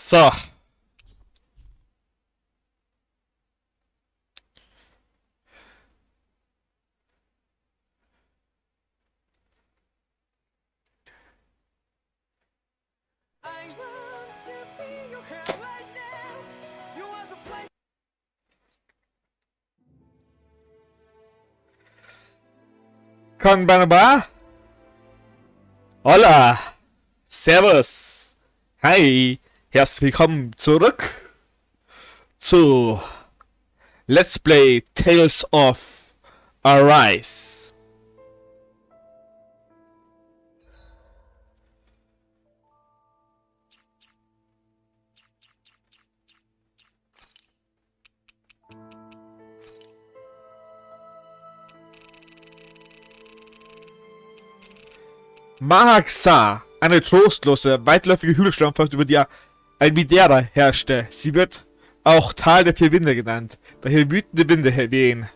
So. Konbanaba. Hola. Servus. Hi. Herzlich willkommen zurück zu Let's Play Tales of Arise. Mahaxa, eine trostlose, weitläufige Hügellandschaft, über die Almidera herrschte. Sie wird auch Tal der vier Winde genannt, da hier wütende Winde wehen.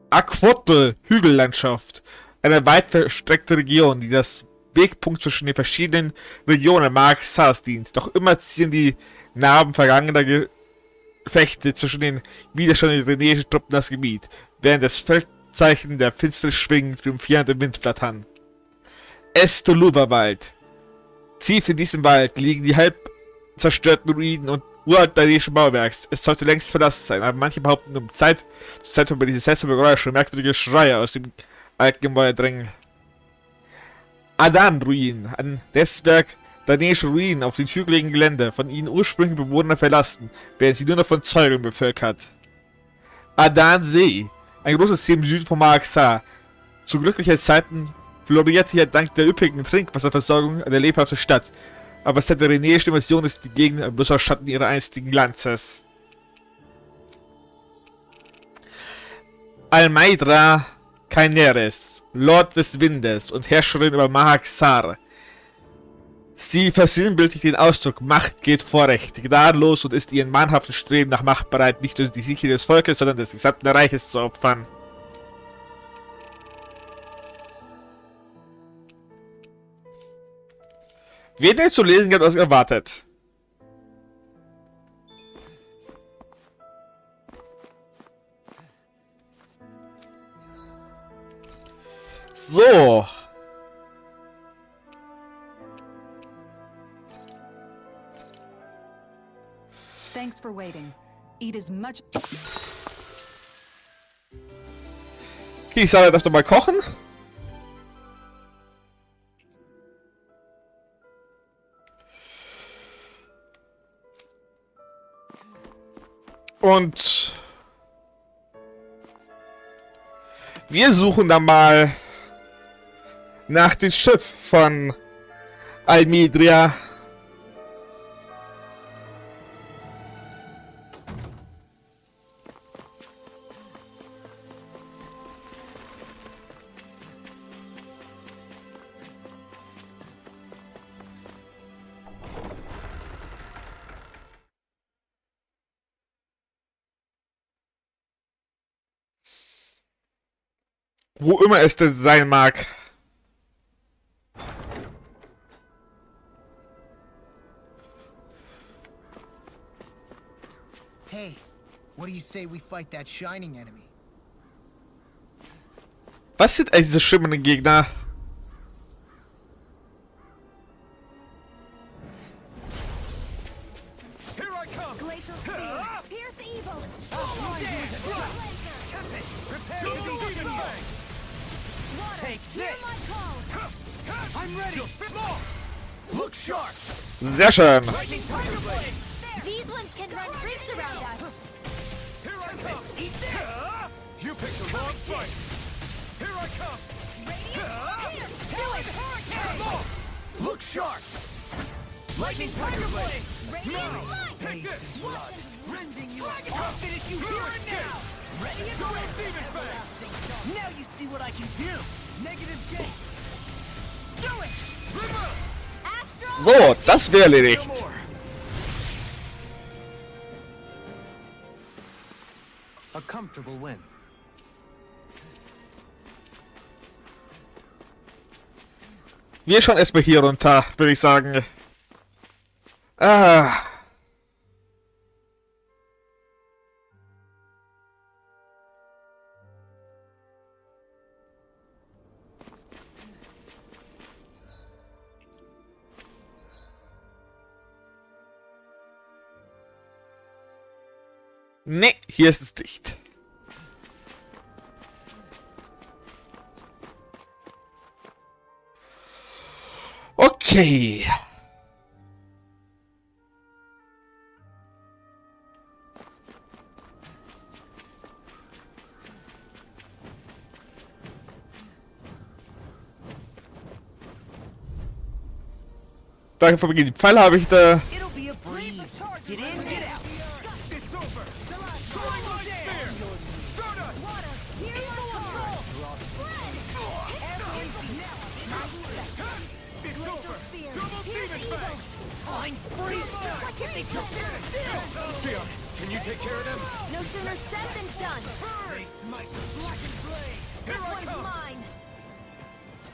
Aquotl, Hügellandschaft, eine weit verstreckte Region, die das Wegpunkt zwischen den verschiedenen Regionen Mahaxas dient. Doch immer ziehen die Narben vergangener Gefechte zwischen den widerständigen renäischen Truppen das Gebiet, während das Feldzeichen der finsteren Schwingen triumphierend im Wind flattern. Estoluva-Wald. Tief in diesem Wald liegen die halb zerstörten Ruinen und uraltairische Bauwerks. Es sollte längst verlassen sein, aber manche behaupten, um Zeit zu Zeit über diese seltsame Geräusche und merkwürdige Schreie aus dem alten Gebäude drängen. Adan-Ruinen, ein Netzwerk danischer Ruinen auf dem hügeligen Gelände, von ihnen ursprünglich Bewohner verlassen, während sie nur noch von Zeugen bevölkert. Adan-See, ein großes See im Süden von Mahaxa. Zu glücklicher Zeiten floriert hier dank der üppigen Trinkwasserversorgung eine lebhafte Stadt, aber seit der renäischen Invasion ist die Gegend ein bloßer Schatten ihrer einstigen Glanzes. Almeidra Kaineres, Lord des Windes und Herrscherin über Mahaxar. Sie versinnbildlicht den Ausdruck Macht geht vor Recht, gnadenlos und ist ihren mannhaften Streben nach Macht bereit, nicht nur die Sicherheit des Volkes, sondern des gesamten Reiches zu opfern. Weniger zu lesen gibt als erwartet. So. Thanks for waiting. Eat as much. Okay, ich soll das nochmal kochen. Und wir suchen dann mal nach dem Schiff von Almidria. Wo immer es denn sein mag. Hey, what do you say we fight that shining enemy? Was sind eigentlich diese schimmernden Gegner? Glacial speed. Pierce evil. Take Hear this! my call. I'm ready! Look sharp! Sehr schön. These ones can run creeps around us. Here I come! Eat this! You picked the wrong fight! Here I come! Do it. Come on! Look sharp! Lightning Tiger Blade! Radiant light. Take this! Rending you! I'll finish you here and now! Ready and go Demon Fang! Now you see what I can do! Negative gate! Do it! So, das wäre erledigt. A comfortable win. Wir schauen erstmal hier runter, würde ich sagen. Ah. Nee, hier ist es dicht. Okay. Danke für die Pfeile habe ich da. It'll be a breeze. Get in, get out. It's over. Throwing my spear. Start us. It's over. Double demon fang. Fine freeze. Why can't they just sit still? Sia, can you take care of them? No sooner said than done. They smite the blackened blade. This Here I one's come. mine.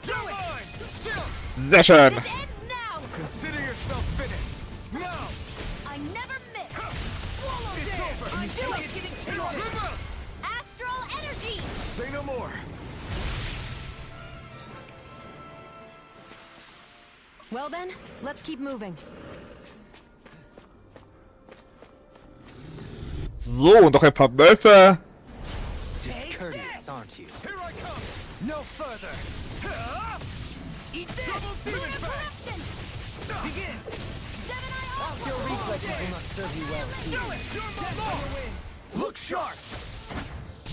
You're mine. Sia, Sehr schön. This ends now. consider yourself finished. Now. I never miss. Swallow it's this. over. I do it. It's over. Astral energy. Say no more. Well then, let's keep moving. So, und noch ein paar Wölfe. Discourteous, aren't you? Here I come. No further. Eat this. Double demon fang. Begin. Your reflexes will not serve you well. Do it. You're my lord. Look sharp.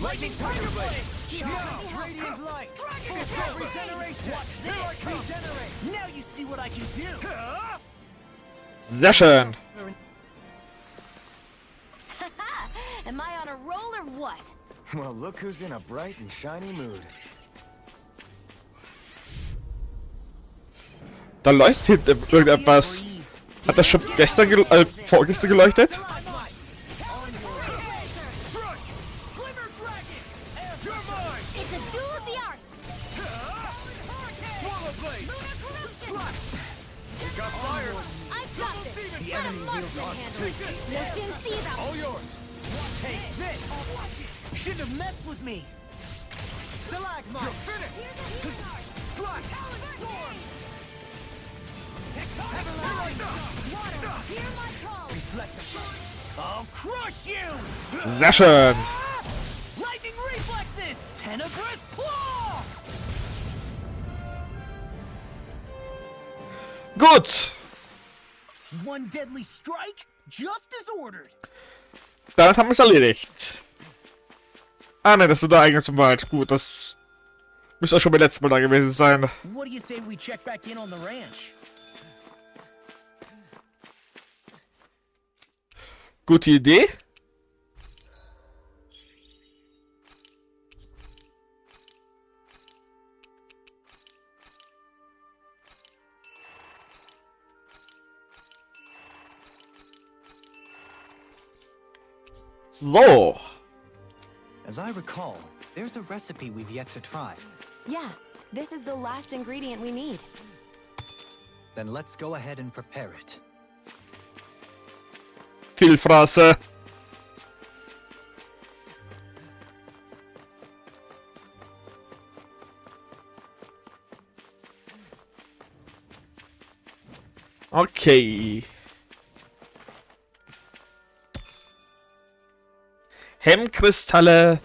Lightning tiger blade. Now, radiant light. It's over. Regeneration. Here I come. Regenerate. Now you see what I can do. Sehr schön. Am I on a roll or what? Well, look who's in a bright and shiny mood. Da leuchtet irgendetwas. Hat das schon gestern, vorgestern geleuchtet? It's a duel of the arts. I've got this. The enemy wields arts too. You'll soon see them. All yours. Take this. Shouldn't have messed with me. Stalagmite. You're finished. Slot. Water, hear my call. I'll crush you. Sehr schön. Lightning reflexes. Tenebrous claw. Gut. One deadly strike, just as ordered. Damit haben wir es erledigt. Ah ne, das wird der Eingang zum Wald. Gut, das müsste auch schon beim letzten Mal da gewesen sein. What do you say we check back in on the ranch? Gute Idee. So. As I recall, there's a recipe we've yet to try. Yeah, this is the last ingredient we need. Then let's go ahead and prepare it. Vielfraße. Okay. Hemmkristalle.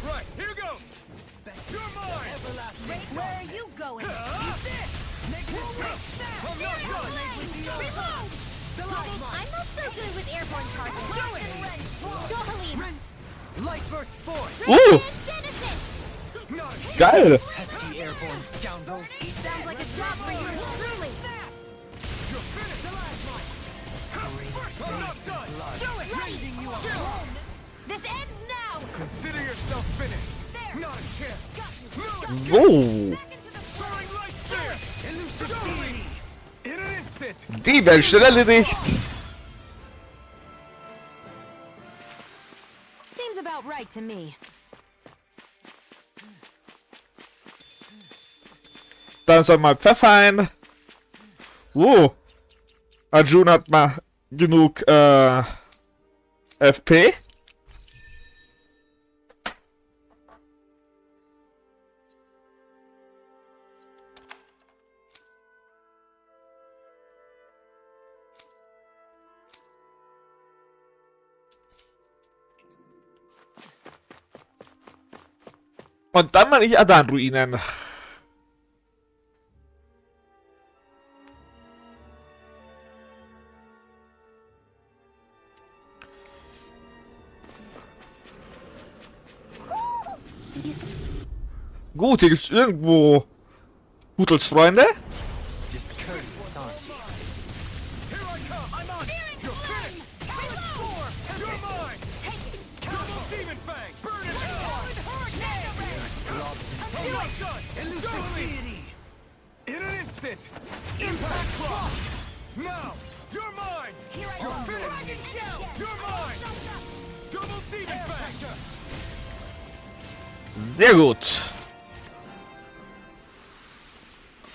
Right, here goes. You're mine. Where are you going? I'm not so good with airborne targets. Go, Helene. Light burst forth. Citizen! Geil. Pesky airborne scoundrels. Sounds like a job for you, truly. You're finished. I'm not done. Do it. Raising you up. This ends now. Consider yourself finished. Not a chance. So. Throwing light spear. Elusive deity. In an instant. Die Welt schnell erledigt. Seems about right to me. Dann soll mal Pfeffer ein. Arjun hat mal genug FP. Und dann mal ich Adan-Ruinen. Gut, hier gibt's irgendwo Hutels Freunde. Discourteous, aren't you? Here I come! I'm on! You're finished! You're mine! Double demon fang! Burn it hell! In an instant! Impact claw! Now! You're mine! You're finished! You're mine! Double demon fang! Sehr gut.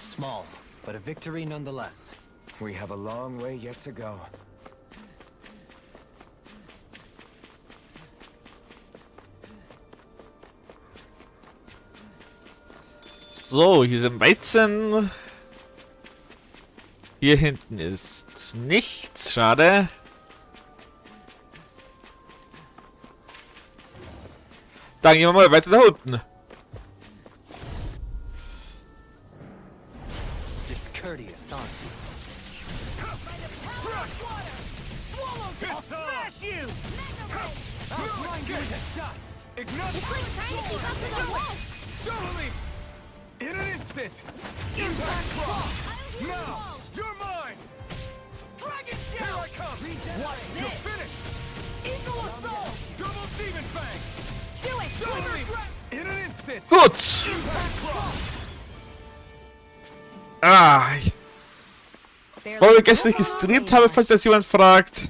Small, but a victory nonetheless. We have a long way yet to go. So, hier sind Weizen. Hier hinten ist nichts. Schade. Dann gehen wir mal weiter da unten. Discourteous, aren't you? I'll smash you! I'll grind you to dust! Ignite! It's like trying to keep up with a wolf. Totally! In an instant! Impact claw! Now! You're mine! Dragon shell! Here I come! What's this? You're finished! Eagle assault! Double demon fang! Do it. Totally! In an instant! Gut. Impact claw! Weil ich gestern nicht gestreamt habe, falls das jemand fragt.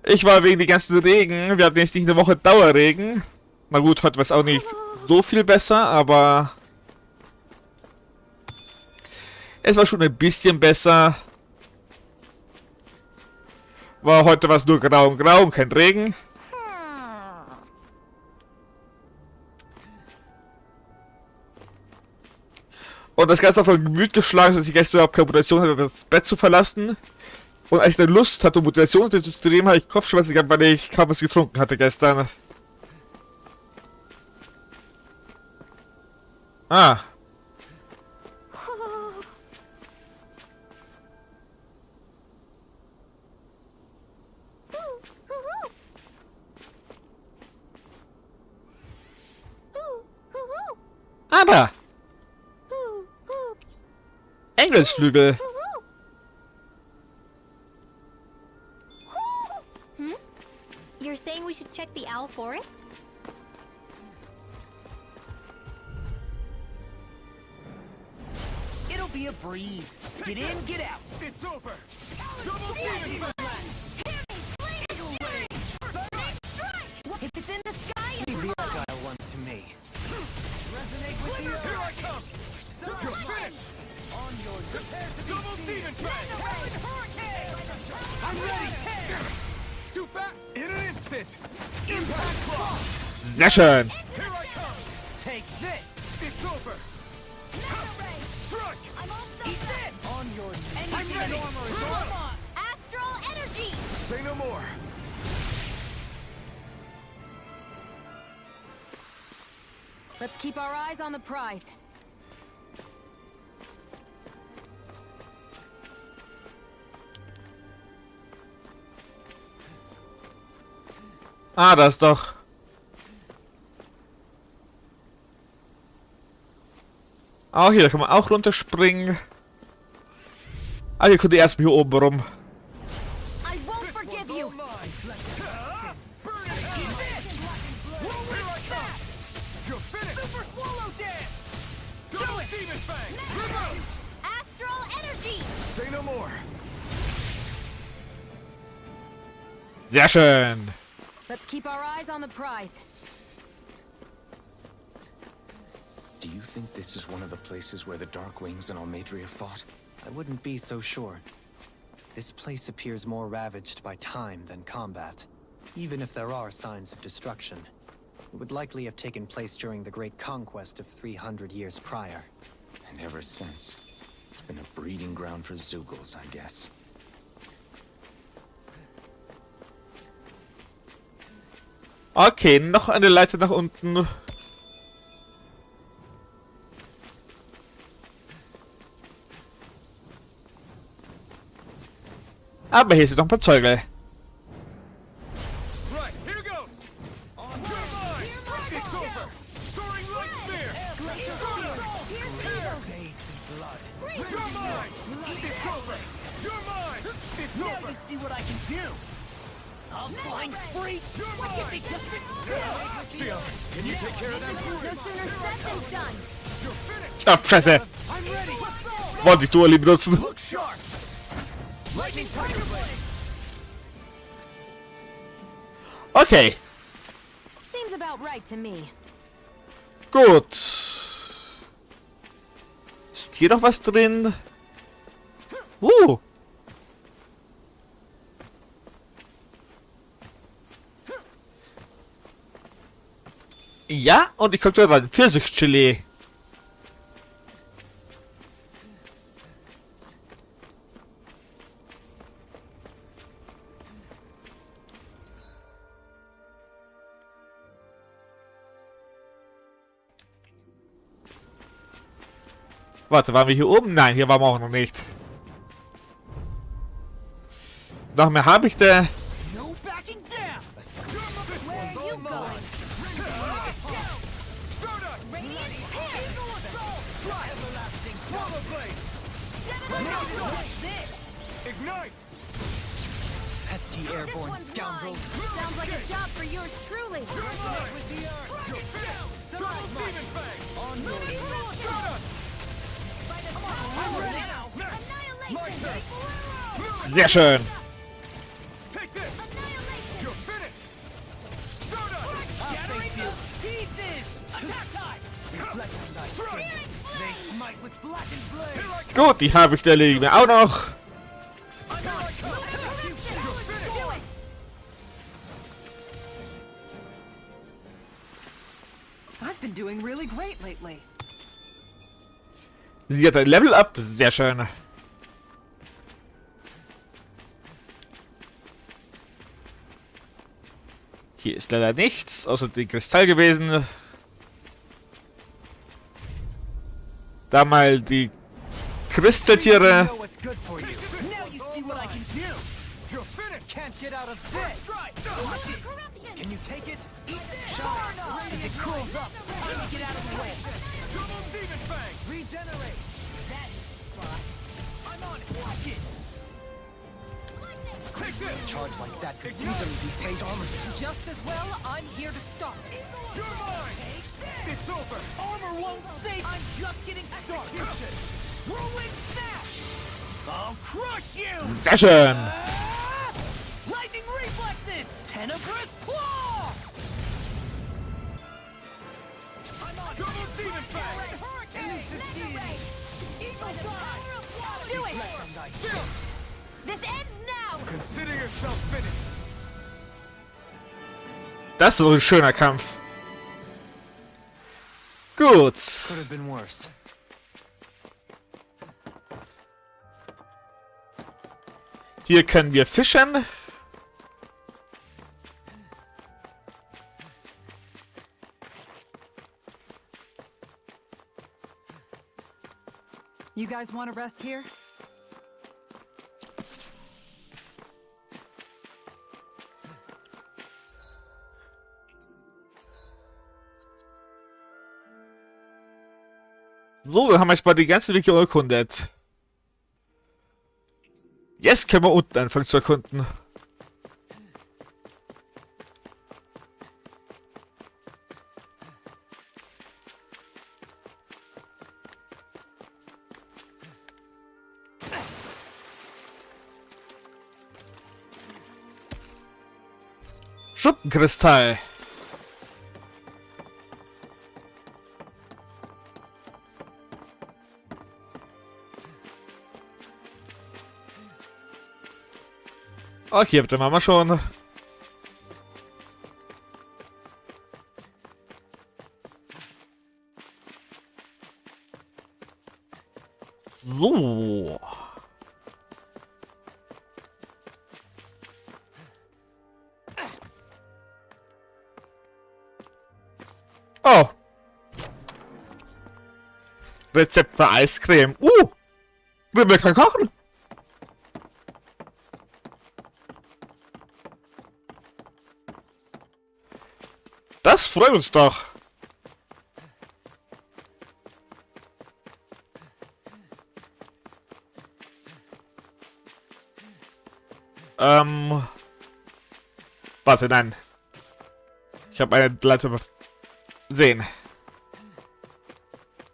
Ich war wegen den ganzen Regen. Wir hatten jetzt nicht eine Woche Dauerregen. Na gut, heute war es auch nicht so viel besser, aber es war schon ein bisschen besser. War heute war es nur grau und kein Regen. Und das Ganze war von Gemüt geschlagen, dass ich gestern überhaupt keine Motivation hatte, das Bett zu verlassen. Und als ich dann Lust hatte, Motivation zu streamen, habe ich Kopfschmerzen gehabt, weil ich kaum was getrunken hatte gestern. Da. Engelsflügel. You're saying we should check the owl forest? It'll be a breeze. Get in, get out. It's over. Double demon fang! If it's in the sky, it's Leave the Argyle ones to me. Resonate with the earth. Here I come. You're finished. On your double demon fang! Hurricane! I'm ready. Stoop back. In an instant. Impact claw. Sehr schön. Here I come. Take this. It's over. Struck. Eat this. On your knees. I'm ready. astral energy. Say no more. Let's keep our eyes on the prize. Das ist doch. Hier kann man auch runterspringen. Hier kommt erstmal hier oben rum. I won't forgive you. Burn it. Eat this. Here I come. You're finished. Super swallow dance. Double demon fang. Remote. Astral energy. Say no more. Sehr schön. Let's keep our eyes on the prize. Do you think this is one of the places where the Dark Wings and Almadria fought? I wouldn't be so sure. This place appears more ravaged by time than combat. Even if there are signs of destruction, it would likely have taken place during the Great Conquest of 300 years prior. And ever since, it's been a breeding ground for Zeugles, I guess. Okay, noch eine Leiter nach unten. Aber hier sind noch ein paar Zeuge. Right, here goes! On your mark! It's over! Soaring light spear! You're mine! It's over! You're mine! It's over! Now you see what I can do! I'll flying free! You're mine! Seal, can you take care of that? No sooner said than done. You're finished! Ah, Fresse! I'm ready! Wollte ich Duali benutzen. Look sharp! Lightning Tiger Blade! Okay, Seems about right to me. gut. Ist hier noch was drin? Ja, und ich komme schon ran. Pfirsichgelee. Warte, waren wir hier oben? Nein, hier waren wir auch noch nicht. Noch mehr habe ich da. No backing down! Where are you going? Stardust! Radiant Hit! Everlasting Swallow Blade! What's this? Ignite! Pesky This airborne one's scoundrels. mine. Sounds like a job for yours truly. You're mine! With the earth! You're finished! Double Demon Fang! On your Stardust! I'm ready now! Annihilation! Sehr schön. Take this! Annihilation! You're finished! Stardust! Shattering the pieces! Attack time! Reflection dice! They smite with blackened blade! Here I come! Gut, die habe ich da liegen. Auch noch. Here I come! You're finished! Do it! I've been doing really great lately. Sie hat ein Level Up. Sehr schön. Hier ist leider nichts, außer die Kristall gewesen. Da mal die Kristalltiere. Know what's good for you. Now you see what I can do! You're finished! Can't get out of bed. Strike! Watch it! Corruption! Can you take it? Shine! As it cools up, time to get out of the way! Double Demon Fang! Regenerate. I'm on it! Watch it! Take this! Charge like that could Ignite! easily be phased armor. Just as well, I'm here to stop. You're mine! It's over! Armor won't save! I'm just getting started! Rolling snap! I'll crush you! Sehr schön. Lightning reflexes! Tenebrous claw! I'm on double demon fang! Hurricane! Eagle fly! Do it! Chill! This ends now! Consider yourself finished! Das war ein schöner Kampf. Gut. Could have been worse. Hier können wir fischen. You guys want to rest here? So, dann haben wir jetzt mal die ganze Region erkundet. Jetzt können wir unten anfangen zu erkunden. Schuppenkristall. Okay, dann machen wir schon. So. Oh. Rezept für Eiscreme. Wir kann kochen. Das freut uns doch. Warte, nein. Ich habe eine Leiter sehen.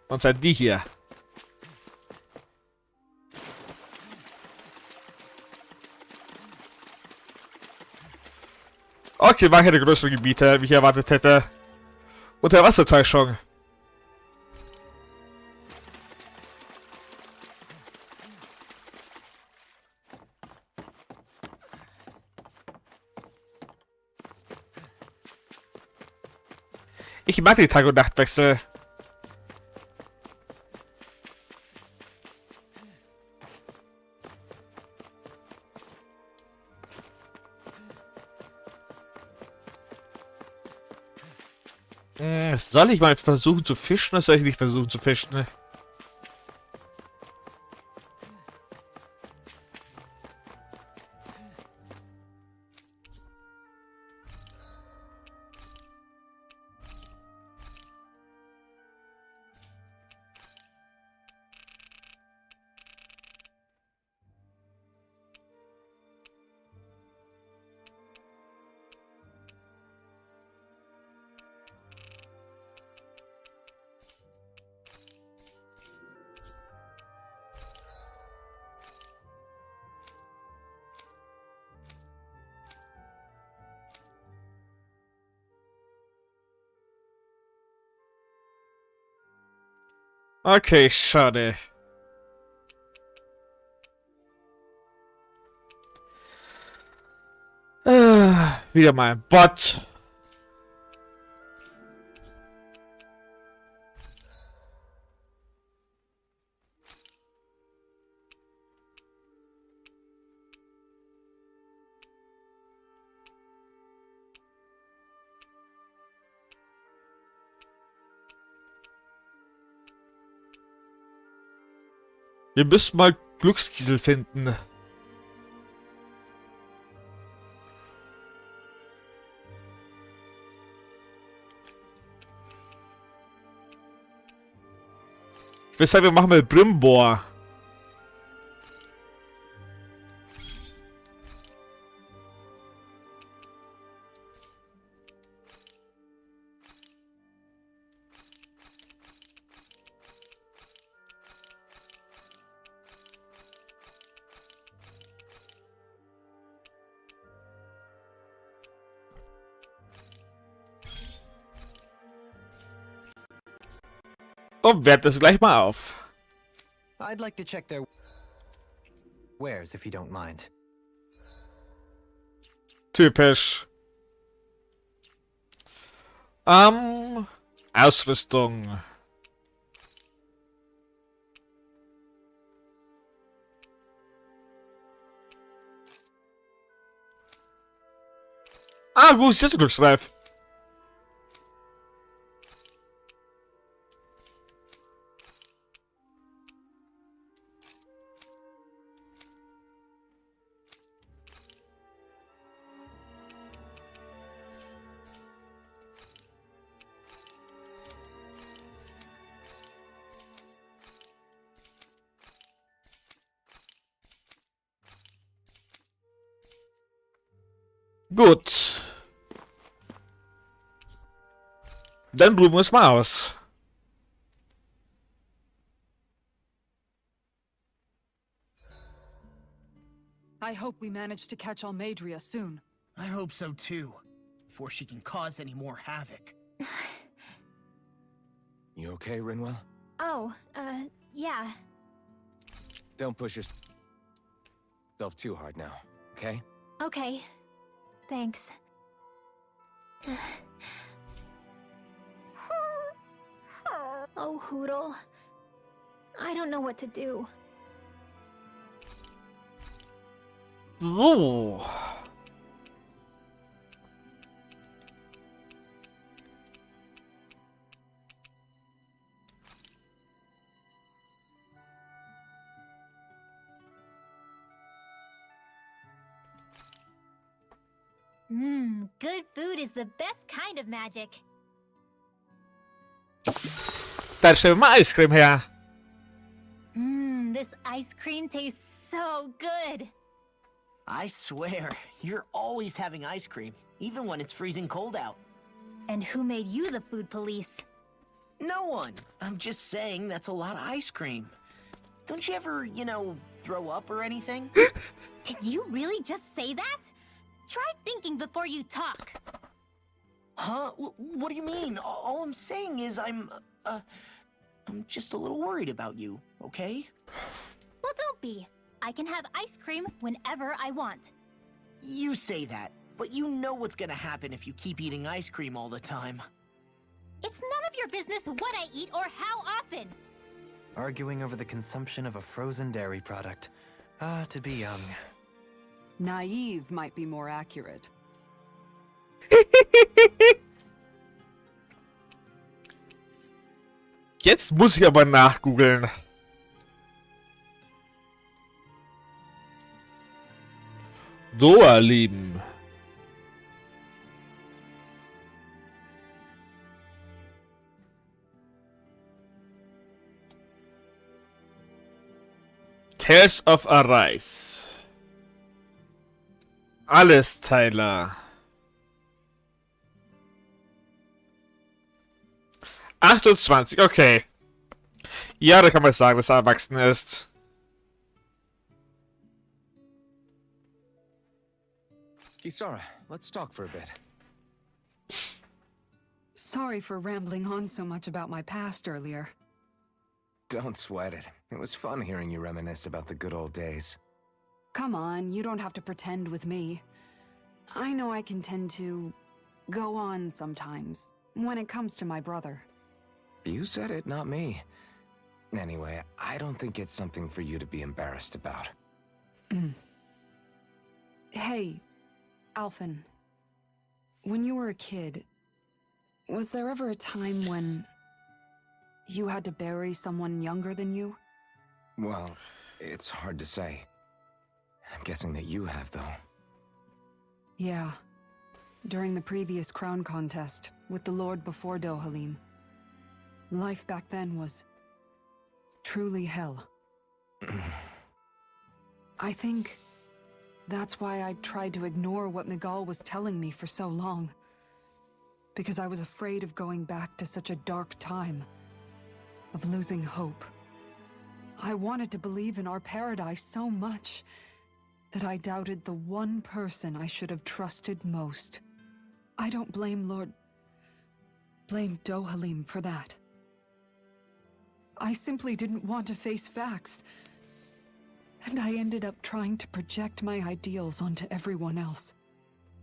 Und zwar die hier. Okay, war keine größeren Gebiete, wie ich erwartet hätte. Unterwassertäuschung. Ich mag die Tag- und Nachtwechsel. Soll ich mal versuchen zu fischen oder soll ich nicht versuchen zu fischen? Okay, schade. Wieder mal ein Bot. Wir müssen mal Glückskiesel finden. Ich würde sagen, wir machen mal Brimbor. Und wert das gleich mal auf. I'd like to check their wares if you don't mind. Typisch. Ausrüstung. Gut, ist jetzt glücksreif. Gut. Dann probieren wir es mal aus. I hope we manage to catch Almadria soon. I hope so too, before she can cause any more havoc. You okay, Rinwell? Oh, yeah. Don't push yourself too hard now, okay? Okay. Thanks. Oh, Hoodle. I don't know what to do. So. Good food is the best kind of magic. Dann stellen wir mal Eiscreme her. This ice cream tastes so good. I swear, you're always having ice cream, even when it's freezing cold out. And who made you the food police? No one. I'm just saying that's a lot of ice cream. Don't you ever, throw up or anything? Did you really just say that? Try thinking before you talk. Huh? What do you mean? All I'm saying is I'm just a little worried about you, okay? Well, don't be. I can have ice cream whenever I want. You say that, but you know what's gonna happen if you keep eating ice cream all the time. It's none of your business what I eat or how often. Arguing over the consumption of a frozen dairy product. To be young. Naive might be more accurate. Jetzt muss ich aber nachgoogeln. Doa-Leben. Tales of Arise. Alles Teiler. 28, okay. Ja, da kann man sagen, dass er erwachsen ist. Kisara, let's talk for a bit. Sorry for rambling on so much about my past earlier. Don't sweat it. It was fun hearing you reminisce about the good old days. Come on, you don't have to pretend with me. I know I can tend to go on sometimes when it comes to my brother. You said it, not me. Anyway, I don't think it's something for you to be embarrassed about. Hey, Alphen. When you were a kid, was there ever a time when you had to bury someone younger than you? Well, it's hard to say. I'm guessing that you have, though. Yeah. During the previous crown contest, with the Lord before Dohalim. Life back then was truly hell. I think that's why I tried to ignore what Miguel was telling me for so long. Because I was afraid of going back to such a dark time. Of losing hope. I wanted to believe in our paradise so much that I doubted the one person I should have trusted most. I don't blame blame Dohalim for that. I simply didn't want to face facts. And I ended up trying to project my ideals onto everyone else.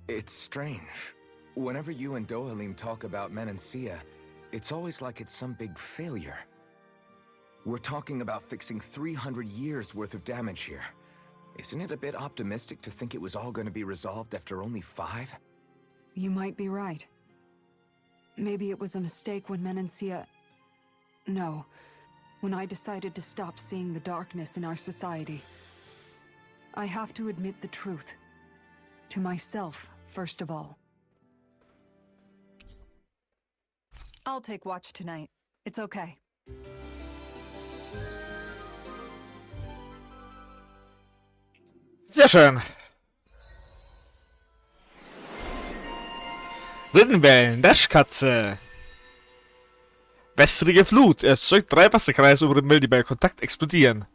It's strange. Whenever you and Dohalim talk about Menancia, it's always like it's some big failure. We're talking about fixing 300 years worth of damage here. Isn't it a bit optimistic to think it was all going to be resolved after only 5? You might be right. Maybe it was a mistake when Menancia... No. When I decided to stop seeing the darkness in our society. I have to admit the truth. To myself, first of all. I'll take watch tonight. It's okay. Sehr schön. Rindenwellen, Dashkatze. Wässrige Flut erzeugt 3 Wasserkreise über den Müll, die bei Kontakt explodieren.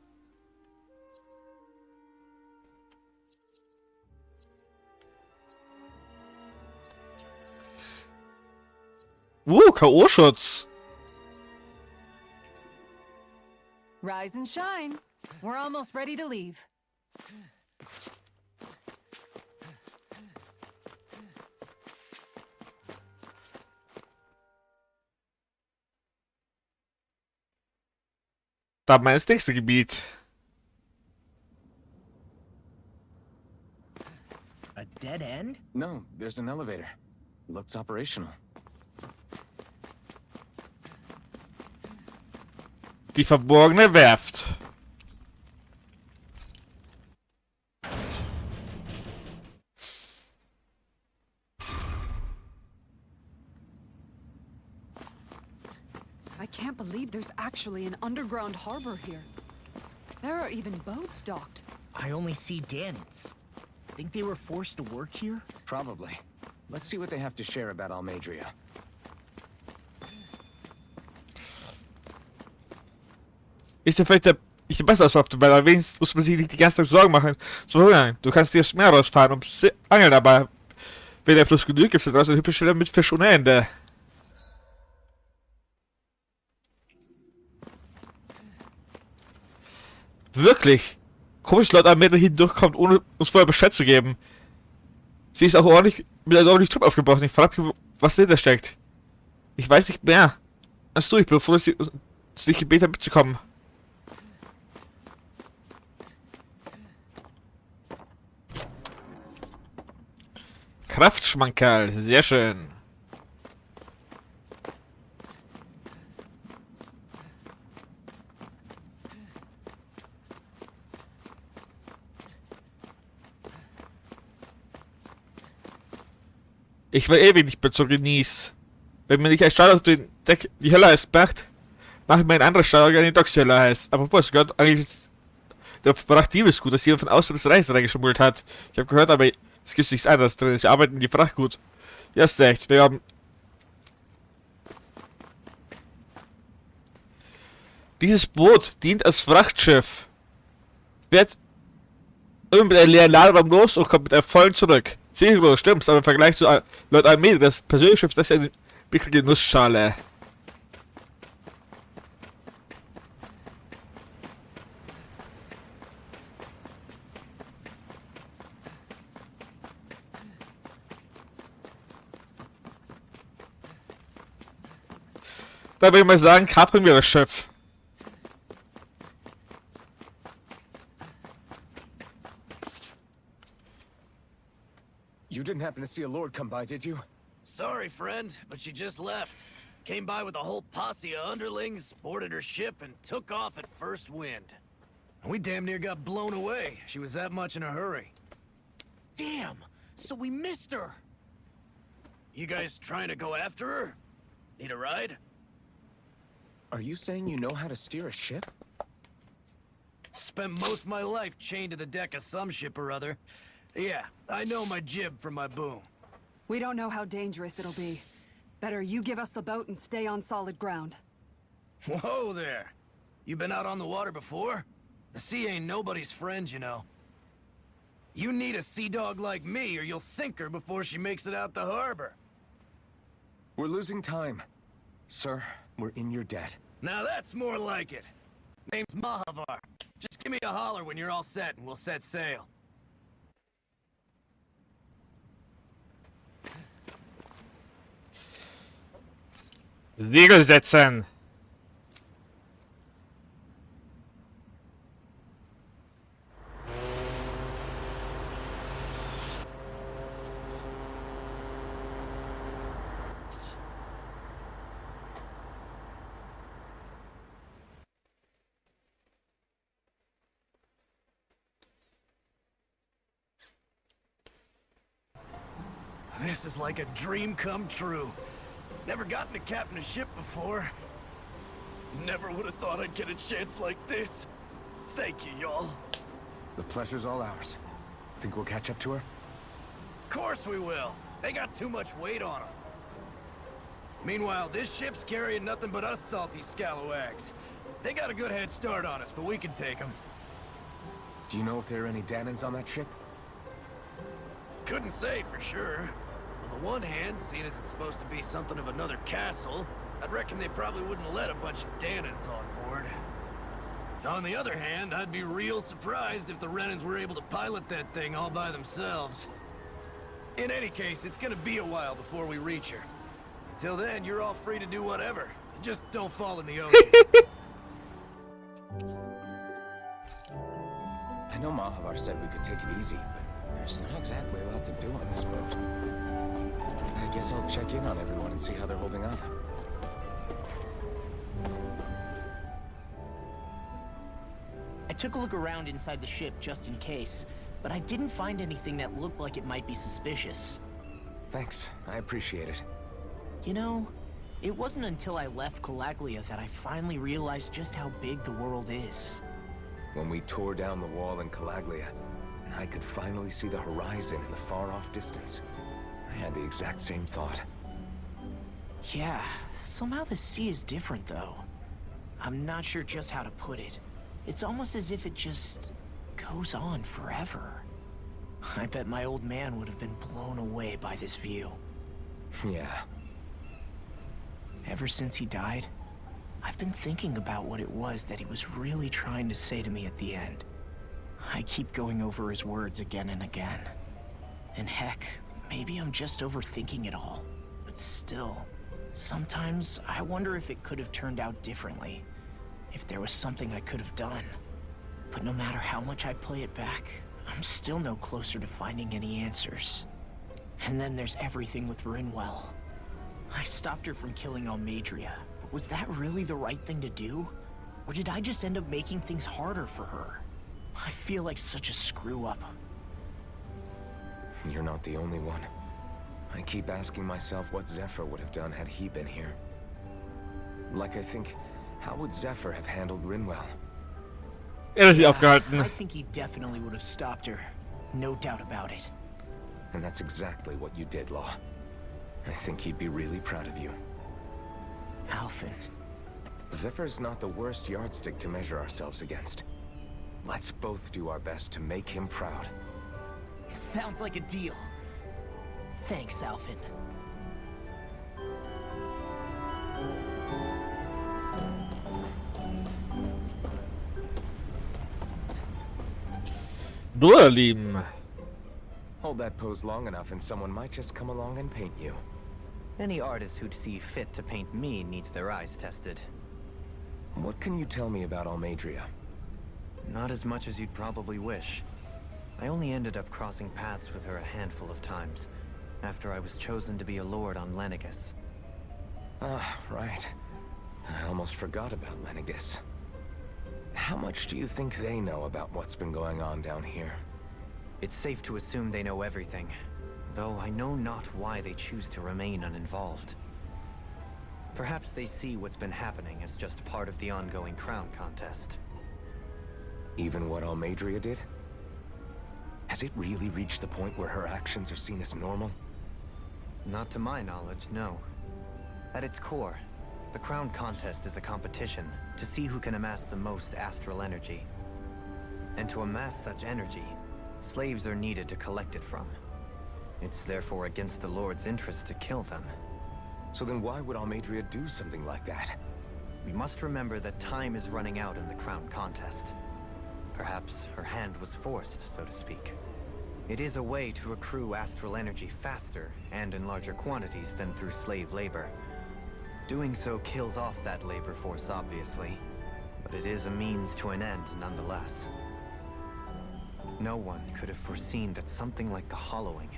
K.O.-Schutz. Rise and shine. We're almost ready to leave. Dann mal ins nächste Gebiet. A dead end? No, there's an elevator. Looks operational. Die verborgene Werft. I can't believe there's actually an underground harbor here. There are even boats docked. I only see Danans. Think they were forced to work here? Probably. Let's see what they have to share about Almedria. Ist ja vielleicht nicht besser als weil wenigstens muss man sich nicht die ganze Zeit Sorgen machen. So, ja, du kannst dir das Meer rausfahren und angeln, aber wenn der Fluss genug gibt, ist das eine hübsche Stelle mit Fisch ohne Ende. Wirklich? Komisch, dass Leute am Meer dahin durchkommt, ohne uns vorher Bescheid zu geben. Sie ist auch ordentlich mit einem ordentlichen Trupp aufgebrochen. Ich frage mich, was dahinter steckt. Ich weiß nicht mehr. Als du, ich bin froh, dass sie dich gebeten hat, mitzukommen. Kraftschmankerl, sehr schön. Ich war ewig nicht mehr zu Genieß. Wenn mir nicht ein Stall auf den Deck die Hölle heißt macht, mache ich mir ein anderes Stall, der die Docks die Hölle heißt. Aber was Gott, eigentlich ist der Fracht Diebesgut, dass jemand von außen das Reis reingeschummelt hat. Ich habe gehört, aber es gibt nichts anderes drin. Sie arbeiten die Fracht gut. Ja, ist echt. Wir haben... Dieses Boot dient als Frachtschiff. Wird mit einem leeren Laderaum los und kommt mit einem vollen zurück. Ziemlich groß, stimmt's, aber im Vergleich zu Lord Almeida, das persönliche Schiff, das ist eine wirkliche Nussschale. Da würde ich mal sagen, kapern wir das Schiff. You didn't happen to see a lord come by, did you? Sorry, friend, but she just left. Came by with a whole posse of underlings, boarded her ship, and took off at first wind. We damn near got blown away. She was that much in a hurry. Damn! So we missed her! You guys trying to go after her? Need a ride? Are you saying you know how to steer a ship? Spent most of my life chained to the deck of some ship or other. Yeah, I know my jib from my boom. We don't know how dangerous it'll be. Better you give us the boat and stay on solid ground. Whoa there! You been out on the water before? The sea ain't nobody's friend, you know. You need a sea dog like me, or you'll sink her before she makes it out the harbor. We're losing time. Sir, we're in your debt. Now that's more like it. Name's Mahavar. Just give me a holler when you're all set, and we'll set sail. Segel setzen! This is like a dream come true. Never gotten to captain a ship before. Never would have thought I'd get a chance like this. Thank you, y'all. The pleasure's all ours. Think we'll catch up to her? Course we will. They got too much weight on them. Meanwhile, this ship's carrying nothing but us salty scalawags. They got a good head start on us, but we can take them. Do you know if there are any Danans on that ship? Couldn't say for sure. On the one hand, seeing as it's supposed to be something of another castle, I'd reckon they probably wouldn't let a bunch of Danans on board. On the other hand, I'd be real surprised if the Renans were able to pilot that thing all by themselves. In any case, it's gonna be a while before we reach her. Until then, you're all free to do whatever. Just don't fall in the ocean. I know Mahavar said we could take it easy, but there's not exactly a lot to do on this boat. I guess I'll check in on everyone and see how they're holding up. I took a look around inside the ship just in case, but I didn't find anything that looked like it might be suspicious. Thanks, I appreciate it. You know, it wasn't until I left Calaglia that I finally realized just how big the world is. When we tore down the wall in Calaglia, and I could finally see the horizon in the far-off distance, I had the exact same thought. Yeah, somehow the sea is different though. I'm not sure just how to put it. It's almost as if it just goes on forever. I bet my old man would have been blown away by this view. Yeah. Ever since he died, I've been thinking about what it was that he was really trying to say to me at the end. I keep going over his words again and again. And heck, maybe I'm just overthinking it all. But still, sometimes I wonder if it could have turned out differently. If there was something I could have done. But no matter how much I play it back, I'm still no closer to finding any answers. And then there's everything with Rinwell. I stopped her from killing Almadria, but was that really the right thing to do? Or did I just end up making things harder for her? I feel like such a screw-up. You're not the only one. I keep asking myself what Zephyr would have done had he been here. Like I think, how would Zephyr have handled Rinwell? Er hat sie aufgehalten. I think he definitely would have stopped her. No doubt about it. And that's exactly what you did, Law. I think he'd be really proud of you. Alphen. Zephyr's not the worst yardstick to measure ourselves against. Let's both do our best to make him proud. Sounds like a deal. Thanks, Alphen. So, ihr Lieben. Hold that pose long enough and someone might just come along and paint you. Any artist who'd see fit to paint me needs their eyes tested. What can you tell me about Almadria? Not as much as you'd probably wish. I only ended up crossing paths with her a handful of times, after I was chosen to be a lord on Lenegus. Ah, right. I almost forgot about Lenegus. How much do you think they know about what's been going on down here? It's safe to assume they know everything, though I know not why they choose to remain uninvolved. Perhaps they see what's been happening as just part of the ongoing crown contest. Even what Almadria did? Has it really reached the point where her actions are seen as normal? Not to my knowledge, no. At its core, the crown contest is a competition to see who can amass the most astral energy. And to amass such energy, slaves are needed to collect it from. It's therefore against the Lord's interest to kill them. So then why would Almadria do something like that? We must remember that time is running out in the crown contest. Perhaps her hand was forced, so to speak. It is a way to accrue astral energy faster and in larger quantities than through slave labor. Doing so kills off that labor force, obviously, but it is a means to an end nonetheless. No one could have foreseen that something like the Hollowing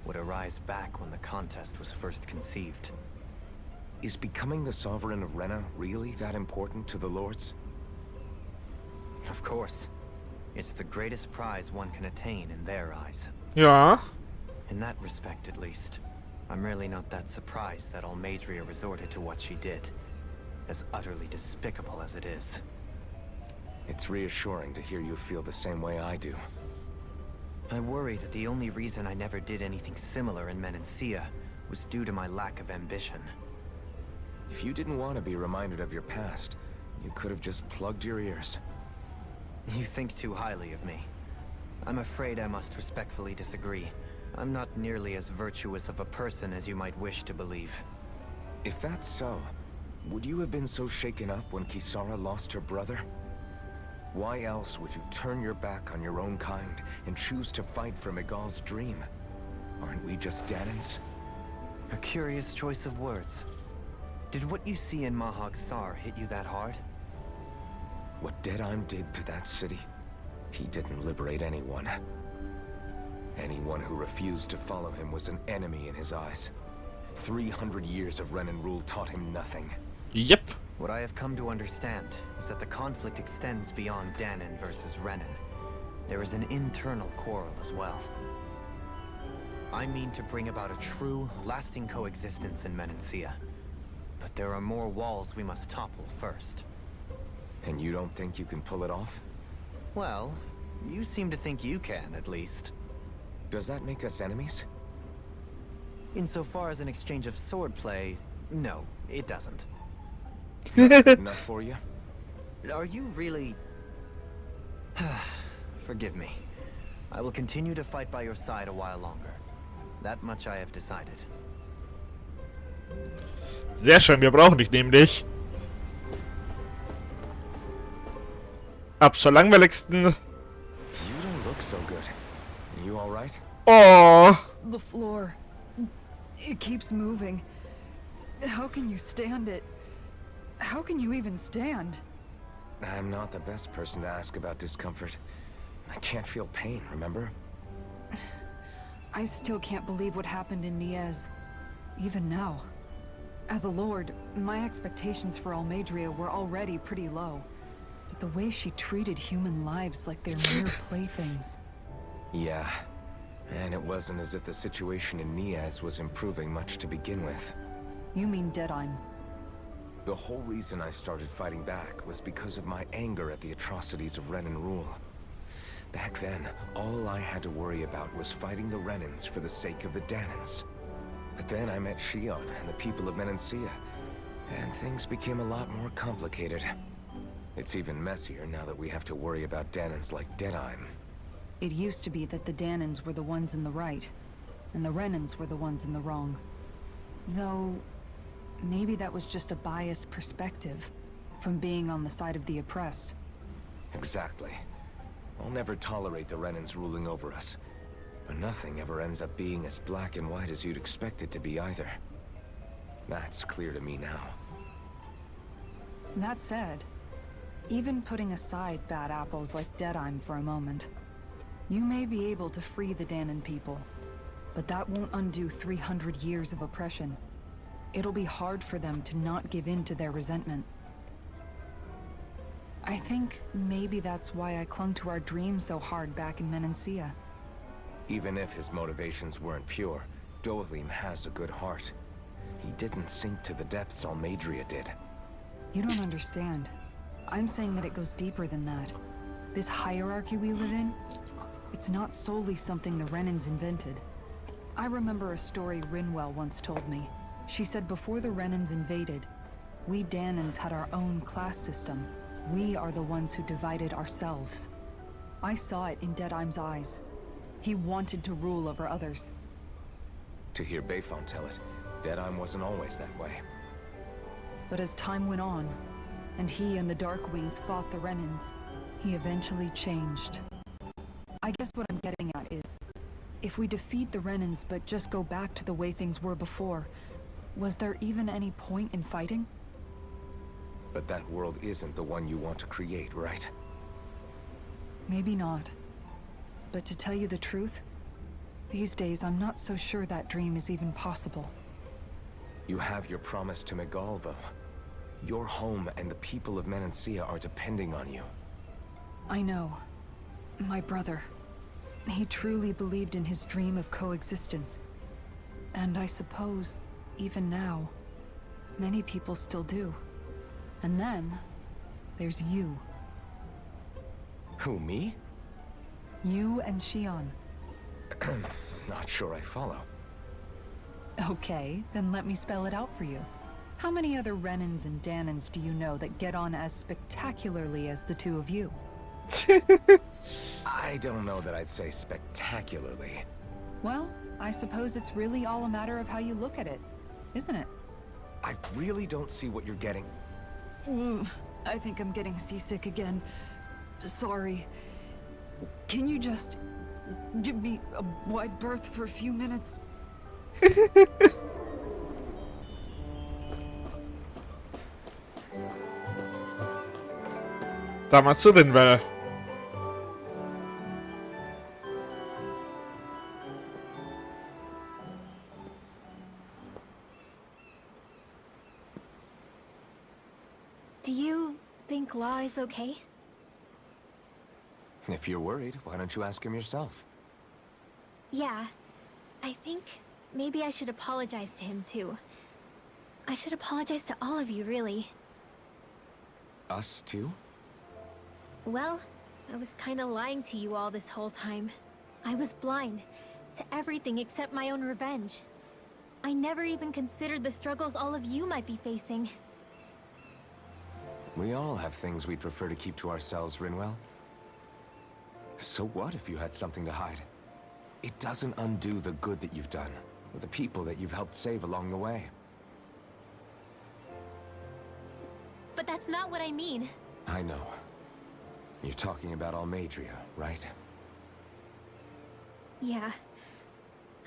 would arise back when the contest was first conceived. Is becoming the Sovereign of Rena really that important to the Lords? Of course. It's the greatest prize one can attain in their eyes. Ja. In that respect, at least, I'm really not that surprised that Almadria resorted to what she did, as utterly despicable as it is. It's reassuring to hear you feel the same way I do. I worry that the only reason I never did anything similar in Menancia was due to my lack of ambition. If you didn't want to be reminded of your past, you could have just plugged your ears. You think too highly of me. I'm afraid I must respectfully disagree. I'm not nearly as virtuous of a person as you might wish to believe. If that's so, would you have been so shaken up when Kisara lost her brother? Why else would you turn your back on your own kind and choose to fight for Miguel's dream? Aren't we just Danans? A curious choice of words. Did what you see in Mahag Sar hit you that hard? What Deadheim did to that city, he didn't liberate anyone. Anyone who refused to follow him was an enemy in his eyes. 300 years of Renan rule taught him nothing. Yep. What I have come to understand is that the conflict extends beyond Danon versus Renan. There is an internal quarrel as well. I mean to bring about a true, lasting coexistence in Menancia. But there are more walls we must topple first. And you don't think you can pull it off? Well, you seem to think you can, at least. Does that make us enemies? Insofar as an exchange of swordplay, no, it doesn't. Enough for you? Are you really... Forgive me. I will continue to fight by your side a while longer. That much I have decided. Sehr schön, wir brauchen dich nämlich. Ab zur langweiligsten. You don't look so good. You all right? Oh. The floor. It keeps moving. How can you stand it? How can you even stand? I'm not the best person to ask about discomfort. I can't feel pain, remember? I still can't believe what happened in Niez. Even now. As a lord, my expectations for Almadria were already pretty low. But the way she treated human lives like they're mere playthings. Yeah. And it wasn't as if the situation in Niez was improving much to begin with. You mean Deadheim? The whole reason I started fighting back was because of my anger at the atrocities of Renan rule. Back then, all I had to worry about was fighting the Renans for the sake of the Danons. But then I met Shion and the people of Menancia, and things became a lot more complicated. It's even messier now that we have to worry about Danons like Deadheim. It used to be that the Danons were the ones in the right, and the Renans were the ones in the wrong. Though, maybe that was just a biased perspective from being on the side of the oppressed. Exactly. I'll never tolerate the Renans ruling over us. But nothing ever ends up being as black and white as you'd expect it to be either. That's clear to me now. That said, even putting aside bad apples like Deadheim for a moment, you may be able to free the Danon people, but that won't undo 300 years of oppression. It'll be hard for them to not give in to their resentment. I think maybe that's why I clung to our dream so hard back in Menancia. Even if his motivations weren't pure, Dohalim has a good heart. He didn't sink to the depths Almadria did. You don't understand. I'm saying that it goes deeper than that. This hierarchy we live in, it's not solely something the Renans invented. I remember a story Rinwell once told me. She said before the Renans invaded, we Danons had our own class system. We are the ones who divided ourselves. I saw it in Deadheim's eyes. He wanted to rule over others. To hear Bayfon tell it, Deadheim wasn't always that way. But as time went on, and he and the Darkwings fought the Renans, he eventually changed. I guess what I'm getting at is, if we defeat the Renans but just go back to the way things were before, was there even any point in fighting? But that world isn't the one you want to create, right? Maybe not. But to tell you the truth, these days I'm not so sure that dream is even possible. You have your promise to Megal, though. Your home and the people of Menancia are depending on you. I know. My brother. He truly believed in his dream of coexistence. And I suppose, even now, many people still do. And then, there's you. Who, me? You and Shion. Not sure I follow. Okay, then let me spell it out for you. How many other Renans and Danons do you know that get on as spectacularly as the two of you? I don't know that I'd say spectacularly. Well, I suppose it's really all a matter of how you look at it, isn't it? I really don't see what you're getting. I think I'm getting seasick again. Sorry. Can you just give me a wide berth for a few minutes? Da mal zu den will. Do you think Law is okay? If you're worried, why don't you ask him yourself? Yeah. I think maybe I should apologize to him too. I should apologize to all of you, really. Us too? Well, I was kinda lying to you all this whole time. I was blind to everything except my own revenge. I never even considered the struggles all of you might be facing. We all have things we'd prefer to keep to ourselves, Rinwell. So what if you had something to hide? It doesn't undo the good that you've done, or the people that you've helped save along the way. But that's not what I mean. I know. You're talking about Almadria, right? Yeah.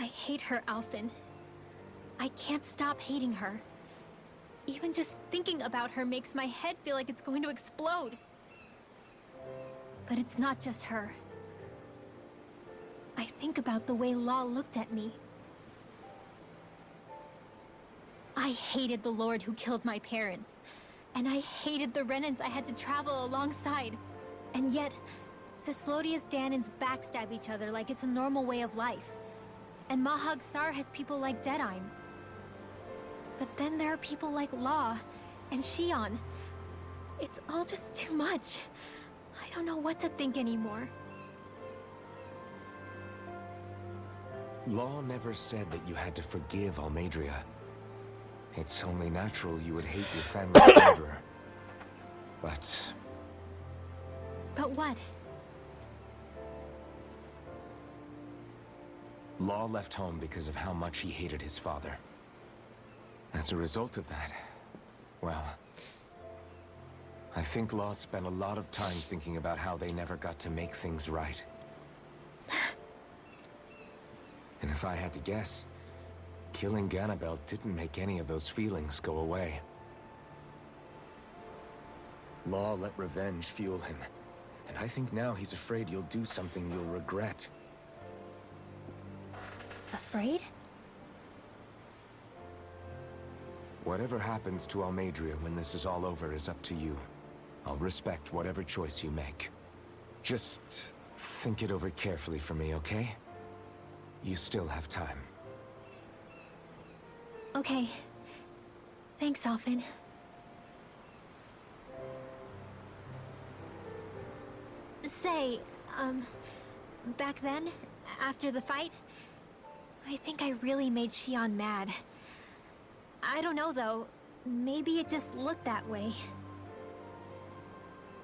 I hate her, Alphen. I can't stop hating her. Even just thinking about her makes my head feel like it's going to explode. But it's not just her. I think about the way Law looked at me. I hated the Lord who killed my parents. And I hated the Renans I had to travel alongside. And yet, Cislodia's Danans backstab each other like it's a normal way of life. And Mahag Sar has people like Deadeye. But then there are people like Law and Shion. It's all just too much. I don't know what to think anymore. Law never said that you had to forgive Almadria. It's only natural you would hate your family's murderer. But what? Law left home because of how much he hated his father. As a result of that, well, I think Law spent a lot of time thinking about how they never got to make things right. And if I had to guess, killing Ganabel didn't make any of those feelings go away. Law let revenge fuel him, and I think now he's afraid you'll do something you'll regret. Afraid? Whatever happens to Almadria when this is all over is up to you. I'll respect whatever choice you make. Just think it over carefully for me, okay? You still have time. Okay. Thanks, Alphen. Say, back then, after the fight, I think I really made Shion mad. I don't know, though. Maybe it just looked that way.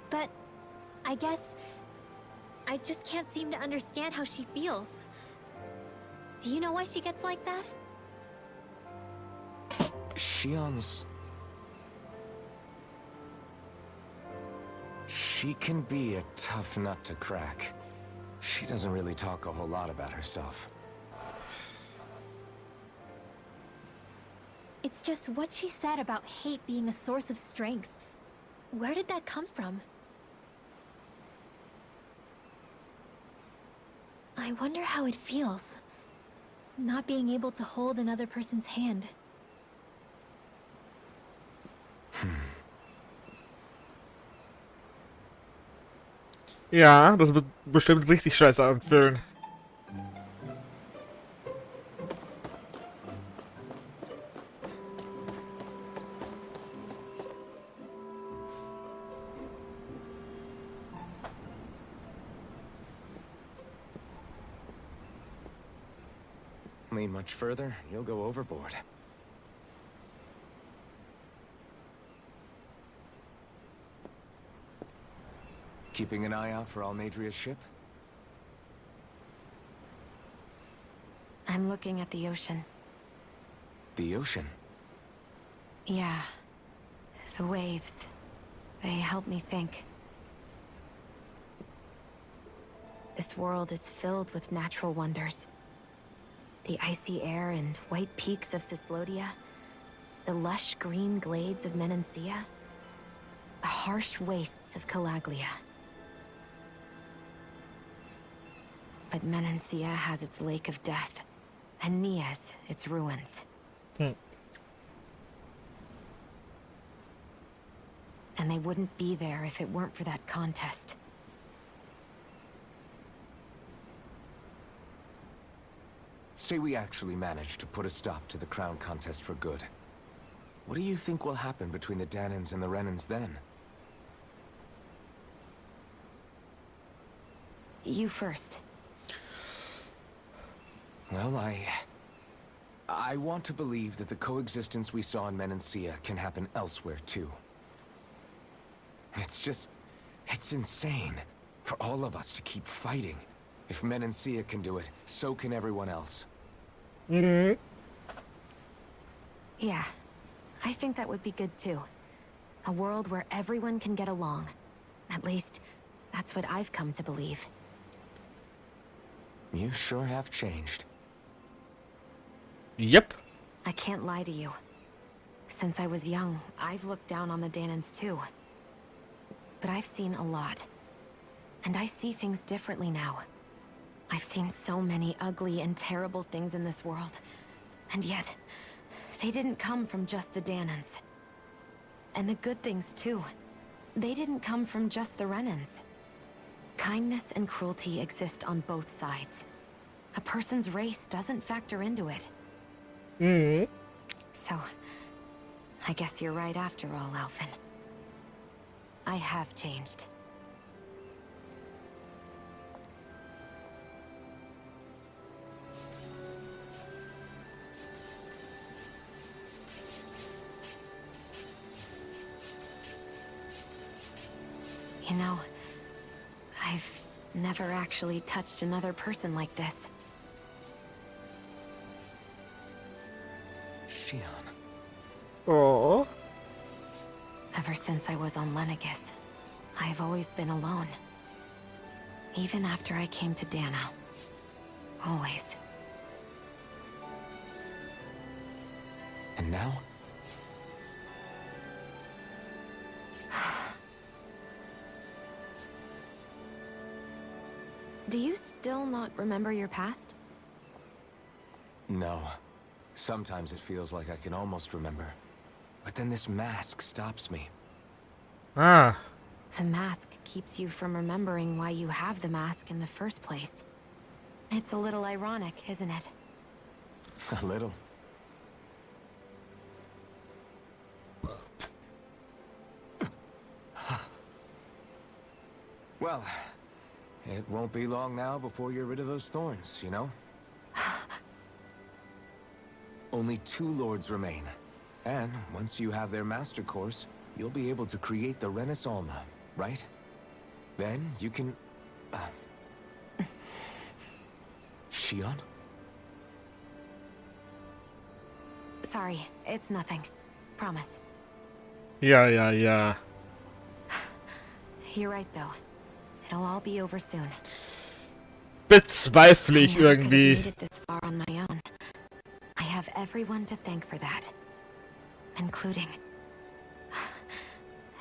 But I guess I just can't seem to understand how she feels. Do you know why she gets like that? Shion's... She can be a tough nut to crack. She doesn't really talk a whole lot about herself. It's just what she said about hate being a source of strength. Where did that come from? I wonder how it feels, not being able to hold another person's hand. Ja, das wird bestimmt richtig scheiße anfühlen. Lean much further, you'll go overboard. Keeping an eye out for Almadria's ship? I'm looking at the ocean. The ocean? Yeah. The waves. They help me think. This world is filled with natural wonders. The icy air and white peaks of Cislodia. The lush green glades of Menancia. The harsh wastes of Calaglia. But Menancia has its Lake of Death, and Nias its ruins. And they wouldn't be there if it weren't for that contest. Say we actually managed to put a stop to the crown contest for good. What do you think will happen between the Danans and the Renans then? You first. Well, I want to believe that the coexistence we saw in Menancia can happen elsewhere, too. It's insane for all of us to keep fighting. If Menancia can do it, so can everyone else. Yeah, I think that would be good too. A world where everyone can get along. At least, that's what I've come to believe. You sure have changed. Yep. I can't lie to you. Since I was young, I've looked down on the Danans too. But I've seen a lot. And I see things differently now. I've seen so many ugly and terrible things in this world. And yet, they didn't come from just the Danans. And the good things too. They didn't come from just the Renans. Kindness and cruelty exist on both sides. A person's race doesn't factor into it. So, I guess you're right after all, Alphen. I have changed. You know, I've never actually touched another person like this. Shion. Oh. Ever since I was on Lenegis, I've always been alone. Even after I came to Dana. Always. And now? Do you still not remember your past? No. Sometimes it feels like I can almost remember. But then this mask stops me. Ah. The mask keeps you from remembering why you have the mask in the first place. It's a little ironic, isn't it? A little. Well, it won't be long now before you're rid of those thorns, you know? Only 2 lords remain. And once you have their master course, you'll be able to create the Renis Alma, right? Then you can... Shion? Sorry, it's nothing. Promise. Ja. You're right, though. It'll all be over soon. Bezweifle ich I never could have irgendwie. made it this far on my own. I have everyone to thank for that. Including...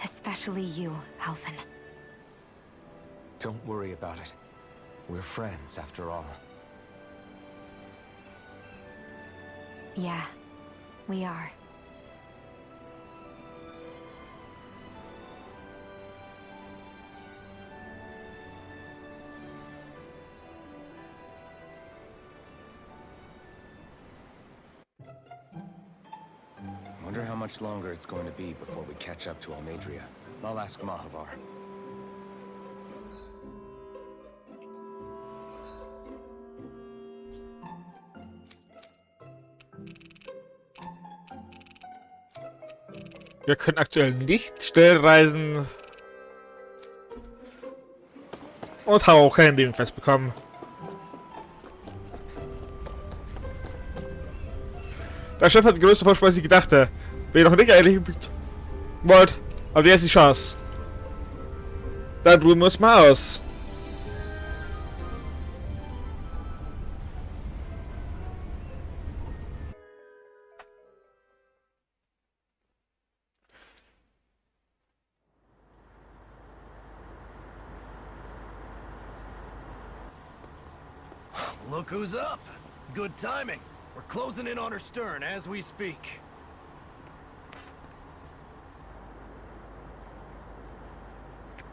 especially you, Alphen. Don't worry about it. We're friends, after all. Yeah, we are. Wonder how much longer it's going to be before we catch up to Almadria. I'll ask Mahavar. Wir können aktuell nicht schnell reisen. Und haben auch keinen Nebenquest bekommen. Der Chef hat die größte Vorsprung, als ich gedachte. Wenn ihr noch nicht ehrlich wollt, aber der ist die Chance. Dann ruhen wir uns mal aus. Look who's up. Good timing. We're closing in on her stern as we speak.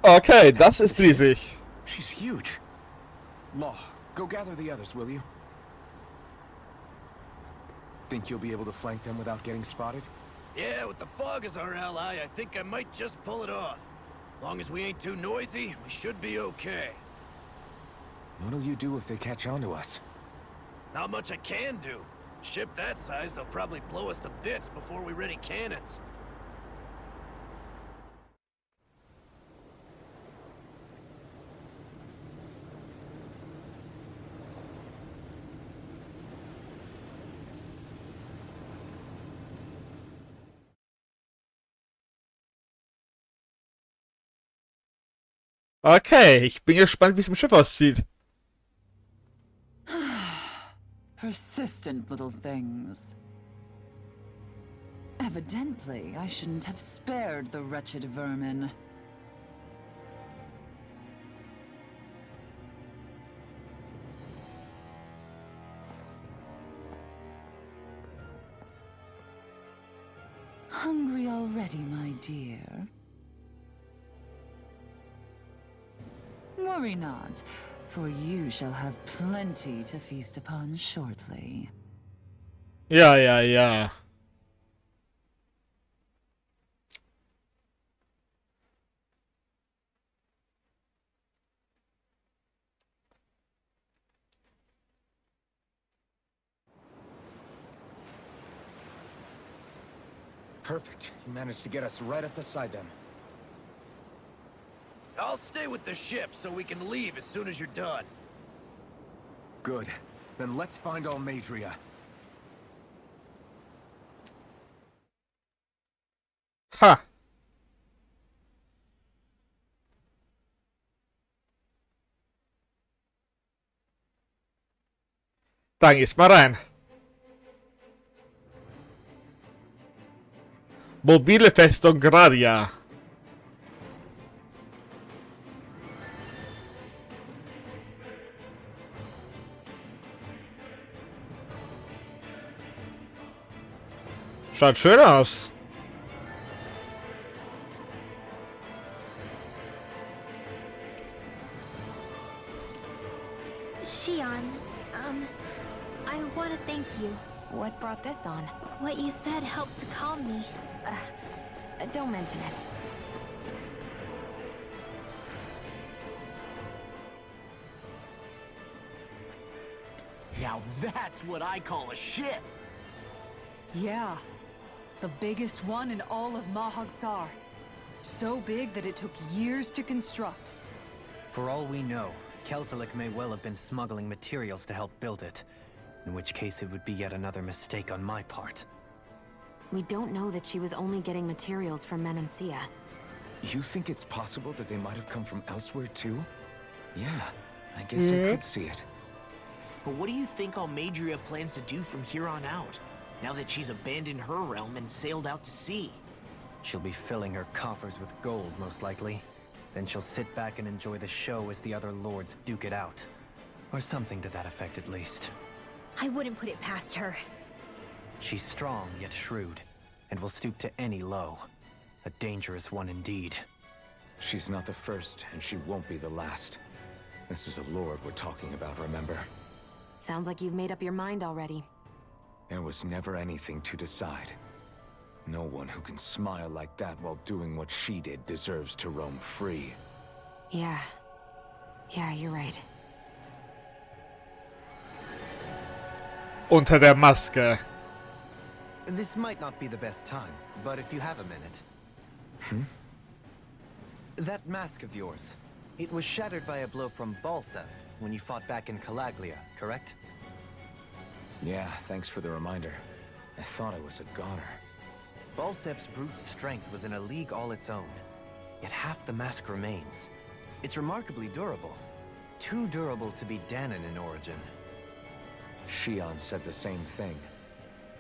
Okay, das ist riesig. She's huge. Law, go gather the others, will you? Think you'll be able to flank them without getting spotted? Yeah, with the fog as our ally, I think I might just pull it off. Long as we ain't too noisy, we should be okay. What'll you do if they catch on to us? Not much I can do. Ship that size, they'll probably blow us to bits before we ready cannons. Okay, ich bin gespannt, wie es im Schiff aussieht. Persistent little things. Evidently, I shouldn't have spared the wretched vermin. Hungry already, my dear? Worry not, for you shall have plenty to feast upon shortly. Ja, ja, ja. Perfect. You managed to get us right up beside them. I'll stay with the ship so we can leave as soon as you're done. Good. Then let's find Almadria. Ha. Dann geht's mal rein. Mobile Festung Gradia. Schaut schön aus. Shion, I want to thank you. What brought this on? What you said helped to calm me. Don't mention it. Now that's what I call a ship! Yeah. The biggest one in all of Mahagsar. So big that it took years to construct. For all we know, Kelselik may well have been smuggling materials to help build it. In which case it would be yet another mistake on my part. We don't know that she was only getting materials from Menancia. You think it's possible that they might have come from elsewhere too? Yeah, I guess I could see it. But what do you think Almadria plans to do from here on out? Now that she's abandoned her realm and sailed out to sea? She'll be filling her coffers with gold, most likely. Then she'll sit back and enjoy the show as the other lords duke it out. Or something to that effect, at least. I wouldn't put it past her. She's strong, yet shrewd, and will stoop to any low. A dangerous one indeed. She's not the first, and she won't be the last. This is a lord we're talking about, remember? Sounds like you've made up your mind already. There was never anything to decide. No one who can smile like that while doing what she did deserves to roam free. Yeah, you're right. Unter der Maske. This might not be the best time, but if you have a minute... That mask of yours, it was shattered by a blow from Balsef when you fought back in Calaglia, correct? Yeah, thanks for the reminder. I thought it was a goner. Balsef's brute strength was in a league all its own. Yet half the mask remains. It's remarkably durable. Too durable to be Danon in origin. Shion said the same thing.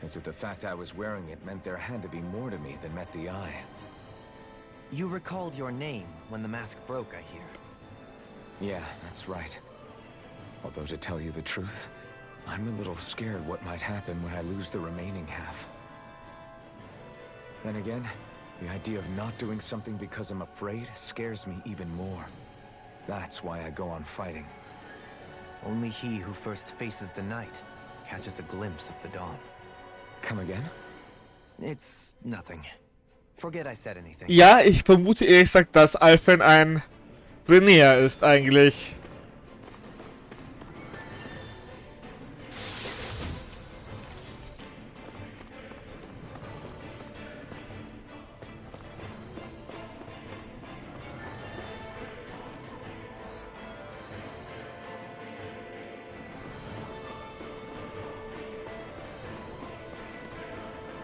As if the fact I was wearing it meant there had to be more to me than met the eye. You recalled your name when the mask broke, I hear. Yeah, that's right. Although to tell you the truth, I'm a little scared what might happen when I lose the remaining half. Then again, the idea of not doing something because I'm afraid scares me even more. That's why I go on fighting. Only he who first faces the night catches a glimpse of the dawn. Come again? It's nothing. Forget I said anything. Ja, ich vermute ehrlich gesagt, dass Alphen ein Renéer ist eigentlich.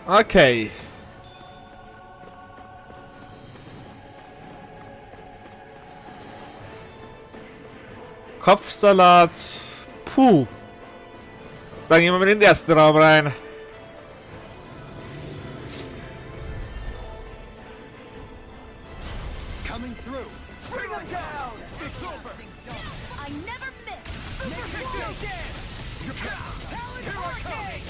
Okay. Kopfsalat. Puh. Dann gehen wir mal in den ersten Raum rein. Coming through. Bring him down. It's over. I never miss. Talon Hurricane.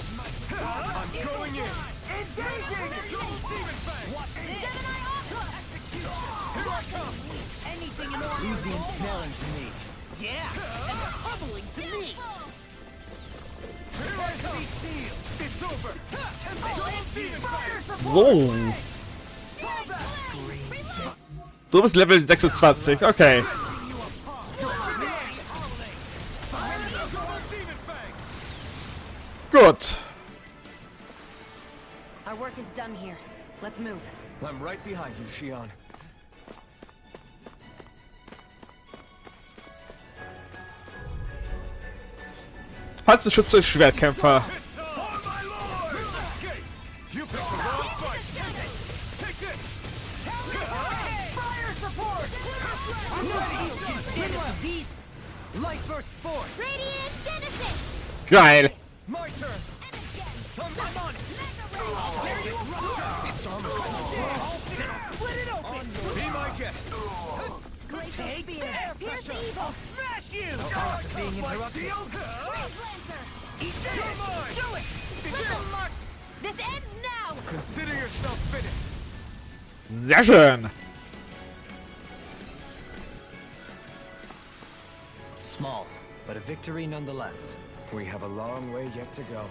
I'm going in. Engaging. Watch this. Gemini Aqua! Here I come. Anything in order. Easy and smelling to me. Yeah. And bubbling to me. Here I come. It's over. Fire support. So. Du bist Level 26, okay. Gut. Our work is done here. Let's move. I'm right behind you, Shion. Panzerschütze, Schwertkämpfer. You picked the wrong fight. Take this. Fire support. I'm ready. Light burst forth! Radiant Genesis! Geil. My turn. I'm on it. It's almost split it open. Be my guest. Glacial Spear! Pierce the evil! Smash you. being interrupted. Freeze Lancer! Eat this. Do it. Little Mark! This ends now! Consider yourself finished. Sehr schön. Small, but a victory nonetheless. We have a long way yet to go.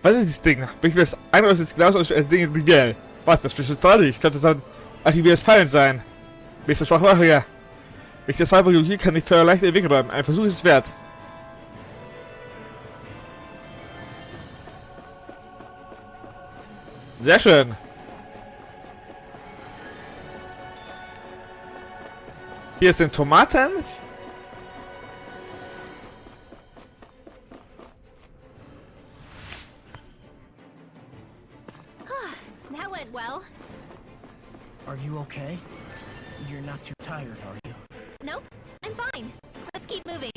Was ist dieses Ding? Bin ich mir das ein oder ist es genauso als ein Ding in Miguel? Was, das ist toll. Das könnte so ein aktiviertes Fallen sein. Wie ist das auch mache, ja. Wenn ich das Fallbiologie kann nicht für leicht den Weg räumen. Ein Versuch ist es wert. Sehr schön. Hier sind Tomaten. That went well. Are you okay? You're not too tired, are you? Nope, I'm fine. Let's keep moving.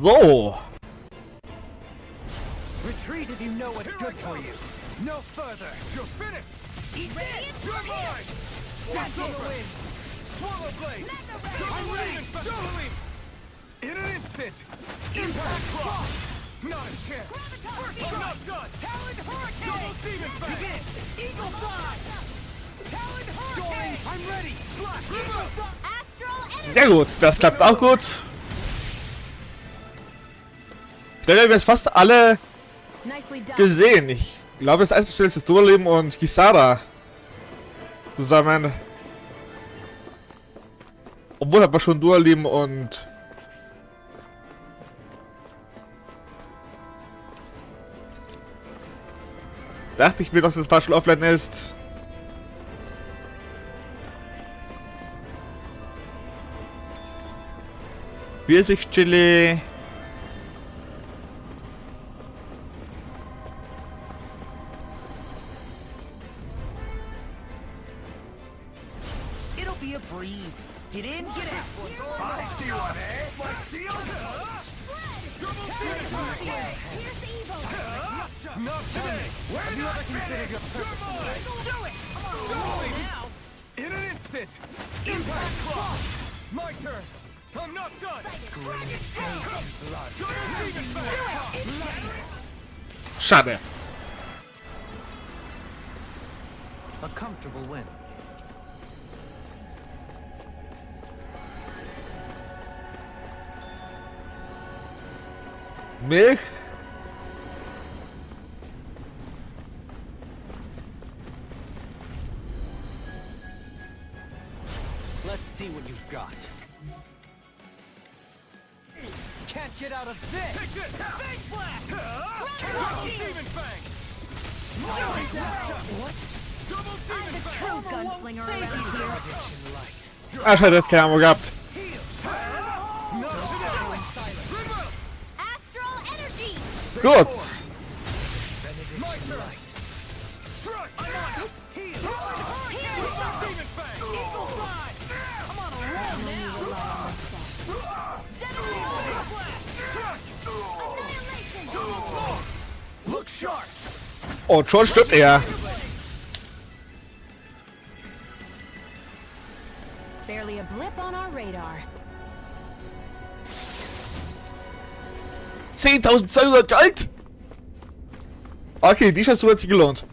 So. Retreat if you know what's good for you. No further. You're finished. Eat Radiant You're mine. It's over. Swallow blade. I'm ready. Totally. In an instant. Impact block. Not a chance. I'm not done. Talon Hurricane. Double demon fang. Begin. Eagle fly. Talon Hurricane. I'm ready. Slash. Eagle fly. Astral Energy! Sehr gut, das klappt auch gut. Ich glaube, wir haben jetzt fast alle Nicely done. gesehen. Ich glaube, das einzige ist das Dual-Leben und Kisara zusammen. Obwohl hat man schon Dual-Leben und dachte ich mir, dass das Partial Offline ist. Pfirsichchili. It'll be a breeze. Get in, get out. I see one, eh? My shield. Double demon fang. Here's the evil! Not today! Have you ever considered your purpose in life? Do it! Come on now! In an instant! Impact Claw! My turn! I'm not done! Dragon Tail! Double Demon Fang! Schade. A comfortable win. Milch? Let's see what you've got. Can't get out of this! Take this! Fang Blast! Double Demon Fang! What? Double Demon Fang! True gunslinger around here. Ach, hätte das keine Ahnung gehabt. Astral energy. Gut. My turn! Strike! I'm on it! Heal! Demon Fang! Eagle Fly! I'm on a roll now! Look sharp! Und schon stirbt er. Barely a blip on our radar. 10.200 Gold? Okay, die Station hat sich gelohnt.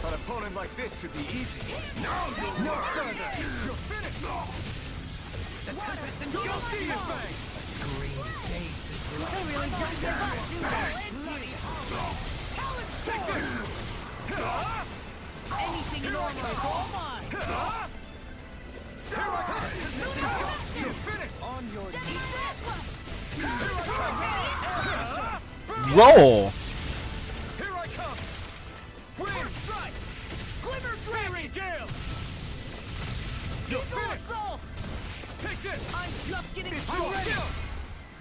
An opponent like this should be easy. No further! You're finished! The Tempest and Double Demon Fang! They really don't give up, do they? Take this! Anything normal, all mine! Here I come! You're finished! On your knees! Wow. Here I come! Wind Strike! Glimmer Fairy Gale! You're finished! Take this! I'm just getting ready!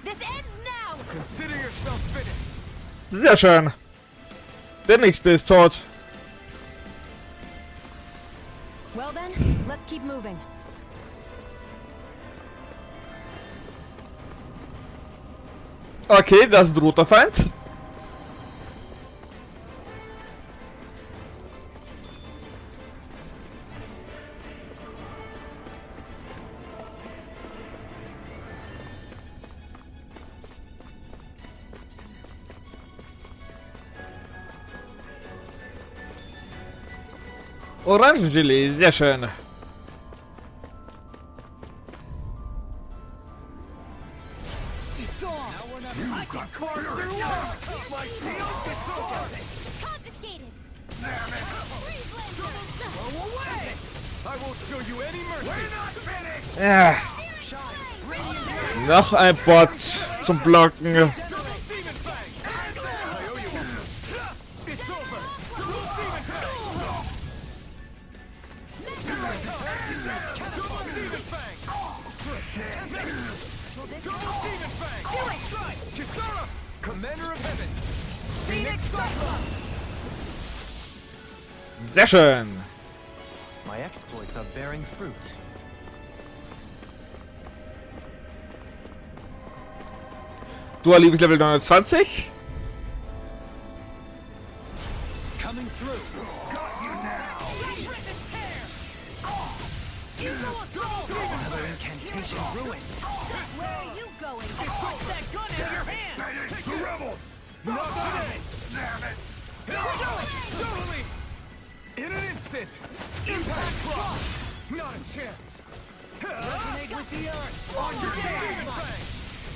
This ends now. Consider yourself finished! Sehr schön. Der nächste ist tot. Well then, let's keep moving. Okay, das ist ein roter Feind. Orangengelee, sehr schön. Confiscated. I won't show you any mercy! We're not finished! Ja. Noch ein Bot zum Blocken. Double Demon Fang! I owe you one. It's over! Double Demon Fang! Double Demon Fang! Double Demon Fang! Do it! Strike! Kisara! Commander of Heaven! Phoenix Cyclone! Sehr schön. My exploits are bearing fruit. Du erlebst Level 29. Coming through! Got you now! Another incantation ruined. Where are you going? Put that gun out of your hand! Take the rebel! Not today! Damn it! Totally! In an instant! Impact Claw! Not a chance! Resonate with the earth! On your game!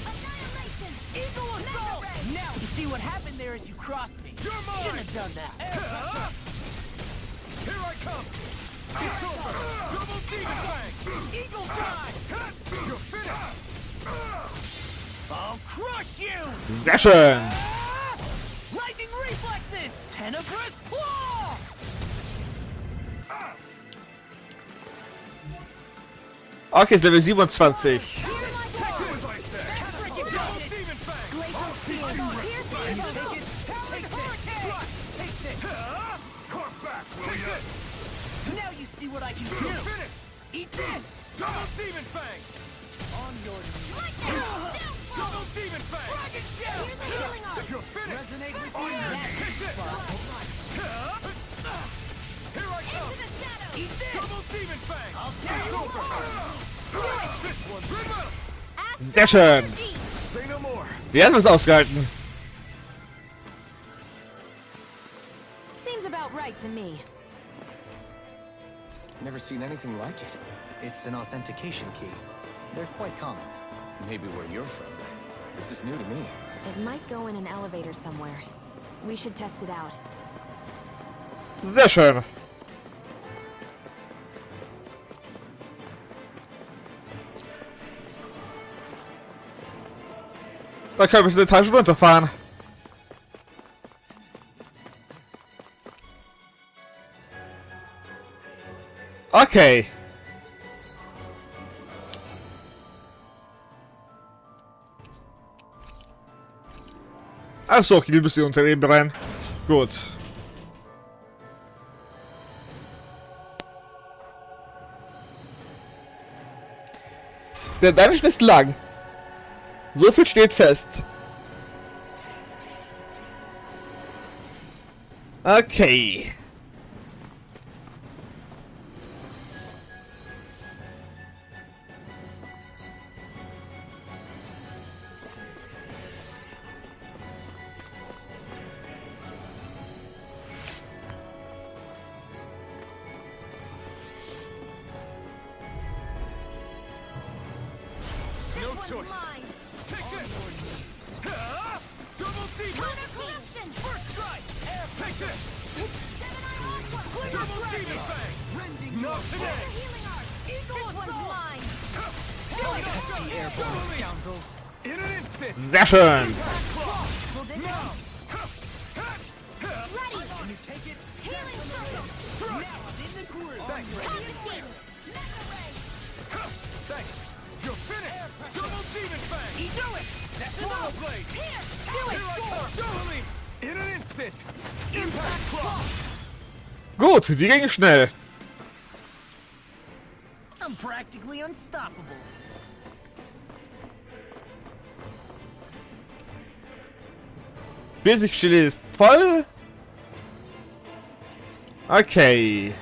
Annihilation. Eagle Assault! Now, you see what happened there is you crossed me. You're mine! Shouldn't have done that. Here I come! It's over! Double Demon Fang! Eagle Fly! You're finished! I'll crush you! Sehr schön. Lightning reflexes! Tenebrous claw! Okay, ist Level 27. Here's my ball. Eat this! Double Demon Fang! On your knees. Double Demon Fang! Dragon Shell! Here's a healing arm. If you're finished, resonate with me. Take this! Here I come! Into the shadows. Eat this! Double Demon Fang! I'll take over! This one's good! Sehr schön. Say no more! Wir haben es ausgehalten. Seems about right to me. Never seen anything like it. It's an authentication key. They're quite common. Maybe where you're from, but this is new to me. It might go in an elevator somewhere. We should test it out. Sehr schön. Da können wir eine Etage runterfahren. Okay. Achso, okay, wir müssen hier unter eben rein. Gut. Der Dungeon ist lang. So viel steht fest. Okay. No choice! Take this! Double Demon! First strike! Take this! Double Demon Fang! Not today! Scoundrels. In an instant! Sehr schön. Now! Ready. You take it? Healing circle. Strike! Thanks! Thanks! You're finished! Double Demon Fang! Do it! That's Swallow Blade! Here. Do it! Double! In an instant! Impact Claw! Gut, die ging schnell. I'm practically unstoppable. Pfirsichchili ist voll. Okay.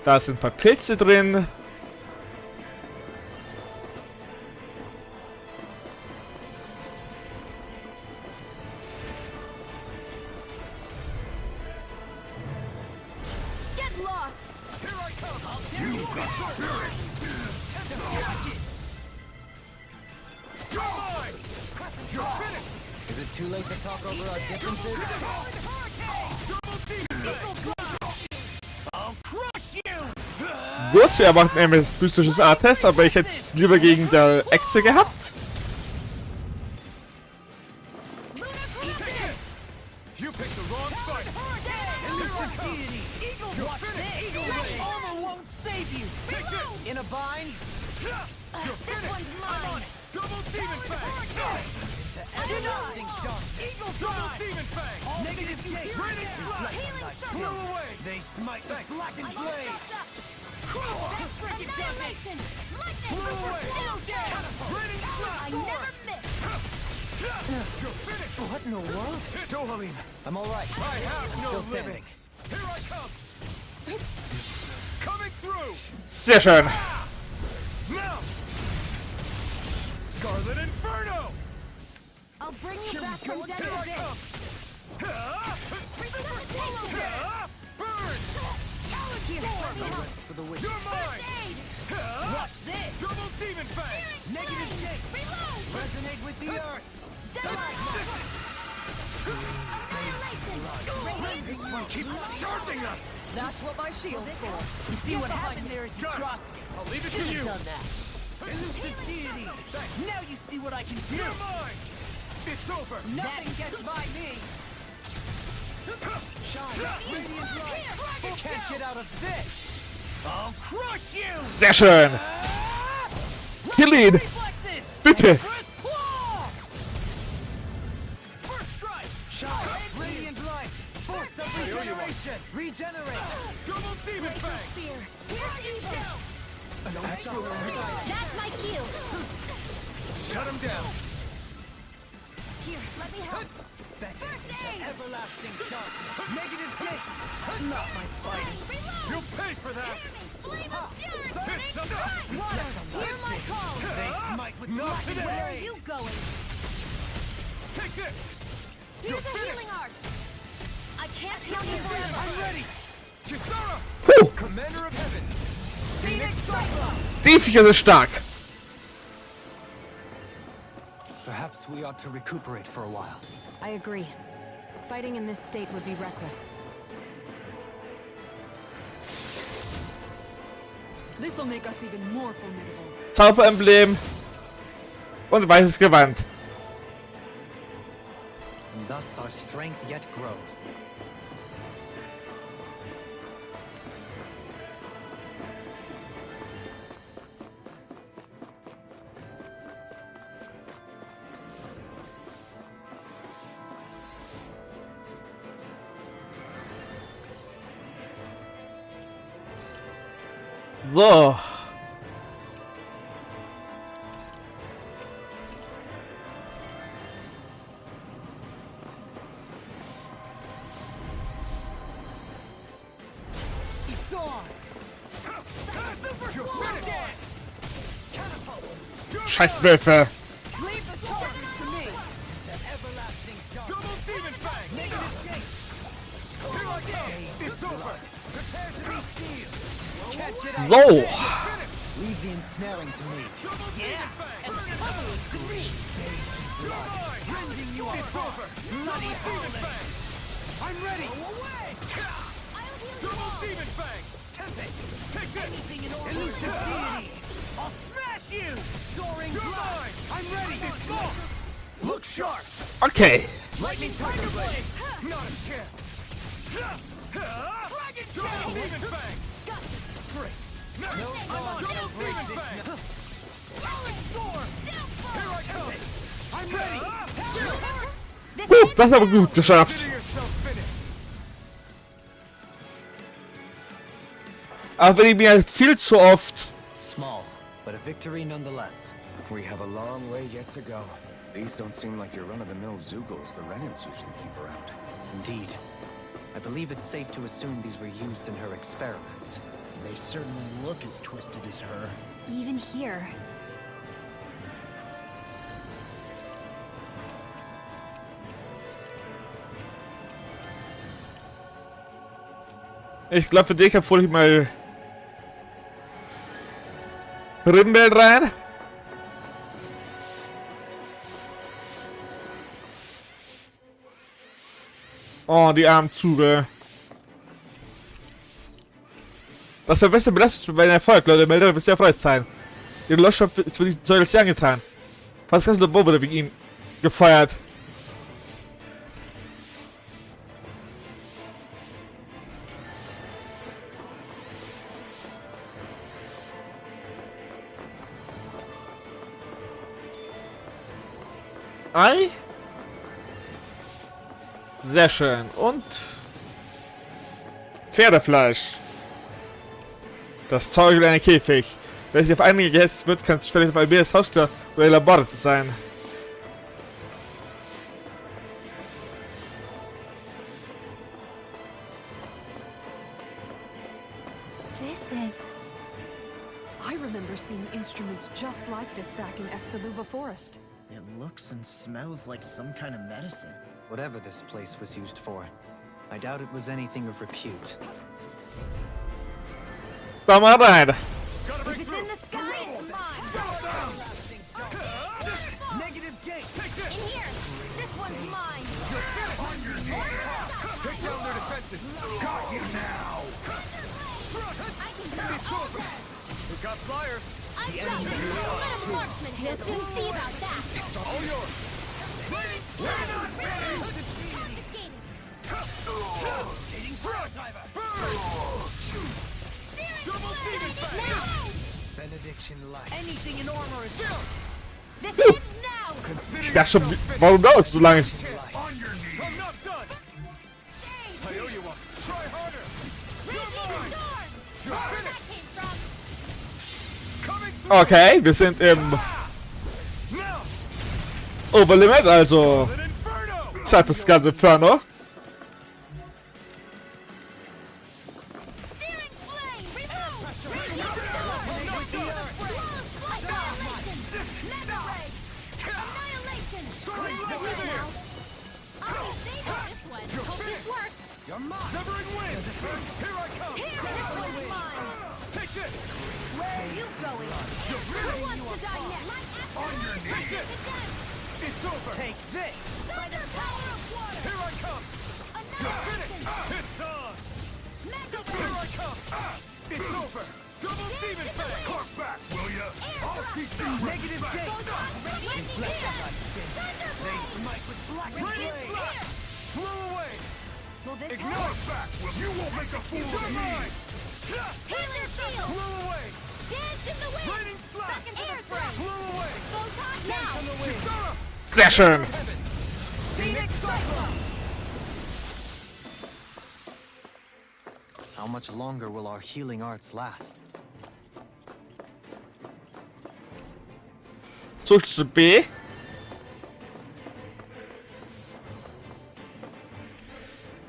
Da sind ein paar Pilze drin. Get lost. Here I come! You got spirit! You're mine! You're finished! Is it too late to talk over our differences? Double Demon Fang! I'll crush you! Gut, er macht ein mystisches A-Test, aber ich hätte es lieber gegen der Echse gehabt. You picked the wrong fight! Watch this! Armor won't save you! Take this! In a bind? You're finished! I'm on it! Double Demon Fang! Everything's done. Double Demon Fang! Negative gate. Granite Slash! Blew away! They smite the blackened blade. Annihilation. Lightning. Blew away! Granite I Slash! never miss. You're finished! What in the world? Dohalim! I'm all right. I have no Still standing. limits! Here I come! Coming through! Sehr schön. Now! Scarlet Inferno! I'll bring you back from dead Here to I this. come! Burn! Here, let me help. For the witch. You're mine! Aid. Watch this. Double Demon Fang! Negative gate. Reload. Resonate with the earth. Annihilation. This one keeps charging us! That's what my shield's for. You see what happened there is you Got it. crossed me. I'll leave it to you! Done that. Elusive deity. Now you see what I can do. You're mine! It's over! Nothing gets by me. Can't get out of this. I'll crush you. Sehr schön. Kill ihn. Bitte. First strike. Shine. Radiant light. Force of regeneration. Regenerate. Double demon fang. Spear. Here's evil. That's That's my cue. Shut him down. Here, let me help. First aid. Everlasting charge. Negative gate. Not my fighting. You'll pay for that. Flame of fury. Fist of Water, hear my call. They smite with Where are today. you going? Take this. Here's a healing art. I can't heal you forever. I'm ready. Kisara. Puh. Commander of heaven. Phoenix Cyclone. Die Viecher sind stark. Perhaps we ought to recuperate for a while. I agree. Fighting in this state would be reckless. This'll make us even more formidable. Zauberemblem. Und weißes Gewand. And thus our strength yet grows. So. It's on. Super Scheißwölfe. Leave the charges to me. That everlasting charge. Double demon fang. Negative gate. Here I go. It's over. Prepare to be sealed. Can't get out. So. Leave the ensnaring to me. Double demon fang. And pummel it to me. You're mine. Rending you off. It's over. Bloody demon fang. I'm ready. Go away. Double demon fang. Tempest. Take this. Elusive deity. I'll smash you. Soaring glide. I'm ready. It's off. Look sharp. Okay. Lightning tiger blade. Not a chance. Dragon double demon fang. Great. No, I'm on double demon fang. Storm. Here I come. I'm ready. Das ist aber gut geschafft. Consider yourself finished. Aber wenn ich mir viel zu oft... Small, but a victory nonetheless. We have a long way yet to go. These don't seem like your run-of-the-mill Zoogles the Renans usually keep around. Indeed. I believe it's safe to assume these were used in her experiments. They certainly look as twisted as her. Even here. Ich glaube, für dich hole ich mal Rimbel rein. Oh, die armen Züge. Das Verbessern belastet bei einem Erfolg, Leute. Meldet wird sehr erfreut sein. Ihre Lordschap ist für diesen Säule sehr angetan. Fast ganz Labor wurde wegen ihm gefeuert. Ei. Sehr schön. Und Pferdefleisch. Das Zeug einer Käfig. Wer sich auf einige gehetzt wird, kann es vielleicht bei mir das Haustier oder ein Labor sein. This is... I remember seeing instruments just like this back in Estaluva Forest. It looks and smells like some kind of medicine. Whatever this place was used for, I doubt it was anything of repute. Da mal rein. If it's in the sky, it's mine. Negative gate. Take In this. here. This one's mine. Take down their defenses. Got you now. I can do it all day. We got flyers. I've got this. Let a marksman handle. We'll soon see about that. It's all yours. Confiscating. benediction light. Anything in armor is still. This ends now! Ich dachte schon, warum dauert es so lange? On your knees. I'm not done. I owe you one. Try harder. You're Where that finished. came from! Coming through. Okay, wir sind im Now. Overlimit, also An inferno. Zeit für Skull Inferno. Searing flame! Remove! Annihilation! Hope this works! You're mine. Severing wind. Here I come. Here, this one's mine! Take this. Where are you going? Who wants to die next? On your knees. Take it! It's over. Take this. By the power of water! Here I come. Annihilation! It's on. Mega Here I come. It's over. Double demon fang. Cork back, will ya? I'll keep that Negative gate. Smite with black and Raining blade. blast. Flew away. Will this Ignore it back, will you? Won't make a fool of me. Healing field! Flew away. Dance in the wind! Raining slash. Back into the fray! Flew away. Photon now! Kisara. Sehr schön. Phoenix Cyclone! How much longer will our healing arts last? Zurück zu B.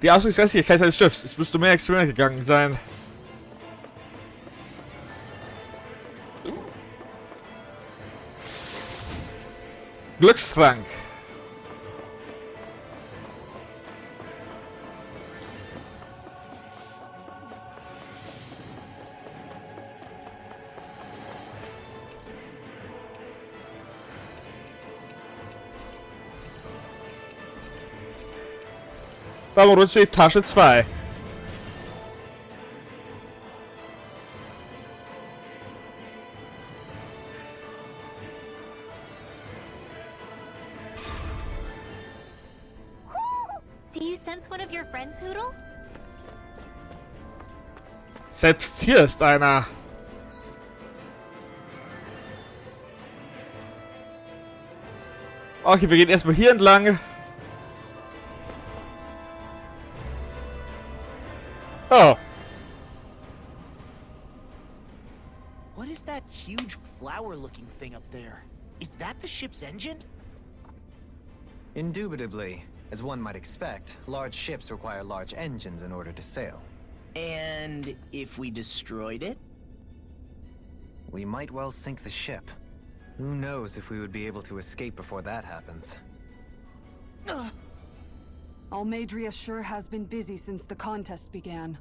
Die Ausdrucksfähigkeit des Schiffs. Es müsste mehr Experimente gegangen sein. Glückstrank. Da war uns die Tasche 2. Do you sense one of your friends, Hoodle? Selbst hier ist einer. Okay, wir gehen erstmal hier entlang. Oh, What is that huge flower-looking thing up there? Is that the ship's engine? Indubitably. As one might expect, large ships require large engines in order to sail. And if we destroyed it? We might well sink the ship. Who knows if we would be able to escape before that happens. Almadria sure has been busy since the contest began.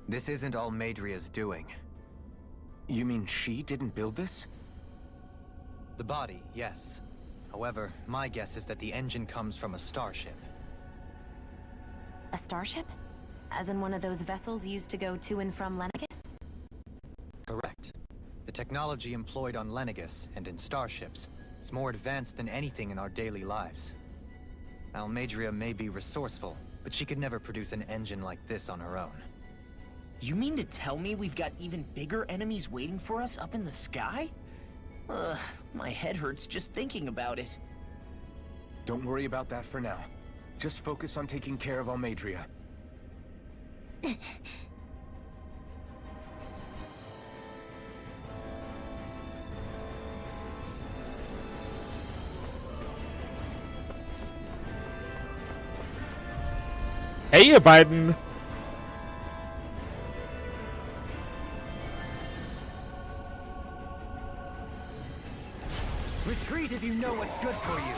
This isn't Almadria's doing. You mean she didn't build this? The body, yes. However, my guess is that the engine comes from a starship. A starship? As in one of those vessels used to go to and from Lenegis? Correct. The technology employed on Lenegis and in starships is more advanced than anything in our daily lives. Almadria may be resourceful, but she could never produce an engine like this on her own. You mean to tell me we've got even bigger enemies waiting for us up in the sky? Ugh, my head hurts just thinking about it. Don't worry about that for now. Just focus on taking care of Almadria. hey ihr beiden. Retreat if you know what's good for you.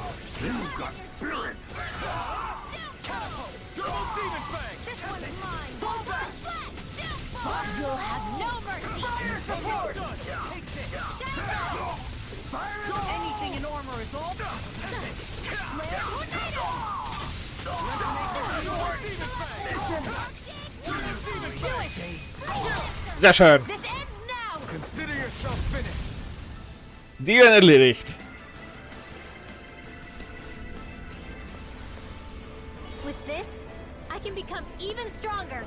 Double demon fang. This one's mine! Fall back! You'll have no mercy! Well done. Take this. Anything in armor is all. Sehr schön. This ends now! Consider yourself finished. Die werden erledigt. With this, I can become even stronger.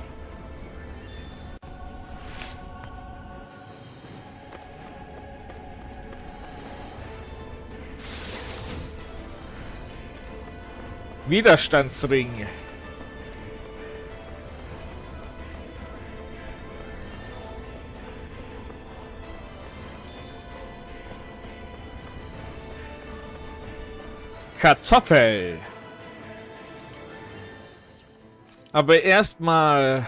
Widerstandsring. Kartoffel. Aber erstmal...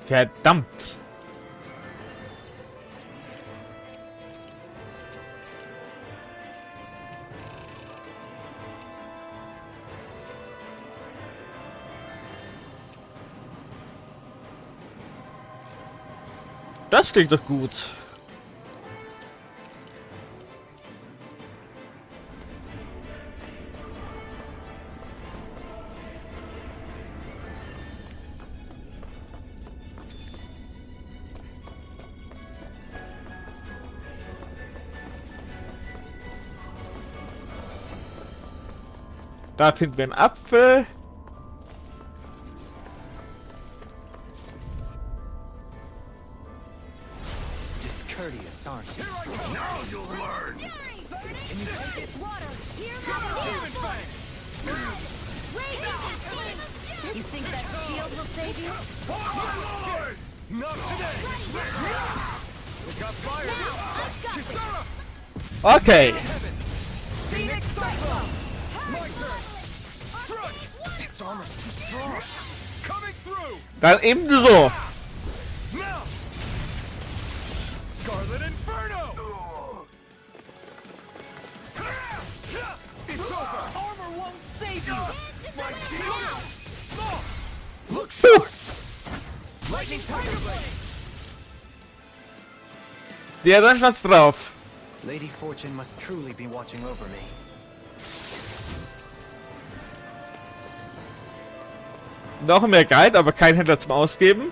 Verdammt. Das klingt doch gut. Da finden wir einen Apfel. Discourteous, aren't you? Now you'll learn! Can you take it? You think that shield will save you? My lord! Not today! We got fire! Okay. Phoenix Cyclone! My turn! Struck! Its armor's too strong! Coming through! Dann ebenso. Now! Scarlet Inferno! It's over! Armor won't save you! My shield! Look Puh. sharp! Lightning Tiger Blade! Der dann schatz drauf. Lady Fortune must truly be watching over me. Noch mehr Geld, aber kein Händler zum Ausgeben.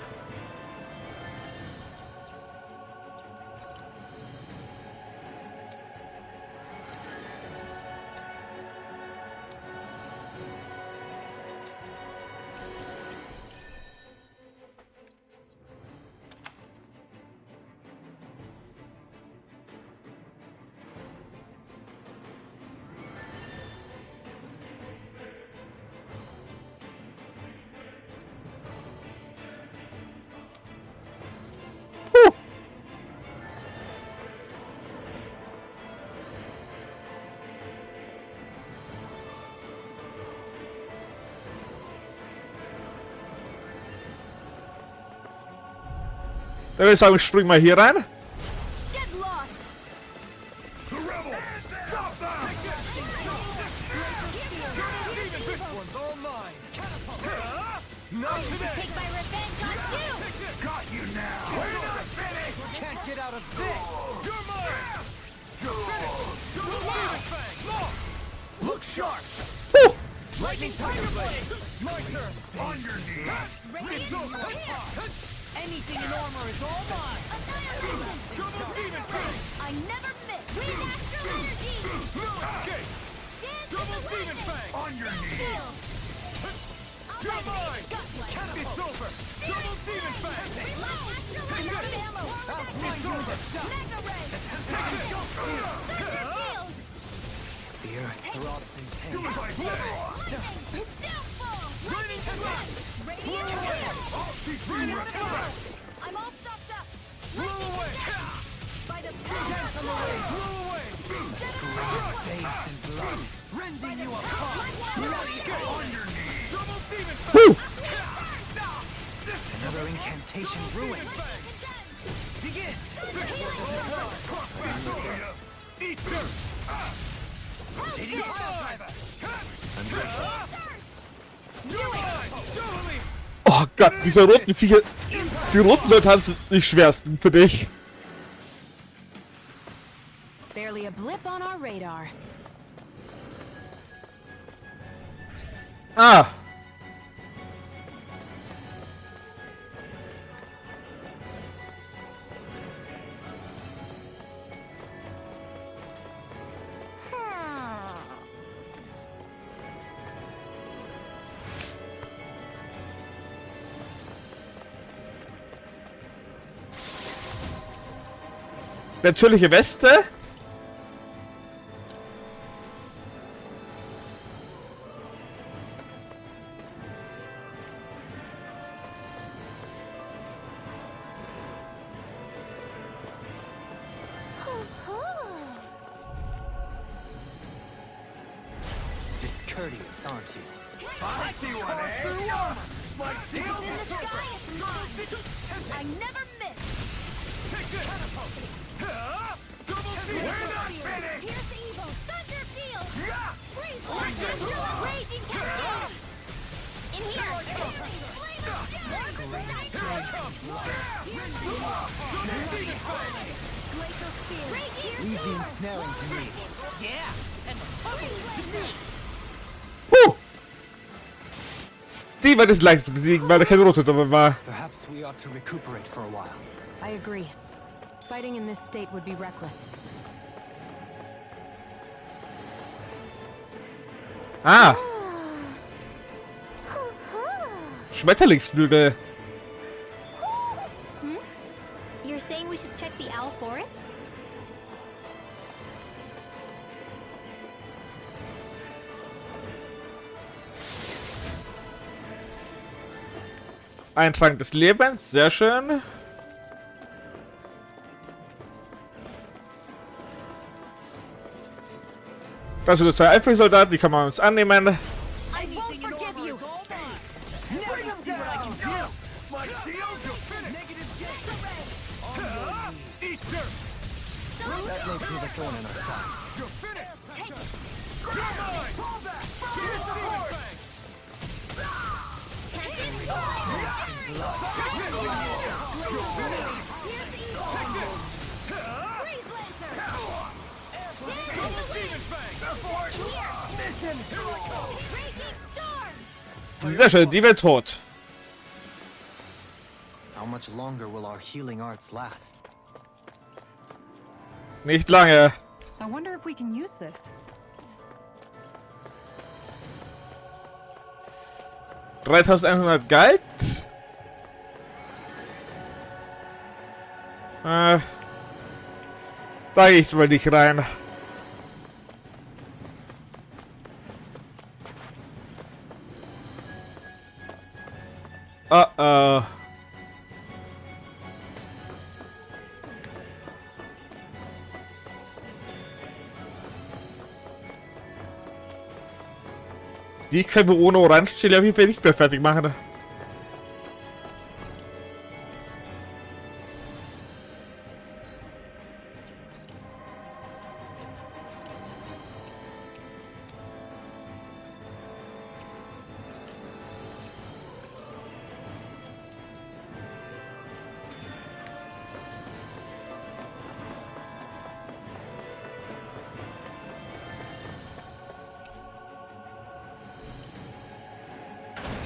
Dann würde ich sagen, ich spring mal hier rein. Get lost! The rebel! Stop that! This one's all mine! Not today! Take my revenge on you! Got you now! We're not finished! Can't get out of this! You're mine! You're finished! Double Phoenix Fang! Look sharp! Puh. Lightning Tiger Blade! My turn! On your knees! It's over! Anything in armor is all mine! Double Demon Fang! I never miss! Green astral energy! Okay! Dance Double with the Demon lightning! Fang! On your knees! You're mine! It's over! Double Demon Fang! Reload! Astral ammo! It's over! Mega ray! Take it! Shield! The earth throbs in pain. Do as I say! Lightning! Downfall! Lightning Attack! Radiant shield! I'll teach you repellent! I'm all stopped up! Blow away! By the power of light! Blow away! Bathed in blood, rending you apart! Get on your knees! Double Demon Puh. Another incantation ruined. Begin! It's over, ya! Eat dirt! Continue! You're mine! Totally! Oh Gott, diese roten Viecher. Die roten Substanzen sind die schwersten für dich. Barely a blip on our radar. Ah. Natürliche Weste. Discourteous, aren't you? I see one, eh? My In the sky, it's mine! I never miss! Take this! Double team! We're not finished! Here's Evo! Thunder Field! Yeah! Freeze! Astral Raging Cascade! In here! Flame of Here I come! Glacial Spear! Raging Leave the ensnaring to me. Die war das leicht zu besiegen, weil da kein Rote dabei war. Perhaps we ought to recuperate for a while. I agree. Fighting in this state would be reckless. Ah! Schmetterlingsflügel. You're saying we should check the Owl Forest? Ein Trank des Lebens, sehr schön. Das sind 2 Elfensoldaten, die kann man uns annehmen. I won't forgive you! My shields will finish! Negative Eat dirt! That may prove a thorn in our side. You're finished! Grab mine! Pull back! Hit the horse! Sehr schön, die wird tot. How much longer will our healing arts last? Nicht lange. I wonder if we can use this. 3100 Geld. Da gehe ich mal nicht rein. Oh. Die können wir ohne Orangenchili auf jeden Fall nicht mehr fertig machen.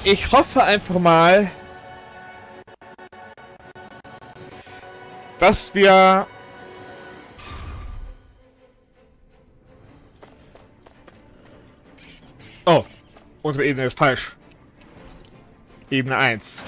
Ich hoffe einfach mal, dass wir unsere Ebene ist falsch. Ebene 1.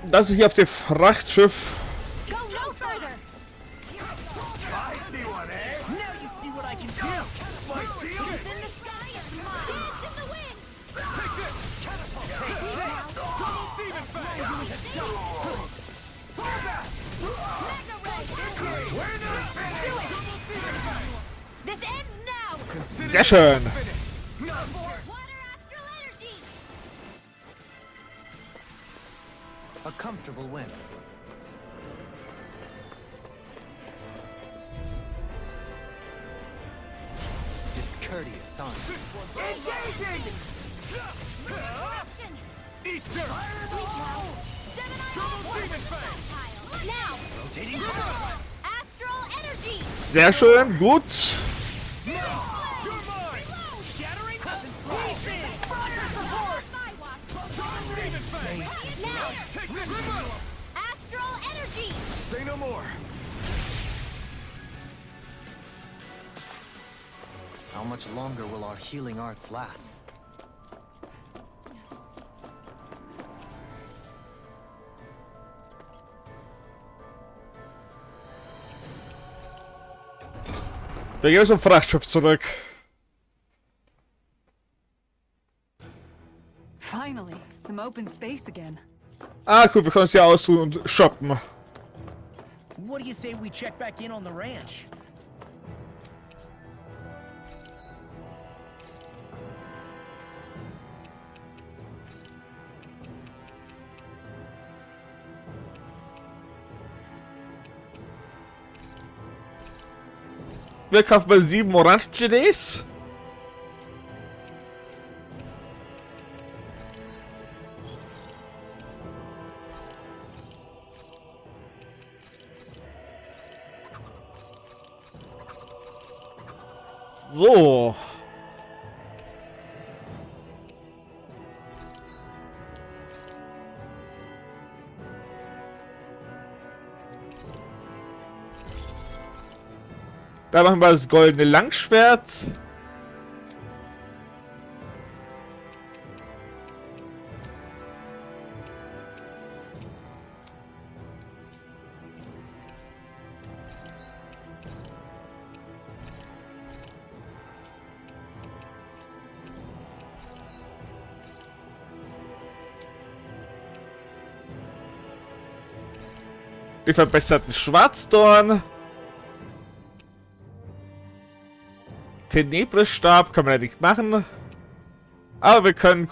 Das ist hier auf dem Frachtschiff. Go no further! I see one, eh? Now you see what I can do! My shield! In the sky, it's mine! Dance in the wind! Take this! Catapult! Double demon fang! Pull back! Mega Ray! We're not finished! Do it! Double demon fang! This ends now! Consider Sehr schön. finished! Water Astral Energy! A comfortable win. Discourteous, aren't you? Engaging! Resurrection! Eat dirt! Gemini Double demon fang! Now! Rotating Astral Energy! Sehr schön, gut. You're mine! Shattering Double demon fang! Now! Take this! Astral Energy! Say no more! How much longer will our healing arts last? Wir gehen zum Frachtschiff zurück. Finally, some open space again. Ah, cool, wir können uns hier ausruhen und shoppen. What do you say we check back in on the ranch? Wir kaufen mal 7 Orangen-Gelees. So. Da machen wir das goldene Langschwert. Die verbesserten Schwarzdorn. Tenebris-Stab kann man ja nicht machen. Aber wir können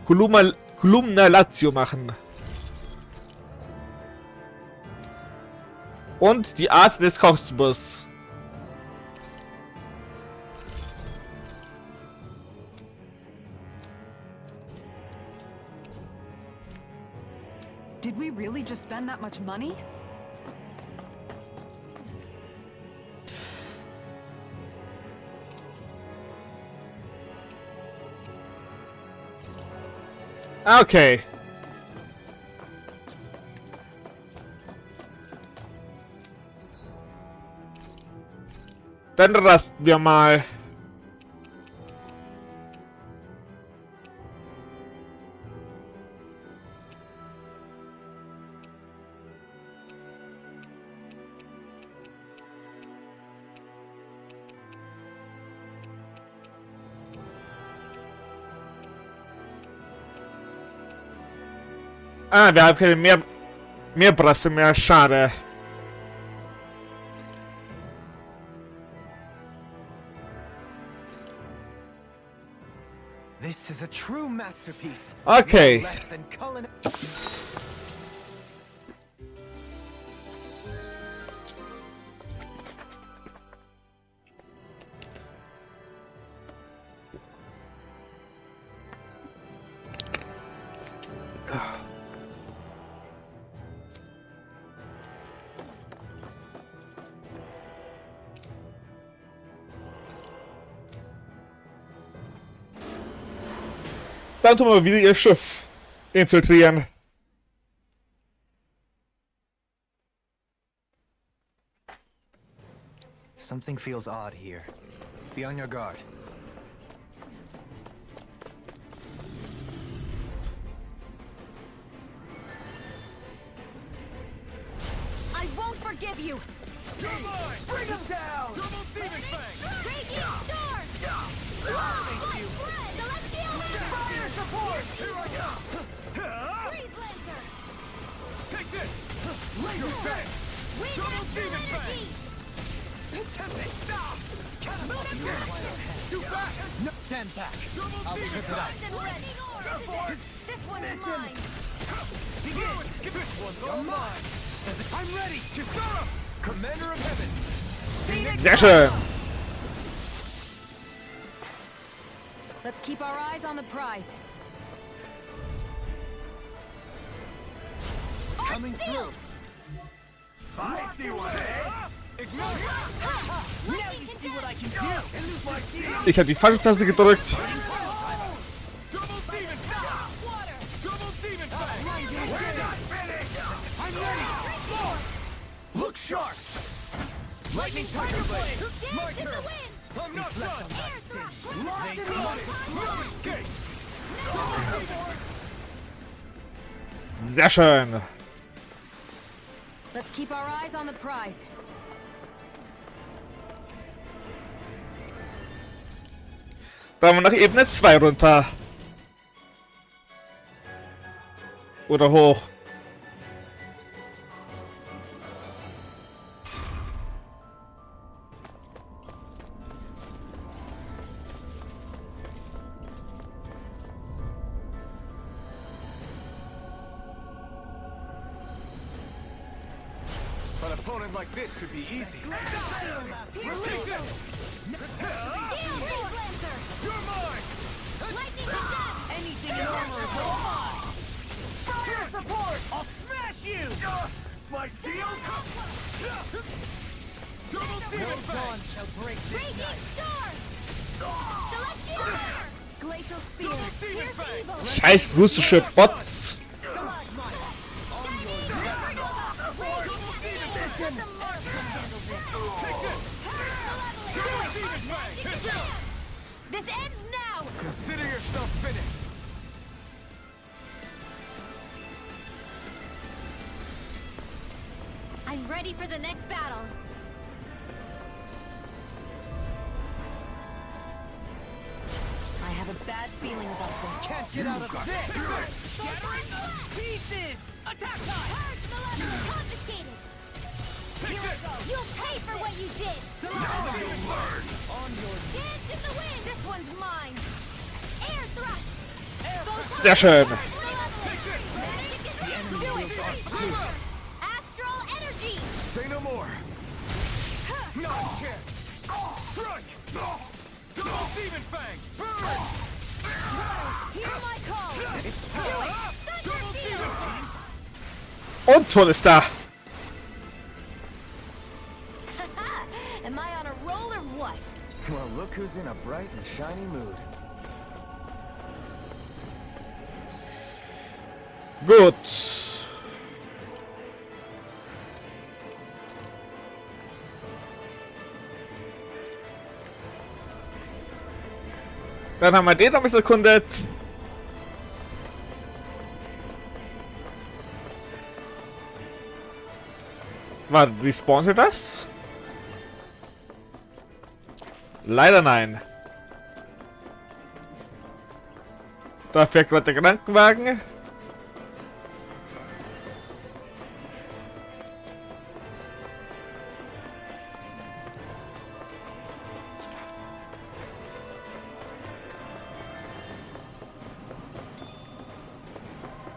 Columna Lazio machen. Und die Art des Kosmos. Did we really just spend that much money? Okay. Dann rasten wir mal. Ah, wir haben keine mehr Brasse mehr. Schade. This is a true masterpiece. Okay. No less than culinary. Dann tun wir wieder ihr Schiff infiltrieren. Something feels odd here. Be on your guard. I won't forgive you! Come on! Bring him down! Double demon fang! Raging Storm! Celestial Fire support! Here I come! Freeze Laser! Take this! Laser fang! Wind Double Astral demon Energy! Tempting! Stop! Too fast! No, stand back. Double I'll demon trip it out. And ready! Go for it! This one's mine! Begin! Give this one's all mine! I'm ready! Kisara! Commander of Heaven! Sehr schön. Let's keep our eyes on the prize. Coming through. I see one, eh? Ignore it! Now you see what I can do. And lose my team! Ich habe die falsche Taste gedrückt. Double demon fang! Water! Double demon fang! We're not finished! I'm ready! Look sharp! Lightning tiger blade! My It's turn! the wind! I'm not done! Air thrust! Lock it on! Escape! Sehr schön. Let's keep our eyes on the prize. Da haben wir nach Ebene 2 runter. Oder hoch. An opponent like this should be easy. You're mine! Anything in armor is mine! Fire support! I'll smash you! My shield! Double demon bang! Shall break this night! Glacial spear. Here's evil. Scheiß russische Bots. This ends now. Consider yourself finished! I'm ready for the next battle. I have a bad feeling about this. Can't get out of this! Shattering pieces! Attack time! Purge malevolence confiscated. Take this! You'll pay for what you did. Now you'll learn! On your Dance in the wind. This one's mine. Air thrust. Sehr schön. Astral energy. Say no more! Not a chance! Strike! Double demon fang! Burn! Hear my call. Do it. Double demon team! Und Ton ist da. Am I on a roll or what? Well, look who's in a bright and shiny mood. Gut. Dann haben wir den noch ein bisschen erkundet. Warte, respawnte das? Leider nein. Da fährt gerade der Krankenwagen.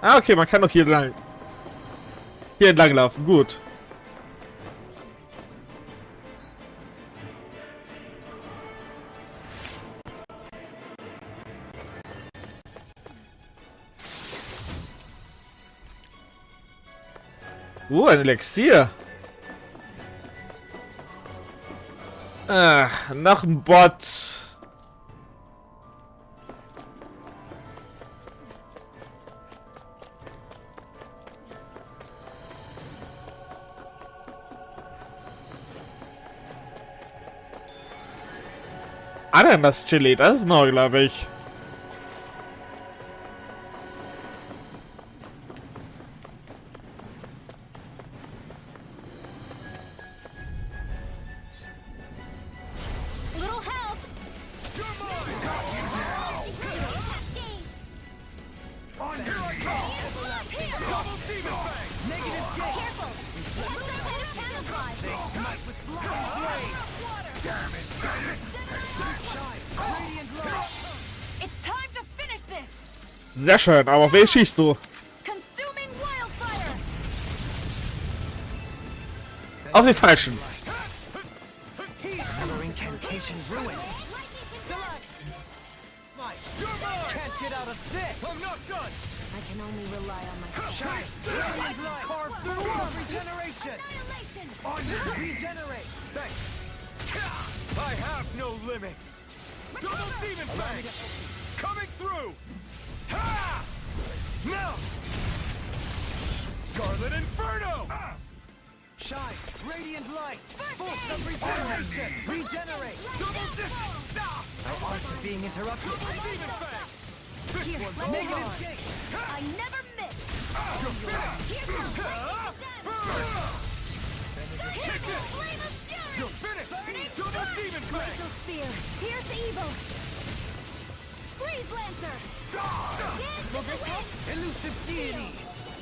Ah, okay, man kann doch hier lang. Hier entlang laufen, gut. Ein Elixier. Ah, noch ein Bot. Ananas-Chili, das ist neu, glaube ich. Little help. On here I come! Double demon fang! Negative gate! Careful. Camouflage. Ignite with blind blade! Damn it! Shine! Radiant light! It's time to finish this. Sehr schön, aber wen schießt du? Consuming wildfire. Auf den Falschen. Another incantation ruined! Can't get out of this! I'm not done! I can only rely on my Shine! Radiant light! Carve through all regeneration! annihilation. On your regenerate! Thanks! I have no limits! Double demon fang! Coming through! Ha! Now! Scarlet Inferno! Shine! Radiant light! Force of regeneration! Regenerate! Double distance! Our arts are being interrupted! Demon fang! This one's negative gate! I never miss. You're finished! Here comes Take this! flame of fury. You're finished! Double demon fang! Glacial spear. Here's the evil. Freeze Lancer! Elusive deity!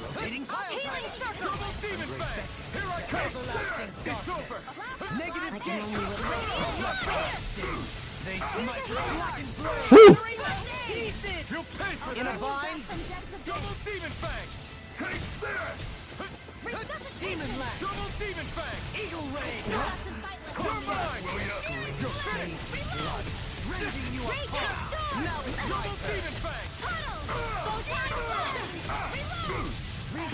Rotating pile Healing Circle! Double demon fang! Here I come! It's over! Negative I can gate! only They smite with black and blue! Whew. Pieces! You'll pay for In a that! bind! Double demon fang! Take this! Demon lash! Double demon fang! Eagle ray! You're mine! You're finished! Rending you apart! Now it's my Double turn! demon fang!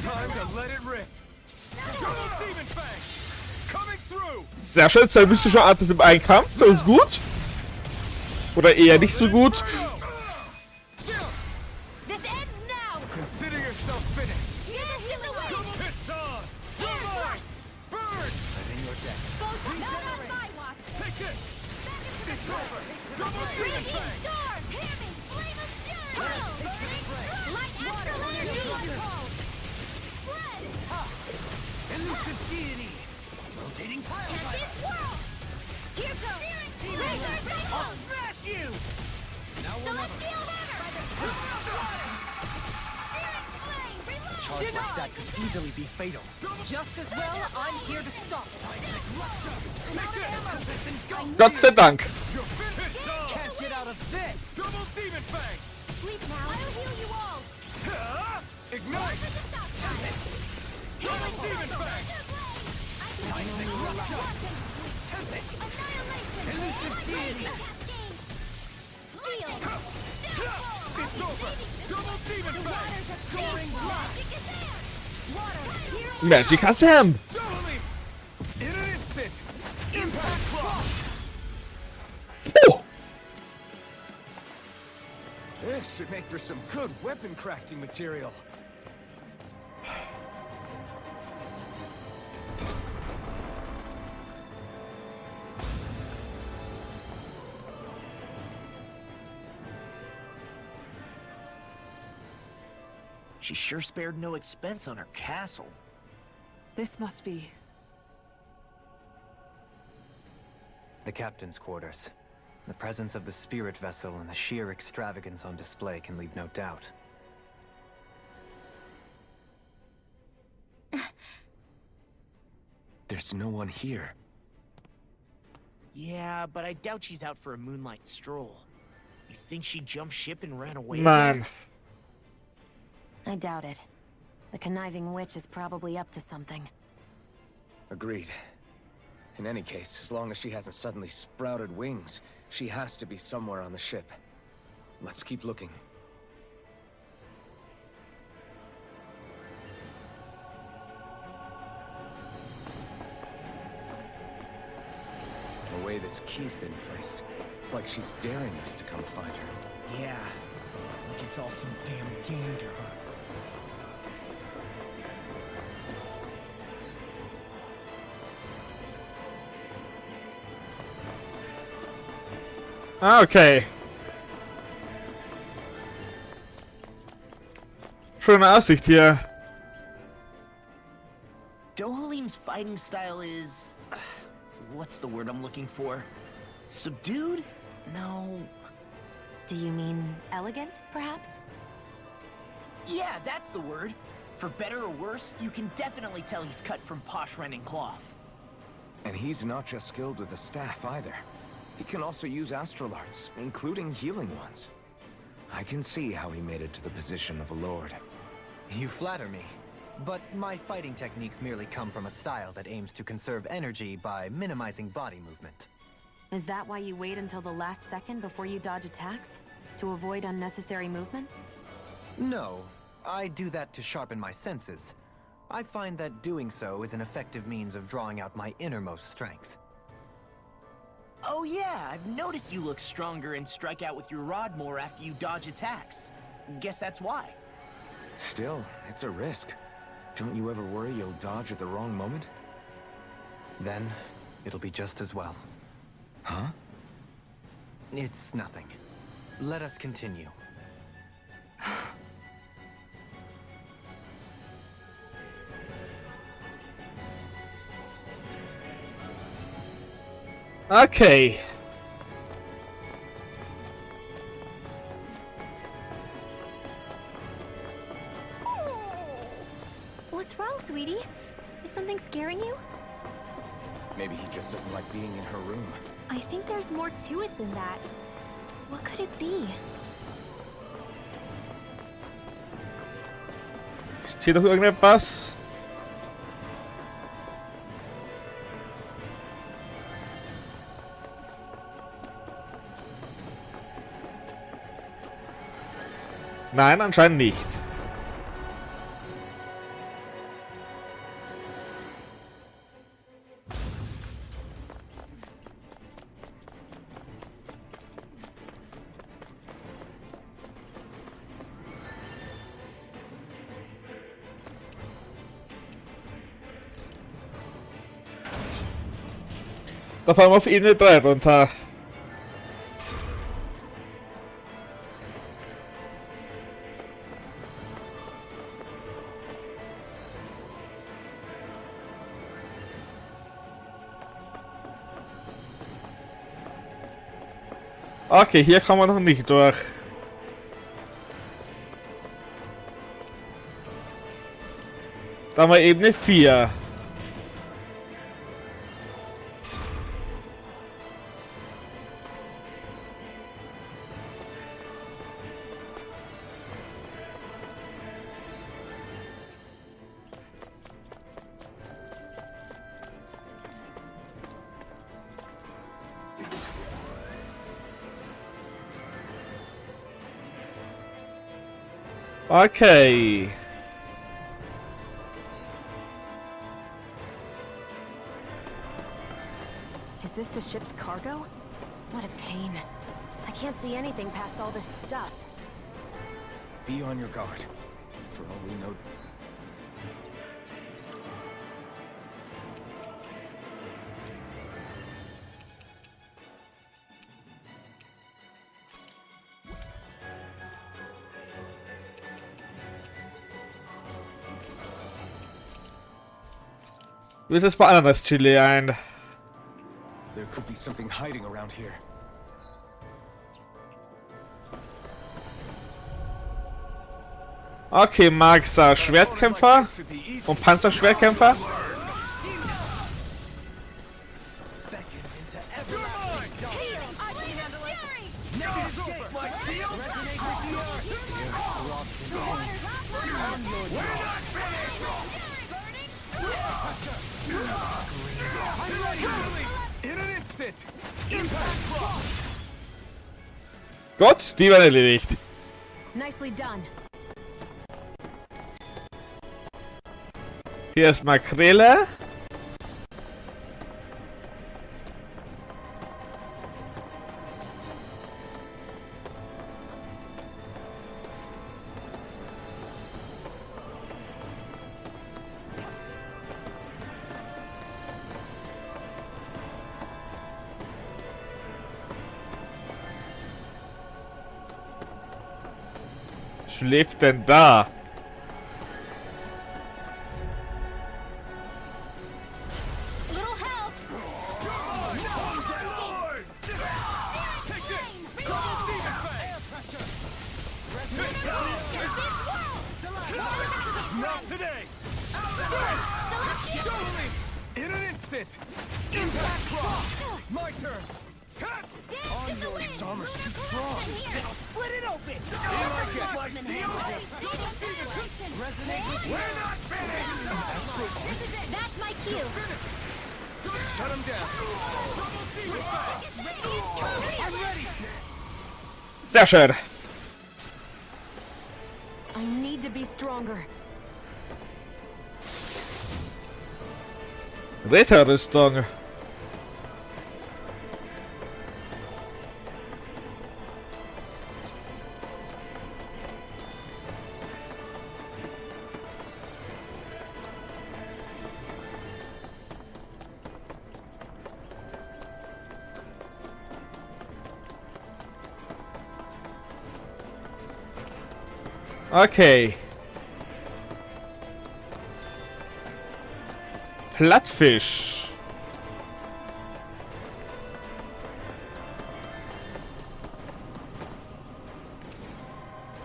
Time to let it rip! Double demon fang! Coming through! Sehr schön, zwei mystische Artes im Einkampf. Das ist gut. Oder eher nicht so gut. This ends now! Consider yourself finished! Yeah, heal away! Hits on! You're mine! Burn! I'm in your deck. Not on my watch! Take this! It's over! Double demon fang! Storm! Hammy! Flame of Fury! Light Astral Flood! Elusive deity! Rotating pile driver! World! Here goes! Razor I'll smash you! Now or never! Celestial Hammer! Searing Flame! Reload! Charge like that could easily be fatal. Just as well, I'm here to stop. Gott sei Dank. You're finished! Hits on! Can't get out of this! Double demon fang! Sleep now! I'll heal you all! Ignite! Double demon fang! Elusive deity! It's over! Double demon fang! Soaring blast! Magic Assam. Double him! In an instant! Impact block! Oh. This should make for some good weapon crafting material. She sure spared no expense on her castle. This must be... The captain's quarters. The presence of the spirit vessel and the sheer extravagance on display can leave no doubt. There's no one here. Yeah, but I doubt she's out for a moonlight stroll. You think she jumped ship and ran away? Man. I doubt it. The conniving witch is probably up to something. Agreed. In any case, as long as she hasn't suddenly sprouted wings, she has to be somewhere on the ship. Let's keep looking. The way this key's been placed, it's like she's daring us to come find her. Yeah, like it's all some damn game to her. Okay. Schöne Aussicht hier. Dohalim's fighting style is... what's the word I'm looking for? Subdued? No... Do you mean elegant, perhaps? Yeah, that's the word. For better or worse, you can definitely tell he's cut from posh Renin cloth. And he's not just skilled with the staff either. He can also use astral arts, including healing ones. I can see how he made it to the position of a lord. You flatter me. But my fighting techniques merely come from a style that aims to conserve energy by minimizing body movement. Is that why you wait until the last second before you dodge attacks? To avoid unnecessary movements? No, I do that to sharpen my senses. I find that doing so is an effective means of drawing out my innermost strength. Oh yeah, I've noticed you look stronger and strike out with your rod more after you dodge attacks. Guess that's why. Still, it's a risk. Don't you ever worry you'll dodge at the wrong moment? Then, it'll be just as well. Huh? It's nothing. Let us continue. Okay. What's wrong, sweetie? Is something scaring you? Maybe he just doesn't like being in her room. I think there's more to it than that. What could it be? Ist hier doch irgendetwas? Nein, anscheinend nicht. Da fahren wir auf Ebene 3 runter. Okay, hier kommen wir noch nicht durch. Da haben wir Ebene 4. Okay. Is this the ship's cargo? What a pain. I can't see anything past all this stuff. Be on your guard. For all we know... Du bist jetzt bei Ananas Chili ein. There could be something hiding around here. Okay, Maxer Schwertkämpfer und Panzerschwertkämpfer. Gott, die werden erledigt. Nicely done. Hier ist Makrele. Schläft denn da? Little help! Not today! In an instant! Impact rock! My turn! Cut! Its armor's too strong! Split it open! We're not finished! That's my cue. Shut him down! I'm ready! Sehr schön. I need to be stronger. Ritterrüstung. Okay. Plattfisch.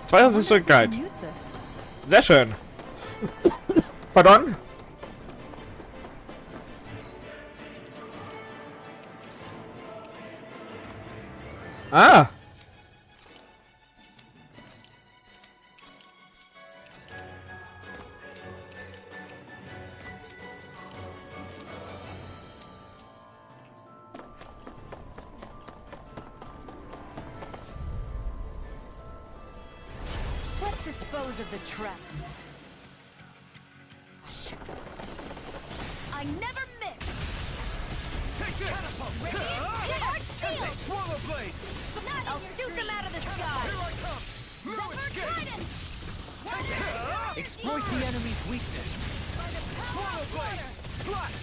Zweiter Guide. Sehr schön. Pardon? Ah! Let's dispose of the trap. I never miss. Take this! Swallow blade! I'll shoot them out of the sky. Here I come! Move escape! Exploit the enemy's weakness. Swallow blade! Slash!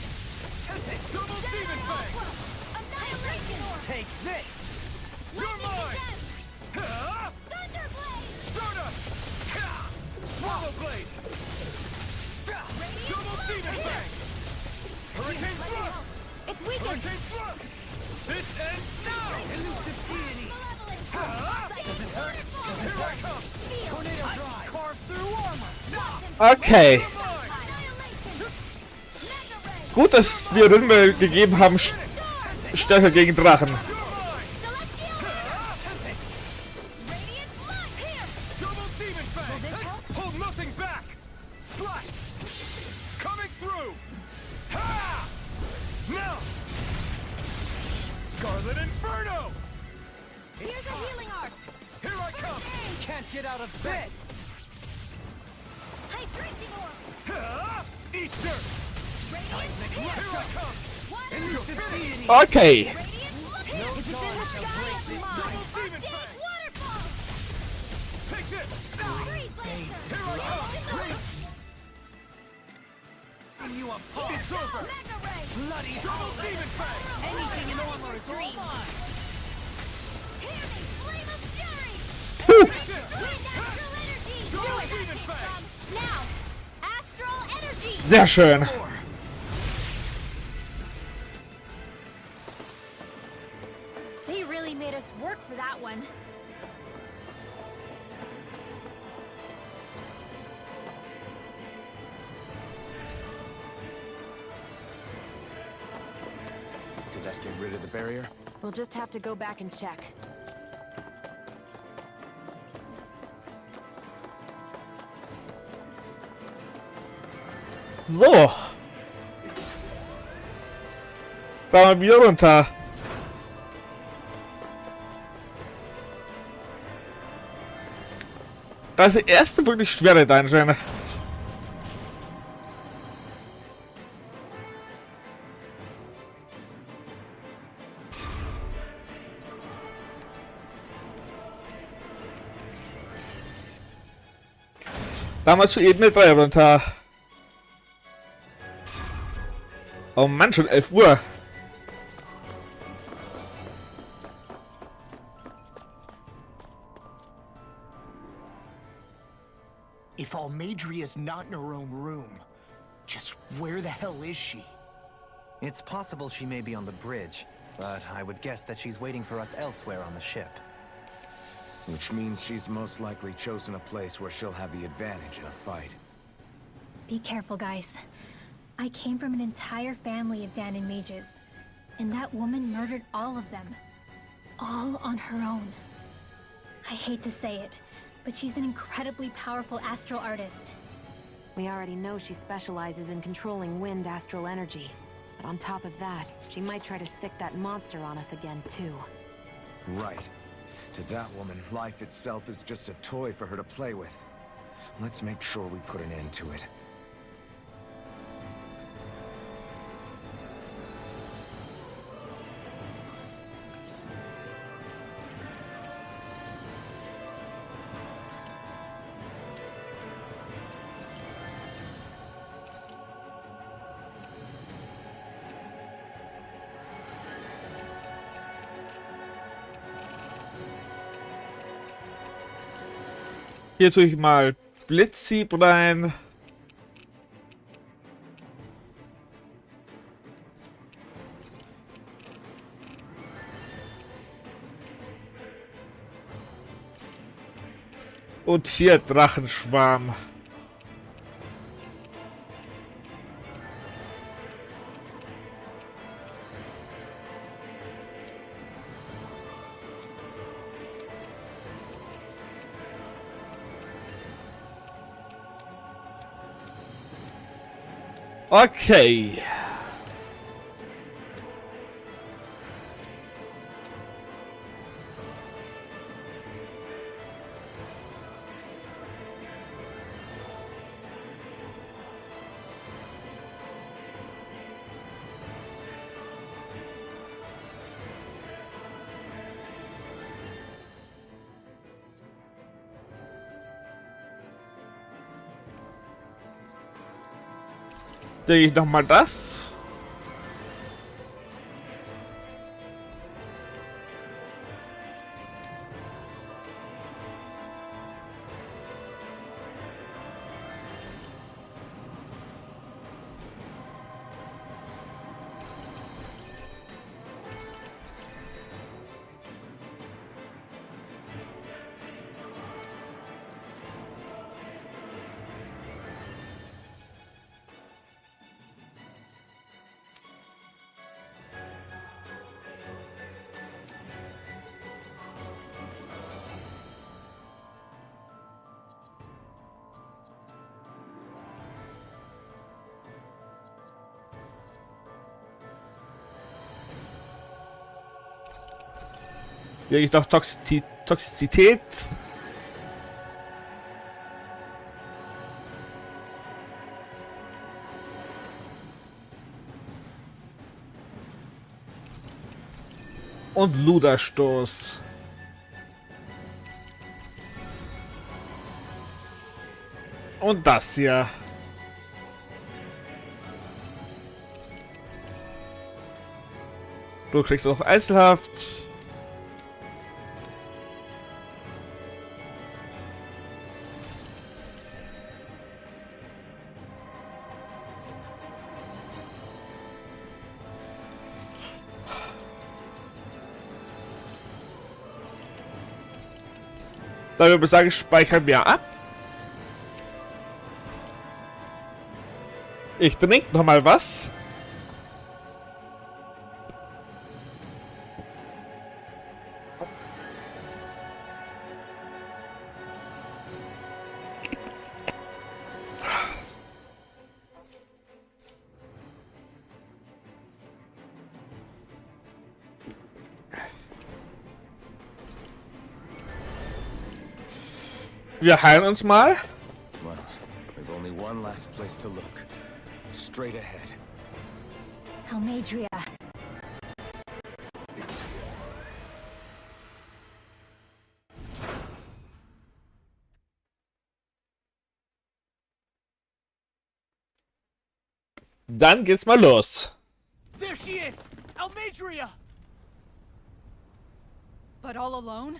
Double demon fang! Annihilation! Take this! You're mine! Thunderblade! Stardust! Swallow blade! Double demon fang! Hurricane thrust! It's weakened! Hurricane thrust! This ends now! Elusive deity! Does it hurt? Here I come! Tornado drive! Carve through armor! Okay. Annihilation! Gut, dass wir Ründe gegeben haben, stärker gegen Drachen. Double demon fang! Hold nothing back! Slash! Coming through! Ha! Now! Scarlet Inferno! Here's a healing arc! Here I come! Can't get out of bed! Hydration orb! Ha! Eat dirt! Here I come! Elusive deity! Okay. Double demon fang! Take this! Here I come! You apart! It's over! Bloody Double demon fang! Anything in armor is all mine! Double demon fang! Now! Astral energy! Sehr schön. They really made us work for that one. Did that get rid of the barrier? We'll just have to go back and check. So. Da mal wieder runter. Das ist der erste wirklich schwere Dungeon. Da mal zu Ebene 3 runter. Oh Mann, schon 11 Uhr. If Almadria's not in her own room, just where the hell is she? It's possible she may be on the bridge, but I would guess that she's waiting for us elsewhere on the ship. Which means she's most likely chosen a place where she'll have the advantage in a fight. Be careful, guys. I came from an entire family of Danon mages, and that woman murdered all of them. All on her own. I hate to say it, but she's an incredibly powerful astral artist. We already know she specializes in controlling wind astral energy. But on top of that, she might try to sick that monster on us again, too. Right. To that woman, life itself is just a toy for her to play with. Let's make sure we put an end to it. Hier tue ich mal Blitzsieb rein. Und hier Drachenschwarm. Okay. Denke ich nochmal das. Hier ich noch Toxizität. Und Luderstoß. Und das hier. Du kriegst auch Einzelhaft. Dann würde ich sagen, speichern wir ab. Ich trinke noch mal was. Wir heilen uns mal. Well, we've only one last place to look. Straight ahead. Helmadria. Dann geht's mal los. There she is! Almadria! But all alone?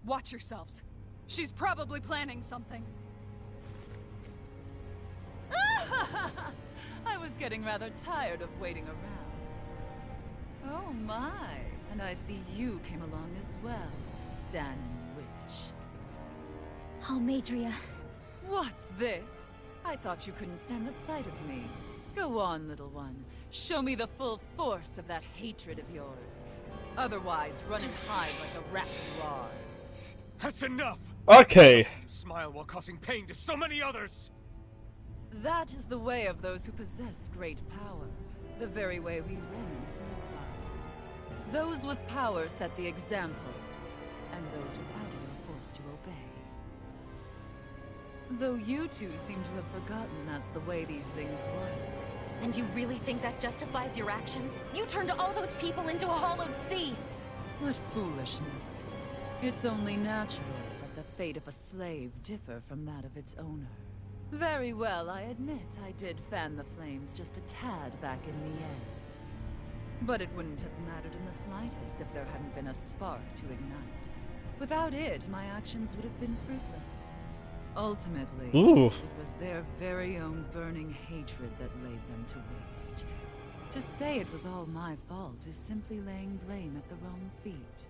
Watch yourselves. She's probably planning something. I was getting rather tired of waiting around. Oh my, and I see you came along as well, Danon Witch. Helmadria. What's this? I thought you couldn't stand the sight of me. Go on, little one. Show me the full force of that hatred of yours. Otherwise, run and hide like the rat you are. That's enough! Okay. You smile while causing pain to so many others! That is the way of those who possess great power. The very way we Renans live by. Those with power set the example, and those without it are forced to obey. Though you two seem to have forgotten that's the way these things work. And you really think that justifies your actions? You turned all those people into a hollowed sea! What foolishness. It's only natural that the fate of a slave differ from that of its owner. Very well, I admit I did fan the flames just a tad back in Mies. But it wouldn't have mattered in the slightest if there hadn't been a spark to ignite. Without it, my actions would have been fruitless. Ultimately, it was their very own burning hatred that laid them to waste. To say it was all my fault is simply laying blame at the wrong feet.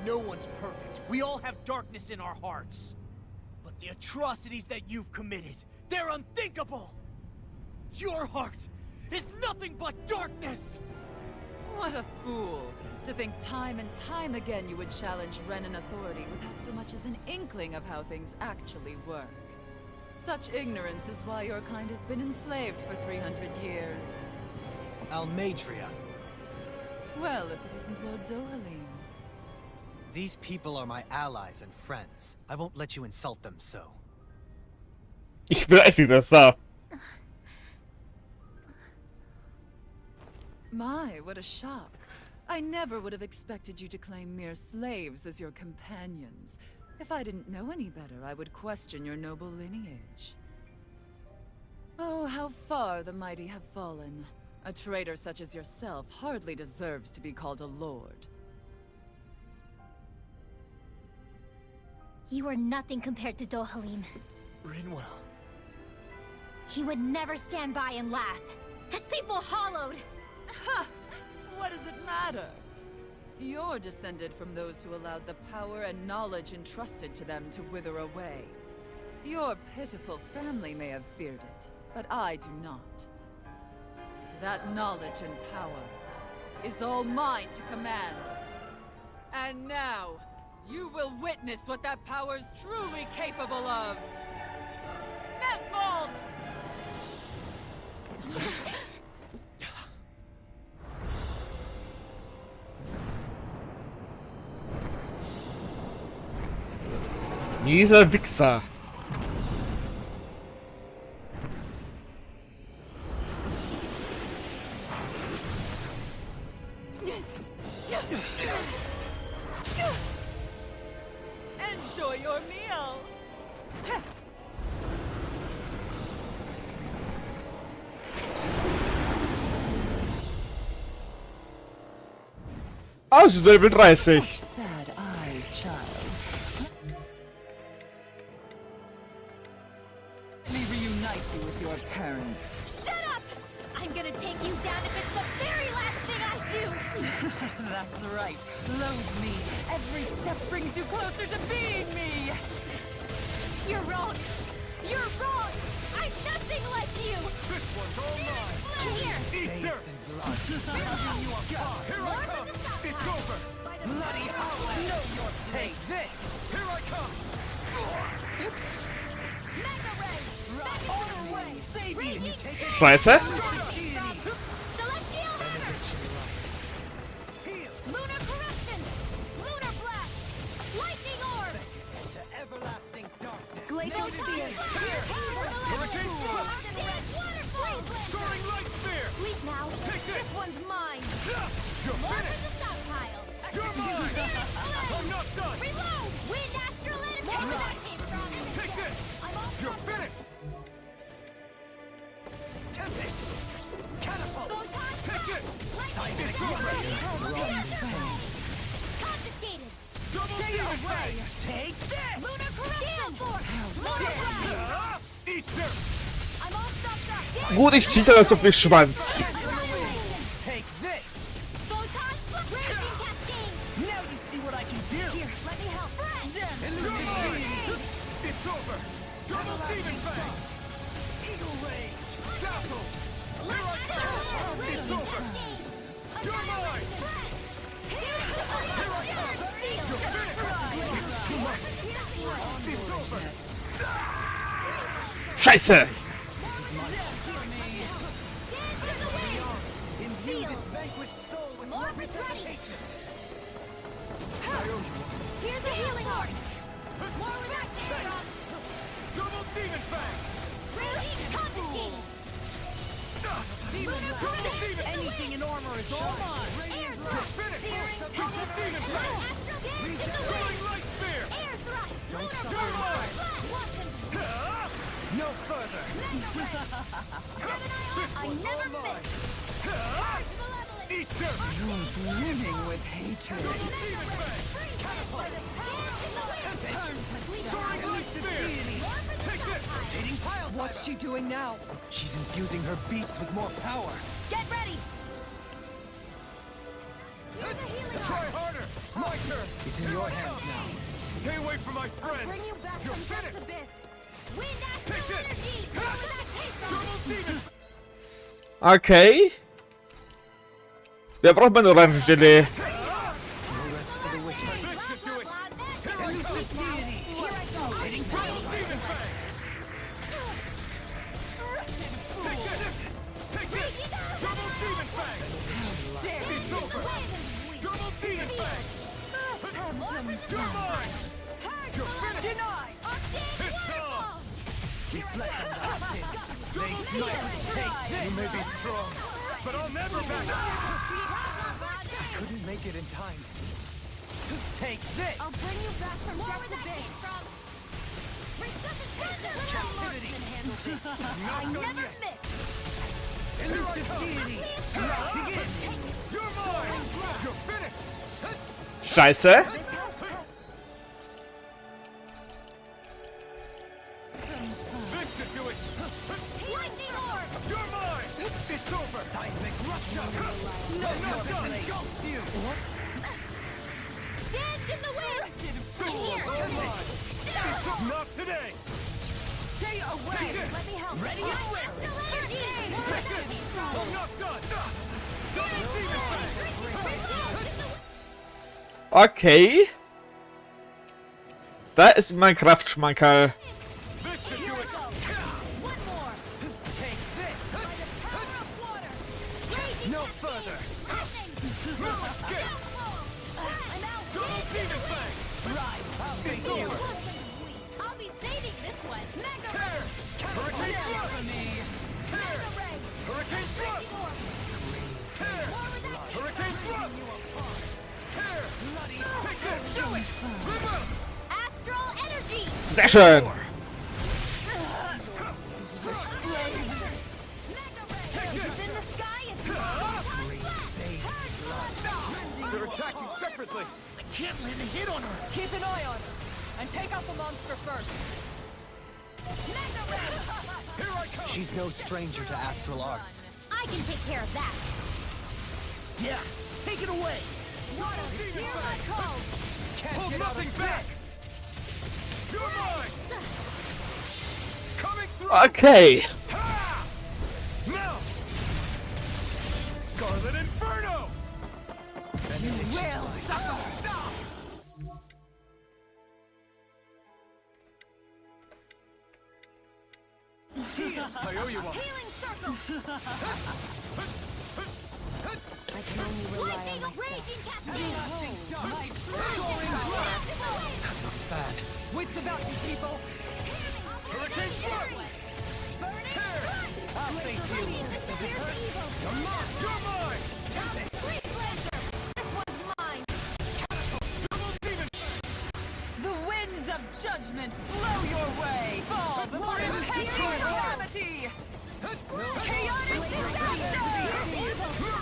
No one's perfect. We all have darkness in our hearts. But the atrocities that you've committed, they're unthinkable! Your heart is nothing but darkness! What a fool! To think time and time again you would challenge Renan authority without so much as an inkling of how things actually work. Such ignorance is why your kind has been enslaved for 300 years. Almadria. Well, if it isn't Lord Dohalim. These people are my allies and friends. I won't let you insult them so. Ich beleidige das da. My, what a shock. I never would have expected you to claim mere slaves as your companions. If I didn't know any better, I would question your noble lineage. Oh, how far the mighty have fallen. A traitor such as yourself hardly deserves to be called a lord. You are nothing compared to Dohalim. Rinwell. He would never stand by and laugh. His people hollowed. Ha! What does it matter? You're descended from those who allowed the power and knowledge entrusted to them to wither away. Your pitiful family may have feared it, but I do not. That knowledge and power is all mine to command. And now, you will witness what that power's truly capable of. Nesmold! Dieser Wichser. Enjoy your meal! Aus Level 30. Sad eyes, child. Let me reunite you with your parents. Shut up! I'm gonna take you down if it's the very last thing I do! That's right. Loathe me. Every step brings you closer to being me. You're wrong! You're wrong! I'm nothing like you! This one's all mine! Here! Eat dirt! Here I come! It's over! Bloody hell! Know your take this! Here I come! Mega Ray! Back On way! Save you! You take it! Scheiße. Celestial Hammer! Lunar Corruption! Lunar Blast! Lightning Orb! The everlasting darkness! Glacial Spear! Hurricane Thrust! Soaring Light Spear! Sleep now! Take this! This one's mine! You're More for finished! the stockpile! You're mine! Searing Flame! I'm not done! Reload! Wind Astral and take where that came from! Take this! I'm all You're finished! Tempest! Catapult! Photon Take this! Lightning It's over! Confiscated! Double Demon Fang! Take this! Lunar Corruption! Lunar Blast! Eat dirt! I'm all stuffed up! Gut, ich ziehe das auf den Schwanz. Take this! Photon Raging Cascade! Now you see what I can do! Here, let me help! It's over! Double Demon Fang! Eagle Rage! Dazzle! Here I come! It's over! You're mine! It's over! Scheiße. Imbue this vanquished soul with More love and ready. dedication. Here's a healing orb! More reactive! Double Demon Fang! Raging confiscated! Lunar Double Corruption! Demon! Anything in armor is all mine! Air You're thrust! finished! Searing Double Demon Fang! Astral Gaze in the Soaring wind! Light Spear! Air thrust! Lunar You're mine! blast! Watson! No further! I never miss! Charge malevolence! Eat dirt! Brimming with hatred. Double Demon Fang! By the power in the wind! Soaring Light Spear! Take this! Rotating pile What's she doing now? She's infusing her beast with more power. Get ready! Here's a healing orb! Try harder! My turn! It's in your hands now. Stay away from my I'll friends! bring you back You're from finished! depths abyss! Wind Take Astral this! Energy! Where that came from! Double Demon! Okay. Wer braucht meine Orangengelee? This should do it! Here I go! Double Demon Fang! Reflect on that sin. They smite. Take this. You may be strong, but I'll never back up. I couldn't make it in time. Take this. I'll bring you back from death to base. Captivity. I never miss. Elusive deity. Begin. You're mine. You're finished. Scheiße. This should do it. Lightning orb. You're mine. It's over. Seismic rupture. No, not done. Ghost you. Dance in the wind. Not today. Stay away. Let me help. Ready and wary. Take this. I'm not done. Double demon fang. Okay. Da ist mein Kraftschmankerl. This should do it. One more. Take this. By the power of water. Raging No cascade. further. Lightning. No escape. I'm out. Double demon fang. Right. It's over. I'll be saving this one. Mega Tear. Hurricane thrust. Tear. ray. Hurricane thrust. Tear. Hurricane thrust. Tear. Take this. Do it. Live up. Astral energy. Sehr schön. Mega ray. It's in the sky. It's They're attacking separately. I can't land a hit on her. Keep an eye on her, and take out the monster first. Mega ray. Here I come. She's no stranger to astral arts. I can take care of that. Yeah. Take it away. Water, hear my call. Hold nothing back. You're mine. Coming through. Okay. Ha! Now. Scarlet Inferno. You will suffer. I owe you one. Healing circle. I can only rely on Lightning, myself. raging cascade. Looks bad. Wits about you, people. Hurricane thrust. Tear. I'll face you. You're mine. You're mine. This one's mine. Double demon. The winds of judgment blow your way. Fall before impending calamity. Chaotic disaster.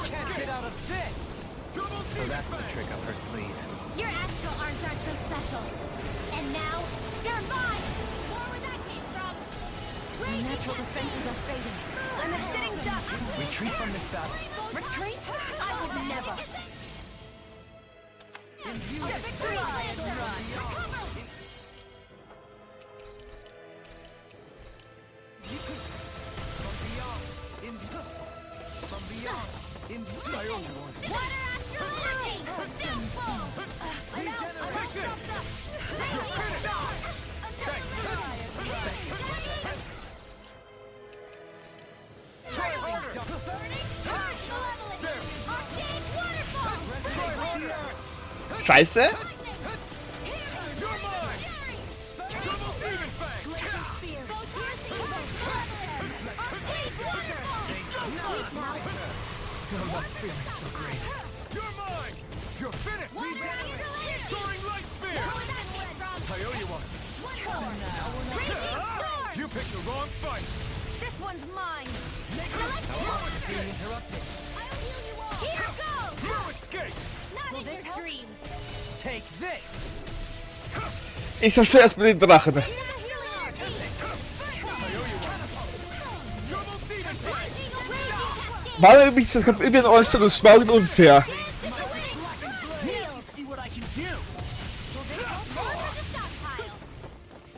Can't get out of this. Double So demon that's the fang. trick up her sleeve. Your astral arms aren't so special. And now, they're mine. More where that came from. My natural defenses are fading. I'm a sitting duck. Retreat from this battle. Retreat? I would never. Victory and run. From beyond. In I owe you one. Water astral energy. Downfall. I'm out. Take this. Try harder. Burning. Malevolent. Arcane waterfall. Try harder. Scheiße. You're mine. Double demon fang. I'm not feeling so great. You're mine. You're finished. Soaring light spear. I owe you one. You picked the wrong fight. This one's mine. Being interrupted. I'll heal you all. Here goes. No escape. Not in your dreams. Take this. Ich zerstöre erstmal den Drachen. I owe you one. Double demon fang. Warum irgendwie ist das ganz irgendwie in Ordnung? Das war unfair. See what I can do.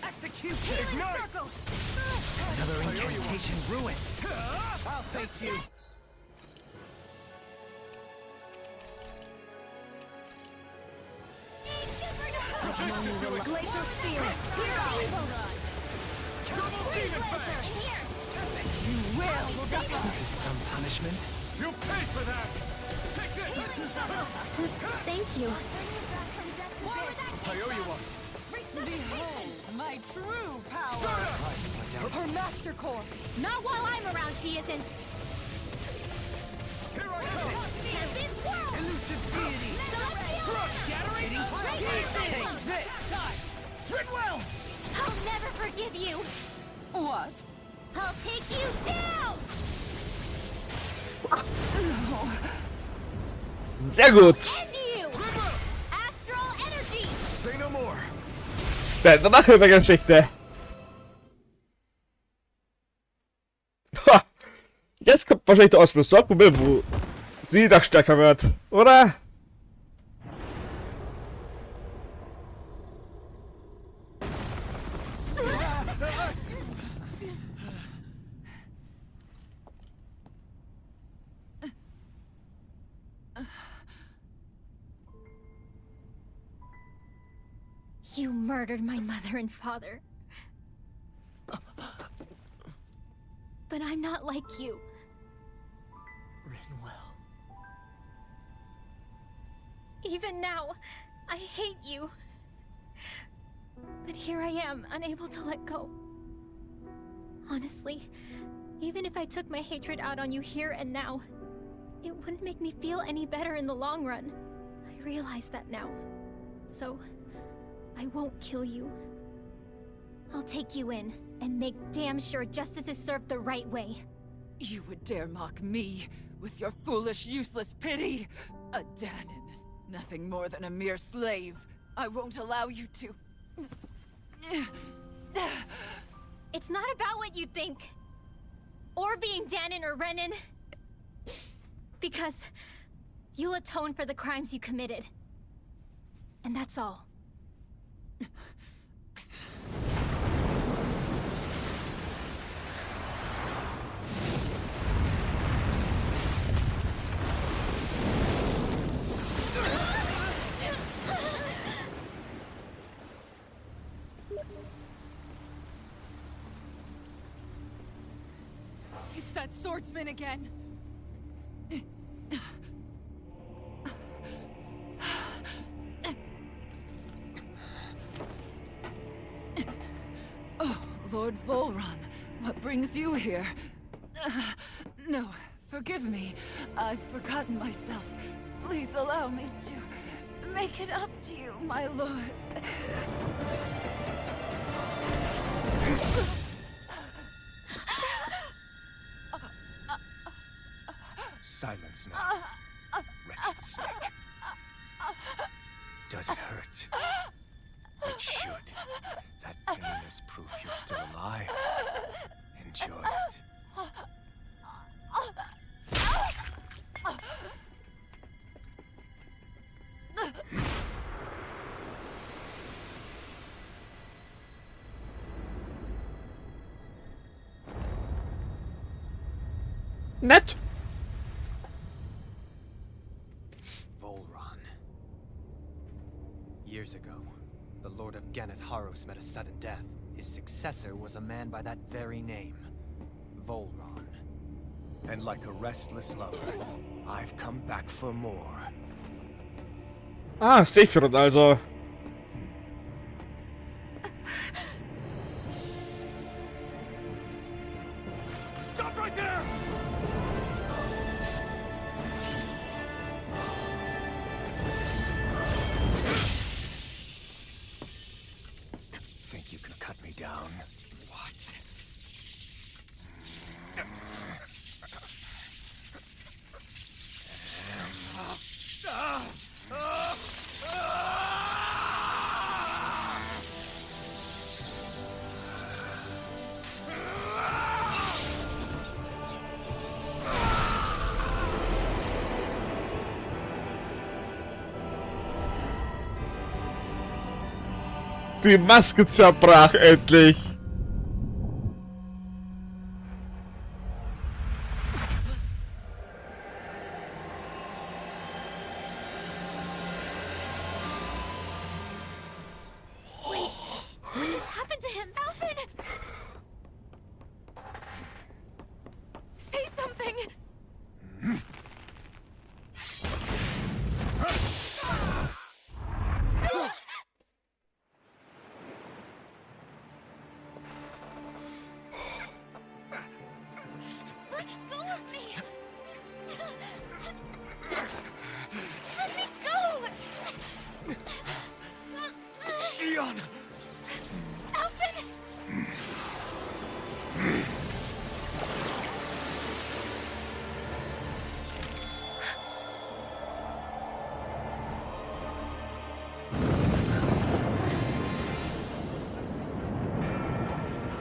Execute. Ignite. Another incantation ruined. I'll face you. Glacial spear. Double demon fang. This is some punishment. You pay for that. Take this. Thank you. I owe you one. Behold my true power. Start up. Her Master Core! Not while I'm around, she isn't. Here I come! Champion Swirl! Elusive deity! Crush! Shattering! Take this! Ridwell! I'll never forgive you. What? I'll take you down. Sehr gut. End you. Astral energy. Say no more! Bänder nach der Geschichte. Ha! Jetzt kommt wahrscheinlich der Ausbildungsproblem, wo sie da stärker wird, oder? You murdered my mother and father. But I'm not like you. Rinwell. Even now, I hate you. But here I am, unable to let go. Honestly, even if I took my hatred out on you here and now, it wouldn't make me feel any better in the long run. I realize that now. So, I won't kill you. I'll take you in and make damn sure justice is served the right way. You would dare mock me with your foolish, useless pity? A Danon, nothing more than a mere slave. I won't allow you to... It's not about what you think. Or being Danon or Renan. Because you'll atone for the crimes you committed. And that's all. It's that swordsman again! Oh, Lord Volron, what brings you here? No, forgive me. I've forgotten myself. Please allow me to make it up to you, my lord. Silence now, wretched snake. Does it hurt? It should. That pain is proof you're still alive. Enjoy it. Nett. Volron. Years ago, the Lord of Ganeth Haros met a sudden death. His successor was a man by that very name, Volron. And like a restless lover, I've come back for more. Ah, Sephiroth also. Stop right there! Think you can cut me down? What? Die Maske zerbrach endlich. What just happened to him, Alvin? Say something! Go with me! Let me go! Xion! Alvin!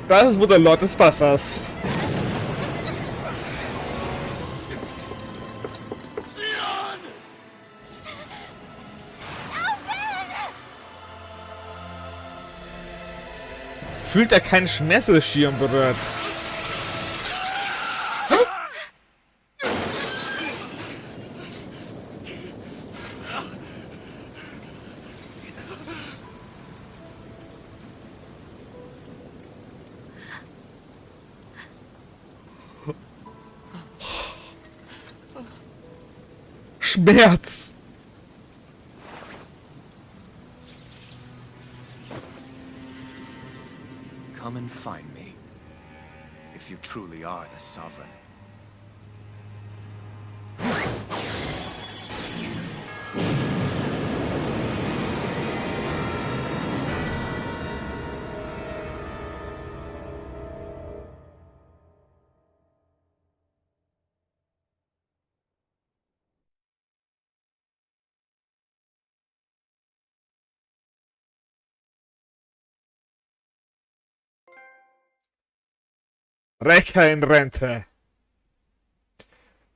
Das ist wohl der Lord des Wassers. Fühlt er keinen Schmerz, oder Schirm berührt? Schmerz! Come and find me, if you truly are the Sovereign. Rächer in Rente.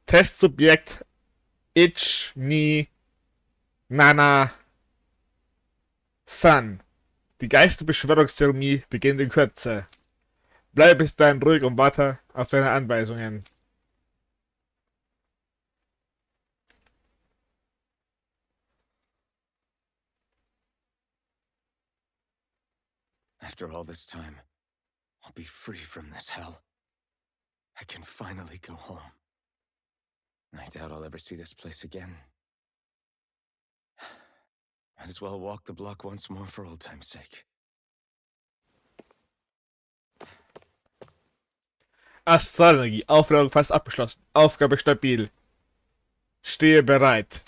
Testsubjekt Ich Ni Nana San. Die Geisterbeschwörungszeremonie beginnt in Kürze. Bleib bis dahin ruhig und warte auf deine Anweisungen. After all this time, I'll be free from this hell. I can finally go home. I doubt I'll ever see this place again. Might as well walk the block once more for old time's sake. Astralenergie. Aufladung fast abgeschlossen. Aufgabe stabil. Stehe bereit.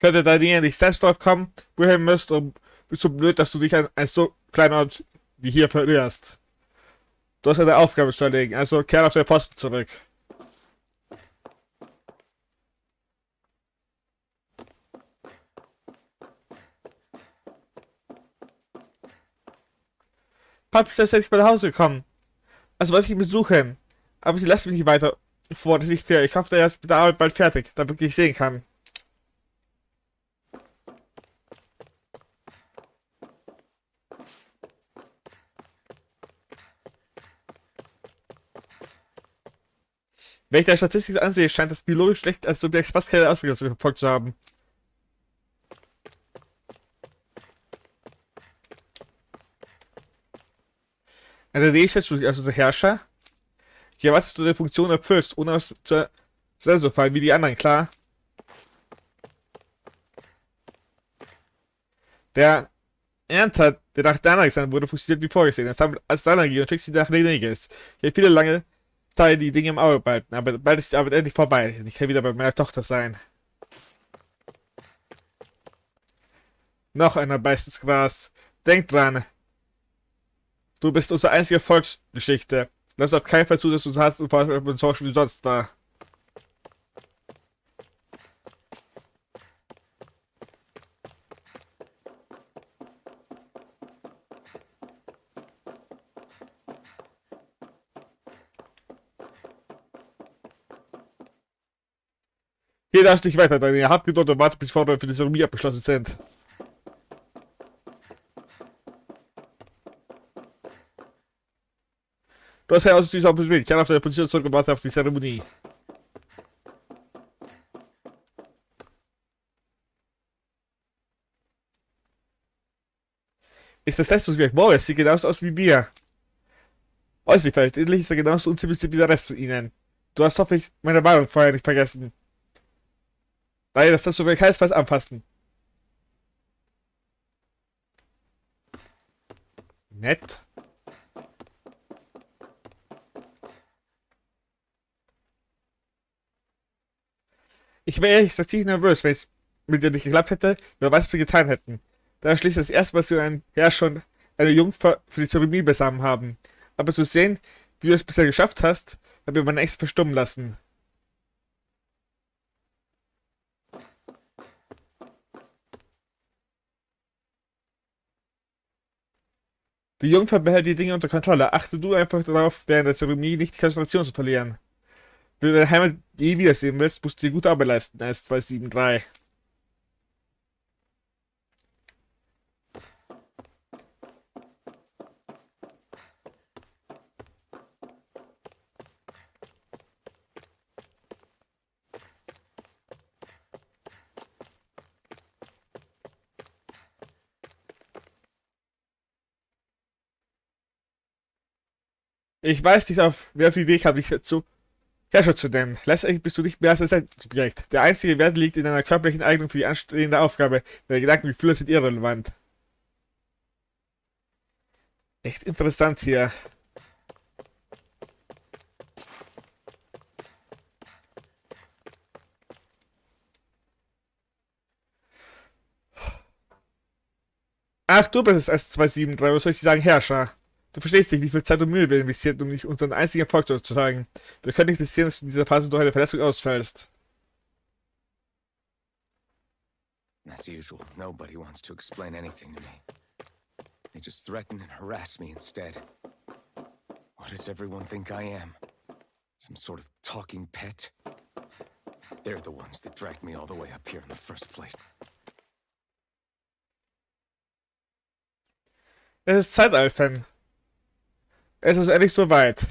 Könnte da nicht selbst drauf kommen, wohin müsst und bist so blöd, dass du dich an ein so kleiner Ort wie hier verirrst. Du hast eine Aufgabe zu erledigen, also kehr auf den Posten zurück. Papi ist tatsächlich nach Hause gekommen. Also wollte ich ihn besuchen. Aber sie lassen mich nicht weiter vor, das ist nicht fair. Ich hoffe, er ist mit der Arbeit bald fertig, damit ich sehen kann. Wenn ich der Statistik so ansehe, scheint das biologisch schlecht als Subjekt fast keine Auswirkungen verfolgt zu haben. Eine Idee stellst du dich als unser Herrscher? Ich erwarte, dass du deine Funktion erfüllst, ohne aus zu so fallen wie die anderen, klar? Der Ernter, der nach deiner gesandt wurde, funktioniert wie vorgesehen. Er sammelt als deiner Energie und schickt sie nach Leneges. Ich habe viele lange Tage die Dinge im Auge behalten, aber bald ist die Arbeit endlich vorbei. Ich kann wieder bei meiner Tochter sein. Noch einer beißt ins Gras. Denk dran. Du bist unsere einzige Volksgeschichte. Lass auf keinen Fall zu, dass du so hart und enttäuscht wie sonst war. Hier darfst du nicht weiter, deine habt Geduld und wartet, bis die Forderungen für die Zeremonie abgeschlossen sind. Du hast heraus dich auch bewegt. Ich kann auf deine Position zurück und warte auf die Zeremonie. Ist das letzte gleich Morgen? Sieht genauso aus wie wir. Äußerlich vielleicht. Innerlich ist er genauso unzivilisiert wie der Rest von ihnen. Du hast hoffentlich meine Warnung vorher nicht vergessen. Nein, das darfst du mir keinesfalls anfassen. Nett. Ich wäre ehrlich gesagt ziemlich nervös, wenn es mit dir nicht geklappt hätte, wer weiß, was wir getan hätten. Da schließlich das erste Mal so ein Herrscher und eine Jungfer für die Zeremonie beisammen haben. Aber zu sehen, wie du es bisher geschafft hast, hat mir meine Ängste verstummen lassen. Die Jungfer behält die Dinge unter Kontrolle. Achte du einfach darauf, während der Zeremonie nicht die Konzentration zu verlieren. Wenn du deine Heimat je wiedersehen willst, musst du dir gute Arbeit leisten, S273. Ich weiß nicht, auf wer auf die Idee kam, dich zu Herrscher zu nennen. Letztendlich bist du nicht mehr als ein Selbstsubjekt. Der einzige Wert liegt in deiner körperlichen Eignung für die anstehende Aufgabe. Deine Gedanken und Gefühle sind irrelevant. Echt interessant hier. Ach, du bist es S273, was soll ich dir sagen, Herrscher? Du verstehst nicht, wie viel Zeit und Mühe wir investieren, um nicht unseren einzigen Erfolg zu sagen. Wir können nicht riskieren, dass du in dieser Phase durch eine Verletzung ausfällst. As usual, nobody wants to explain anything to me. They just threaten and harass me instead. What does everyone think I am? Some sort of talking pet? They're the ones that dragged me all the way up here in the first place. Es ist Zeit, Alphen. Es ist endlich soweit.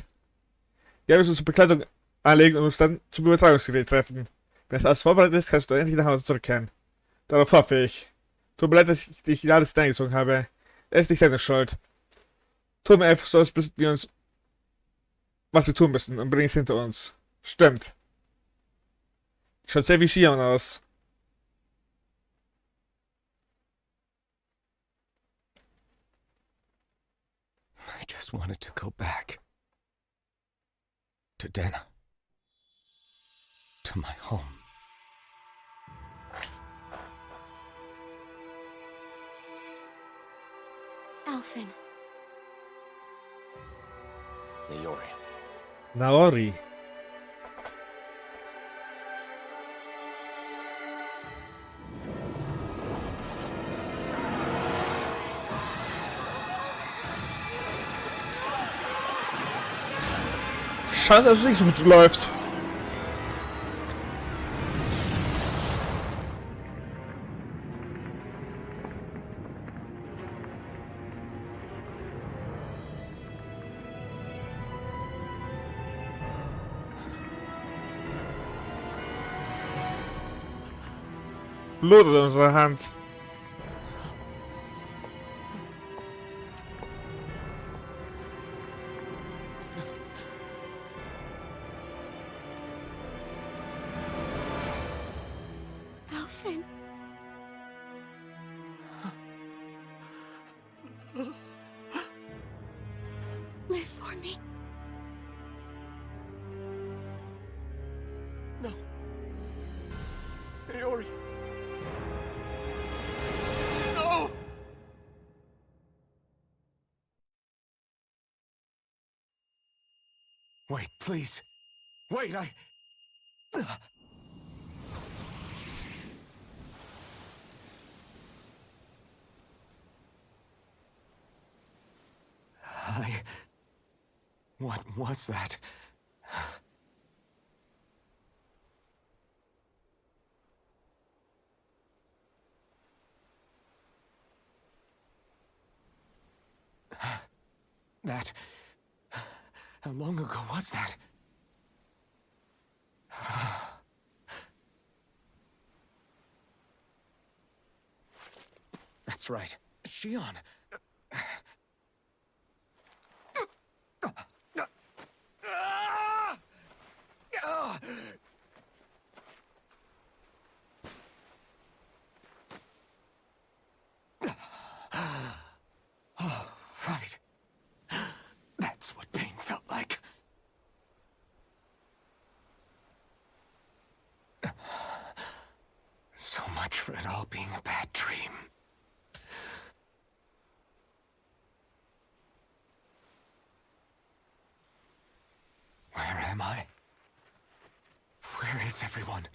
Wir müssen unsere Bekleidung anlegen und uns dann zum Übertragungsgerät treffen. Wenn es alles vorbereitet ist, kannst du endlich nach Hause zurückkehren. Darauf hoffe ich. Tut mir leid, dass ich dich in alles hineingezogen habe. Es ist nicht deine Schuld. Tu mir einfach so, als wissen wir uns, was wir tun müssen und bring es hinter uns. Stimmt. Schaut sehr wie Shion aus. I just wanted to go back. To Dana. To my home. Alphen. Naori. Naori. Schade, dass es nicht so gut läuft. Blut in unserer Hand. Alphen. Live for me. No. Naori. No! Wait, please. Wait, What was that? That... How long ago was that? That's right. Shion. much for it all being a bad dream. Where am I? Where is everyone?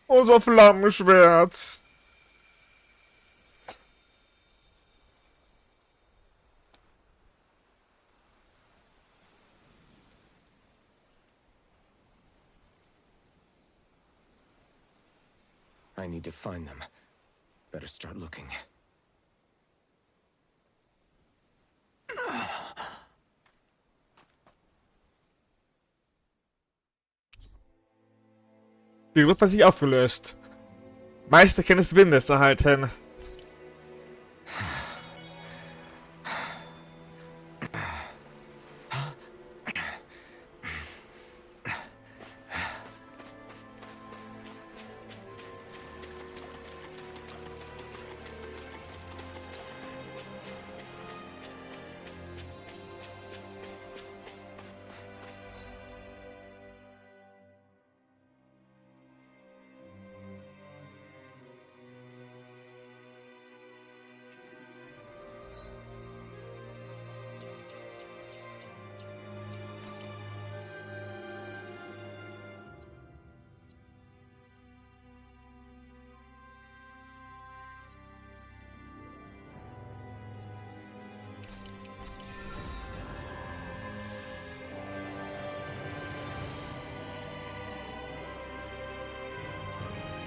Unser Flammenschwert. I need to find them. Better start looking. Die Gruppe hat sich aufgelöst. Meisterkenntnis des Windes erhalten.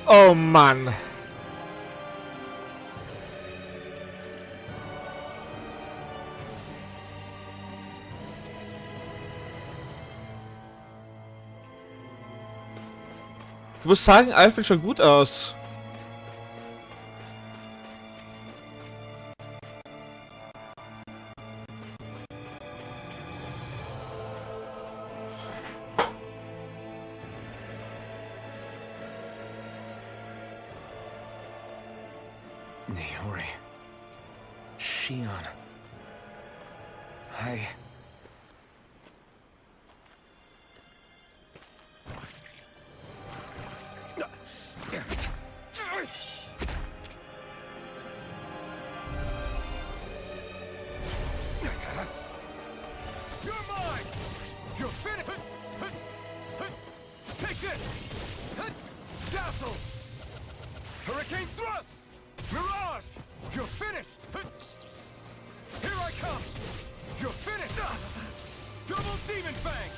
Oh Mann. Ich muss sagen, Alf sieht schon gut aus. Naori. Shion. Damn it. You're mine! You're finished! Take this! Dazzle! Hurricane thrust! Mirage! You're finished! Here I come! You're finished! Double Demon Fang!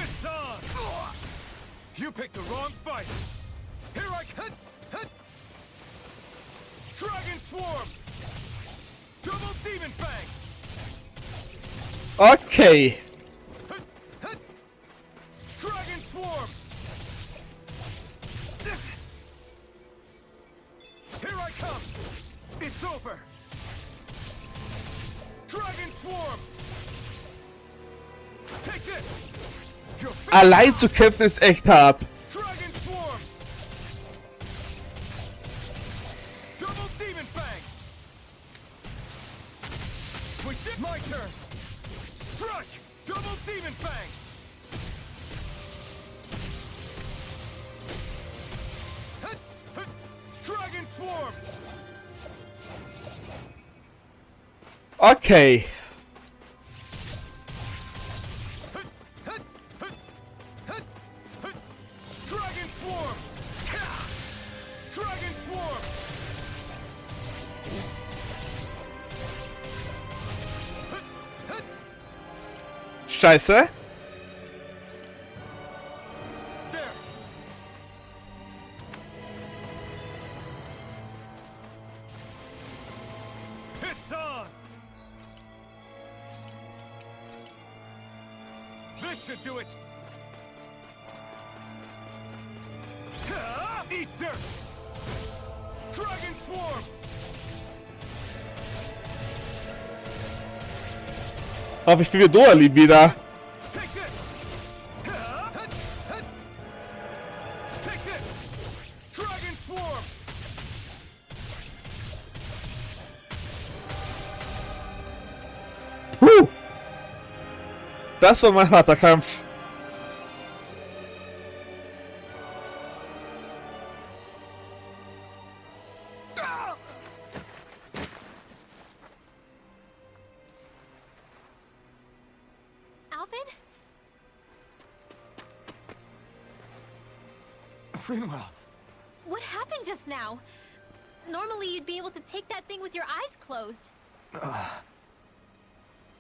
It's on! You picked the wrong fight! Here I come! Dragon Swarm! Double Demon Fang! Okay. Dragon Swarm! Here I come! It's over! Dragon Swarm! Take this! You're Allein zu kämpfen ist echt hart. Dragon Swarm! Double Demon Fang! We did my turn! Strike! Double Demon Fang! Dragon Swarm! Okay. Dragon Swarm! Dragon Swarm! Scheiße. There! It's on! This should do it! Eat dirt! Dragon Swarm! Hoffe ich spiele Doali wieder. Take this! Take this! Dragon Swarm! Das war mein harter Kampf. Alvin? Rinwell, What happened just now? Normally you'd be able to take that thing with your eyes closed.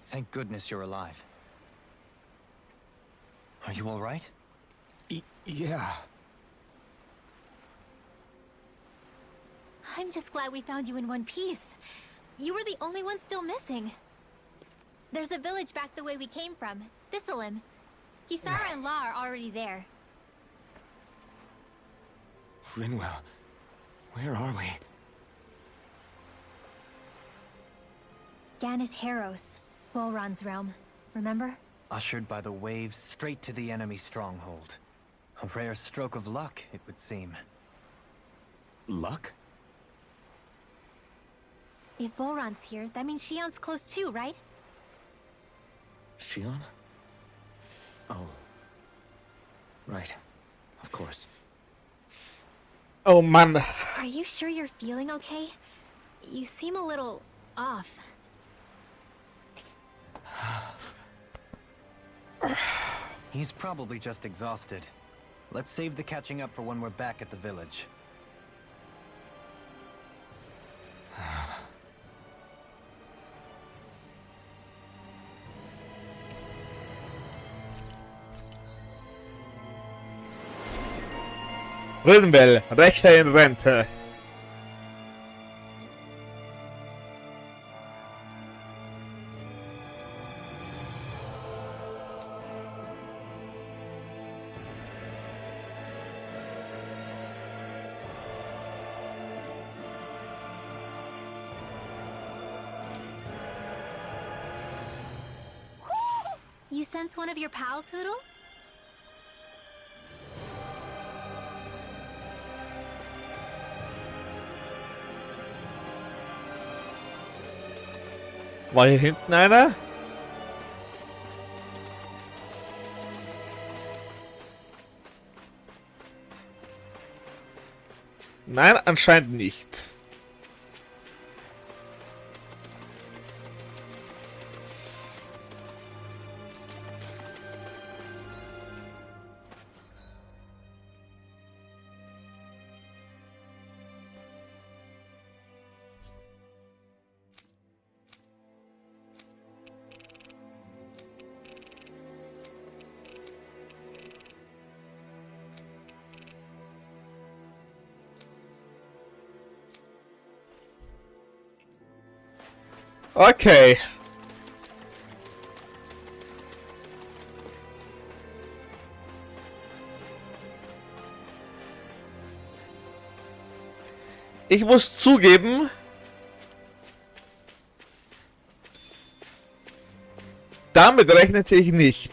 Thank goodness you're alive. Are you all right? yeah. I'm just glad we found you in one piece. You were the only one still missing. There's a village back the way we came from, Thistleim. Kisara and La are already there. Rinwell, where are we? Ganeth Harros, Volron's realm. Remember? Ushered by the waves straight to the enemy stronghold. A rare stroke of luck, it would seem. Luck? If Volron's here, that means Shion's close too, right? Shion? Oh. Right. Of course. Oh Mann. Are you sure you're feeling okay? You seem a little off. He's probably just exhausted. Let's save the catching up for when we're back at the village. Rinwell, Rächer in Rente. You sense one of your pals, Hoodle? War hier hinten einer? Nein, anscheinend nicht. Okay. Ich muss zugeben, damit rechnete ich nicht.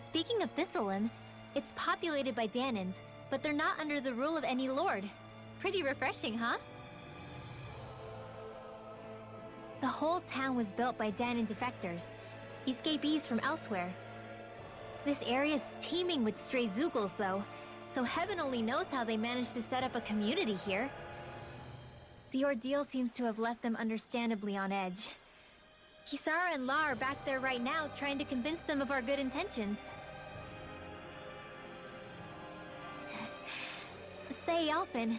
Speaking of Thistleim, it's populated by Danans, but they're not under the rule of any lord. Pretty refreshing, huh? The whole town was built by Danan defectors, escapees from elsewhere. This area's teeming with stray Zeugles, though, so heaven only knows how they managed to set up a community here. The ordeal seems to have left them understandably on edge. Kisara and La are back there right now, trying to convince them of our good intentions. Say, Alphen,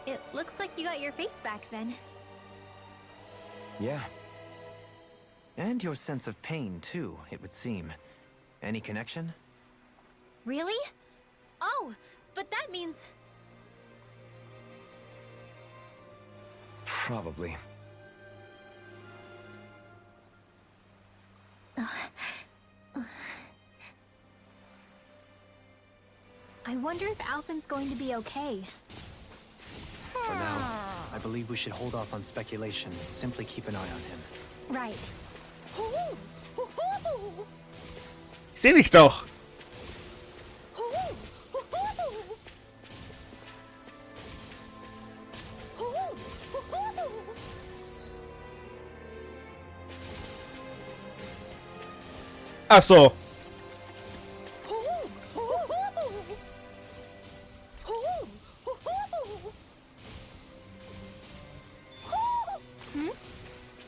it looks like you got your face back then. Yeah. And your sense of pain, too, it would seem. Any connection? Really? Oh, but that means... Probably. I wonder if Alphen's going to be okay. For now, I believe we should hold off on speculation and simply keep an eye on him. Right. Ich seh dich doch. Ach so.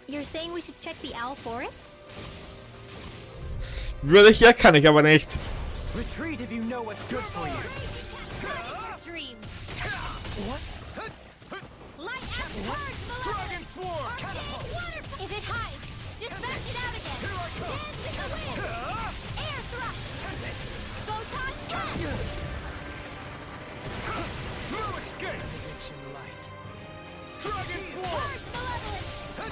You're saying we should check the owl forest? Würde ich ja, kann ich aber nicht. Retreat if you know what's good for you. Dreams. What? Light out charge, Dragon Swarm! If it hides, just bash it out again. Dance in the wind. Air thrust. Photon slash. No escape! Dragon Charge malevolence.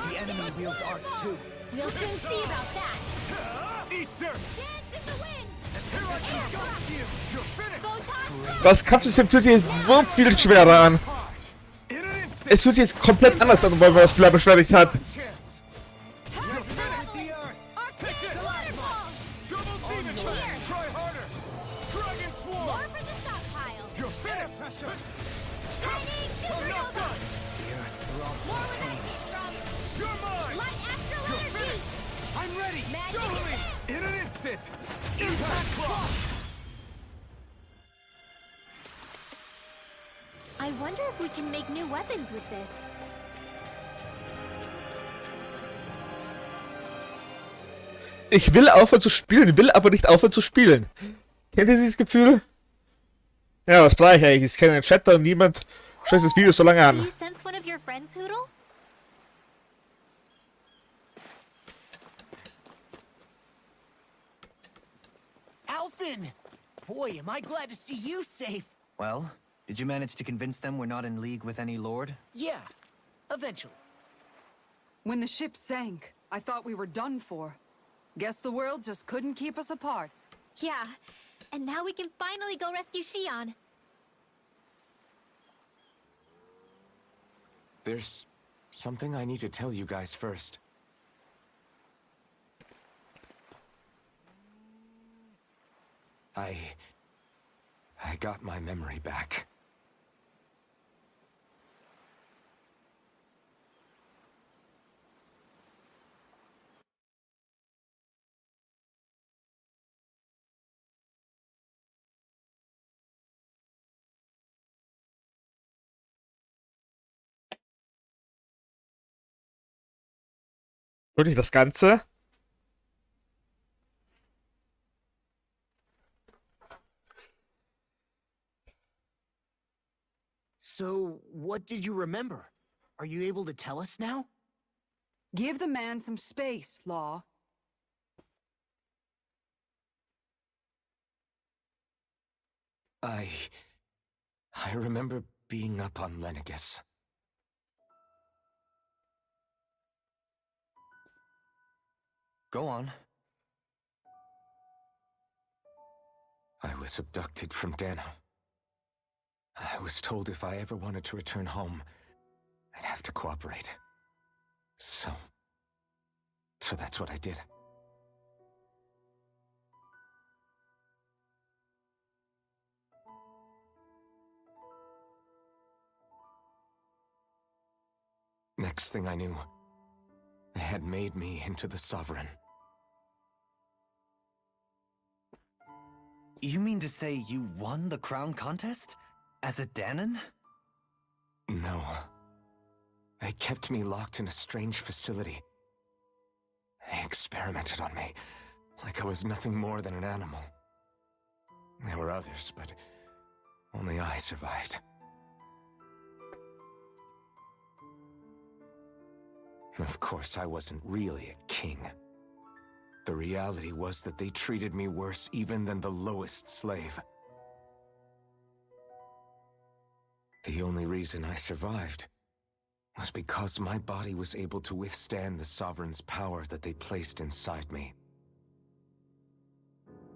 The enemy wields arts too. We'll soon see about that. Eat dirt! Dance in the wind. Here I come! Got you! You're finished! Photon Das Kampfsystem fühlt sich jetzt so viel schwerer an. In an instant! Es fühlt sich jetzt komplett anders an, weil man das vielleicht beschleunigt hat. Chance! You're finished! The earth! Take this! waterfall. Double demon blast! Try harder! Dragon More Swarm! for the stockpile. You're finished! Pressure! Shining I'm not supernova. done! More where that came from. You're mine! Light astral You're energy. finished! I'm ready! Magic Totally! advance. In an instant! Impact clock! I wonder if we can make new weapons with this. Ich will aufhören zu spielen, will aber nicht aufhören zu spielen. Kennt ihr dieses Gefühl? Ja, was frage ich eigentlich? Ich kenne den Chat und niemand schaut das Video so lange Do an. you sense one of your friends, Hoodle? Alphen! Boy, am I glad to see you safe. Well, did you manage to convince them we're not in league with any lord? Yeah, eventually. When the ship sank, I thought we were done for. Guess the world just couldn't keep us apart. Yeah. And now we can finally go rescue Shion. There's something I need to tell you guys first. I got my memory back. Wirklich das Ganze? So, what did you remember? Are you able to tell us now? Give the man some space, Law. I remember being up on Lenegus. Go on. I was abducted from Dano. I was told if I ever wanted to return home, I'd have to cooperate. So that's what I did. Next thing I knew, they had made me into the Sovereign. You mean to say you won the crown contest? As a Danon? No. They kept me locked in a strange facility. They experimented on me, like I was nothing more than an animal. There were others, but only I survived. Of course, I wasn't really a king. The reality was that they treated me worse even than the lowest slave. The only reason I survived was because my body was able to withstand the Sovereign's power that they placed inside me.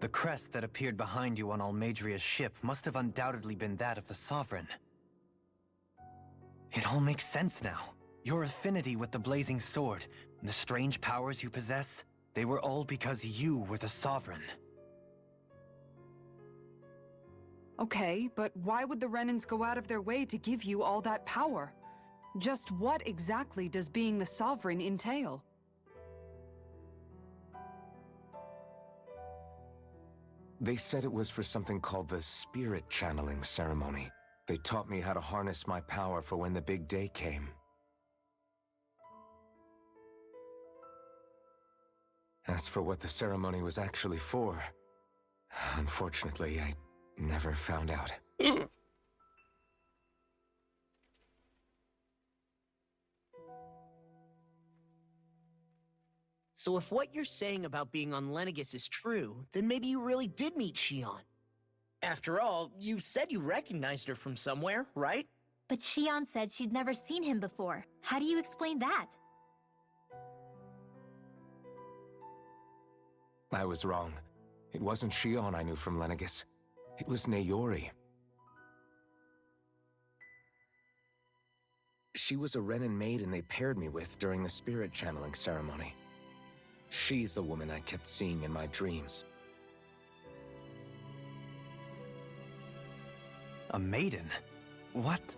The crest that appeared behind you on Almadria's ship must have undoubtedly been that of the Sovereign. It all makes sense now. Your affinity with the Blazing Sword, and the strange powers you possess, they were all because you were the Sovereign. Okay, but why would the Renans go out of their way to give you all that power? Just what exactly does being the Sovereign entail? They said it was for something called the Spirit Channeling Ceremony. They taught me how to harness my power for when the big day came. As for what the ceremony was actually for, unfortunately, I never found out. So if what you're saying about being on Lenegis is true, then maybe you really did meet Shion. After all, you said you recognized her from somewhere, right? But Shion said she'd never seen him before. How do you explain that? I was wrong. It wasn't Shion I knew from Lenegis. It was Naori. She was a Renan maiden they paired me with during the spirit channeling ceremony. She's the woman I kept seeing in my dreams. A maiden? What?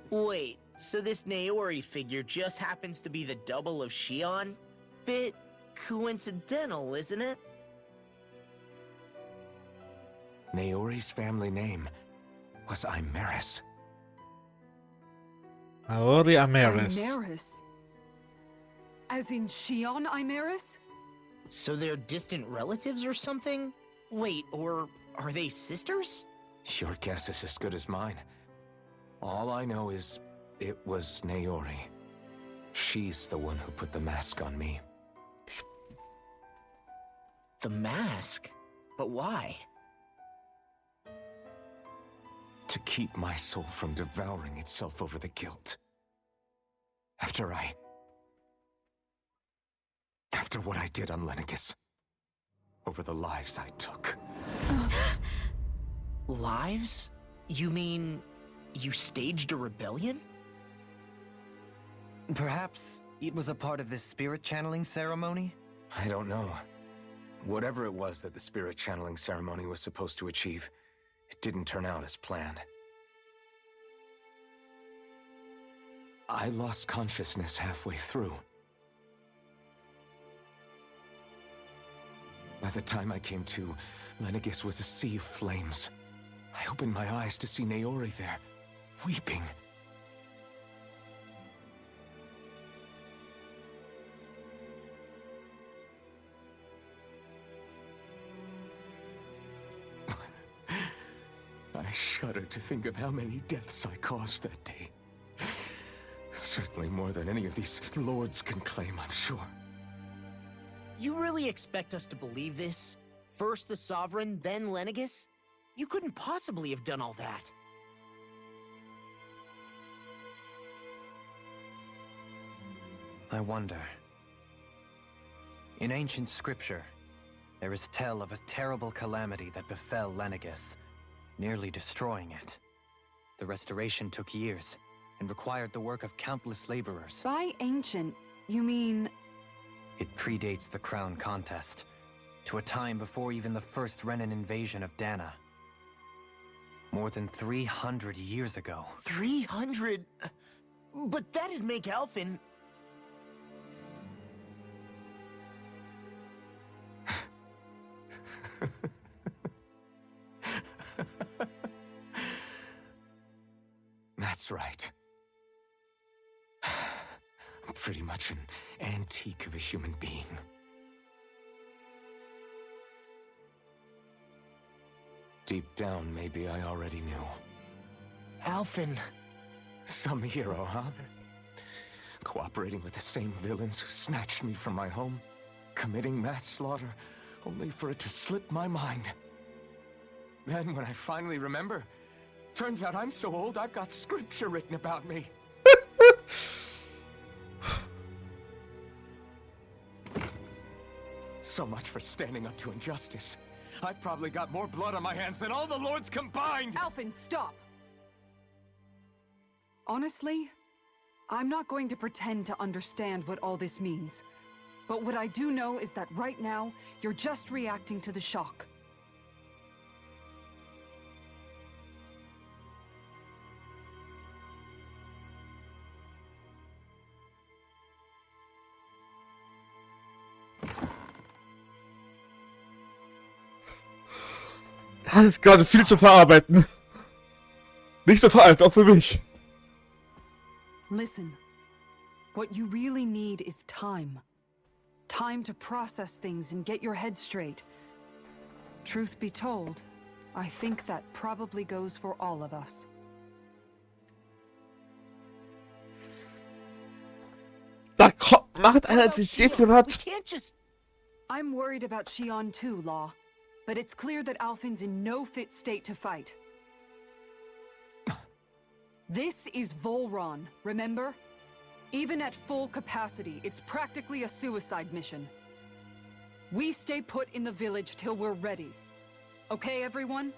Wait, so this Naori figure just happens to be the double of Shion? Bit coincidental, isn't it? Naori's family name was Imeris. Naori Imeris. Imeris? As in Shion Imeris? So they're distant relatives or something? Wait, or are they sisters? Your guess is as good as mine. All I know is it was Naori. She's the one who put the mask on me. The mask? But why? To keep my soul from devouring itself over the guilt. After what I did on Lenegis. Over the lives I took. Lives? You mean you staged a rebellion? Perhaps it was a part of this spirit channeling ceremony? I don't know. Whatever it was that the spirit channeling ceremony was supposed to achieve, it didn't turn out as planned. I lost consciousness halfway through. By the time I came to, Lenegis was a sea of flames. I opened my eyes to see Naori there, weeping. I shudder to think of how many deaths I caused that day. Certainly more than any of these lords can claim, I'm sure. You really expect us to believe this? First the Sovereign, then Lenegis? You couldn't possibly have done all that. I wonder. In ancient scripture, there is tell of a terrible calamity that befell Lenegis, nearly destroying it. The restoration took years, and required the work of countless laborers. By ancient, you mean... It predates the crown contest, to a time before even the first Renan invasion of Dana. More than 300 years ago. 300? But that'd make Alphen... That's right. I'm pretty much an antique of a human being. Deep down, maybe I already knew. Alphen... Some hero, huh? Cooperating with the same villains who snatched me from my home? committing mass slaughter, only for it to slip my mind. Then when I finally remember, turns out I'm so old I've got scripture written about me. So much for standing up to injustice. I've probably got more blood on my hands than all the lords combined! Alphen, stop! Honestly, I'm not going to pretend to understand what all this means. But what I do know is that right now, you're just reacting to the shock. Das ist gerade viel zu verarbeiten. Nicht nur für alt, auch für mich. Listen, what you really need is time. Time to process things and get your head straight. Truth be told, I think that probably goes for all of us. Da macht einer die Sephiroth. We can't just... I'm worried about Xion too, Law. But it's clear that Alphen's in no fit state to fight. This is Volron, remember? Even at full capacity, it's practically a suicide mission. We stay put in the village till we're ready. Okay, everyone?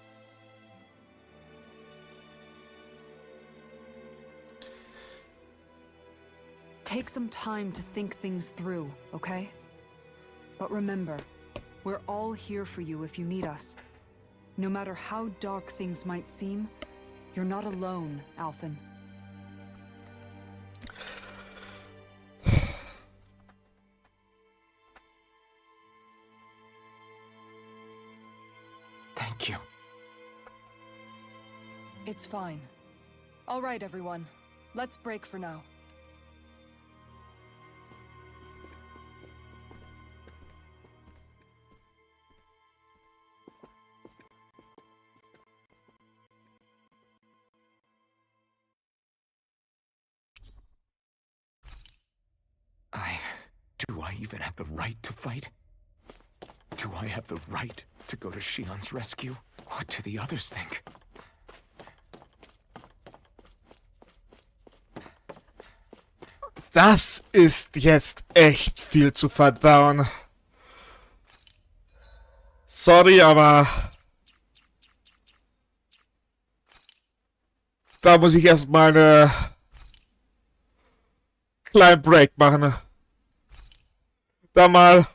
Take some time to think things through, okay? But remember, we're all here for you if you need us. No matter how dark things might seem, you're not alone, Alphen. Thank you. It's fine. All right, everyone. Let's break for now. Do I even have the right to fight? Do I have the right to go to Xion's rescue? What do the others think? Das ist jetzt echt viel zu verdauen. Sorry, aber da muss ich erstmal einen kleinen Break machen. Da mal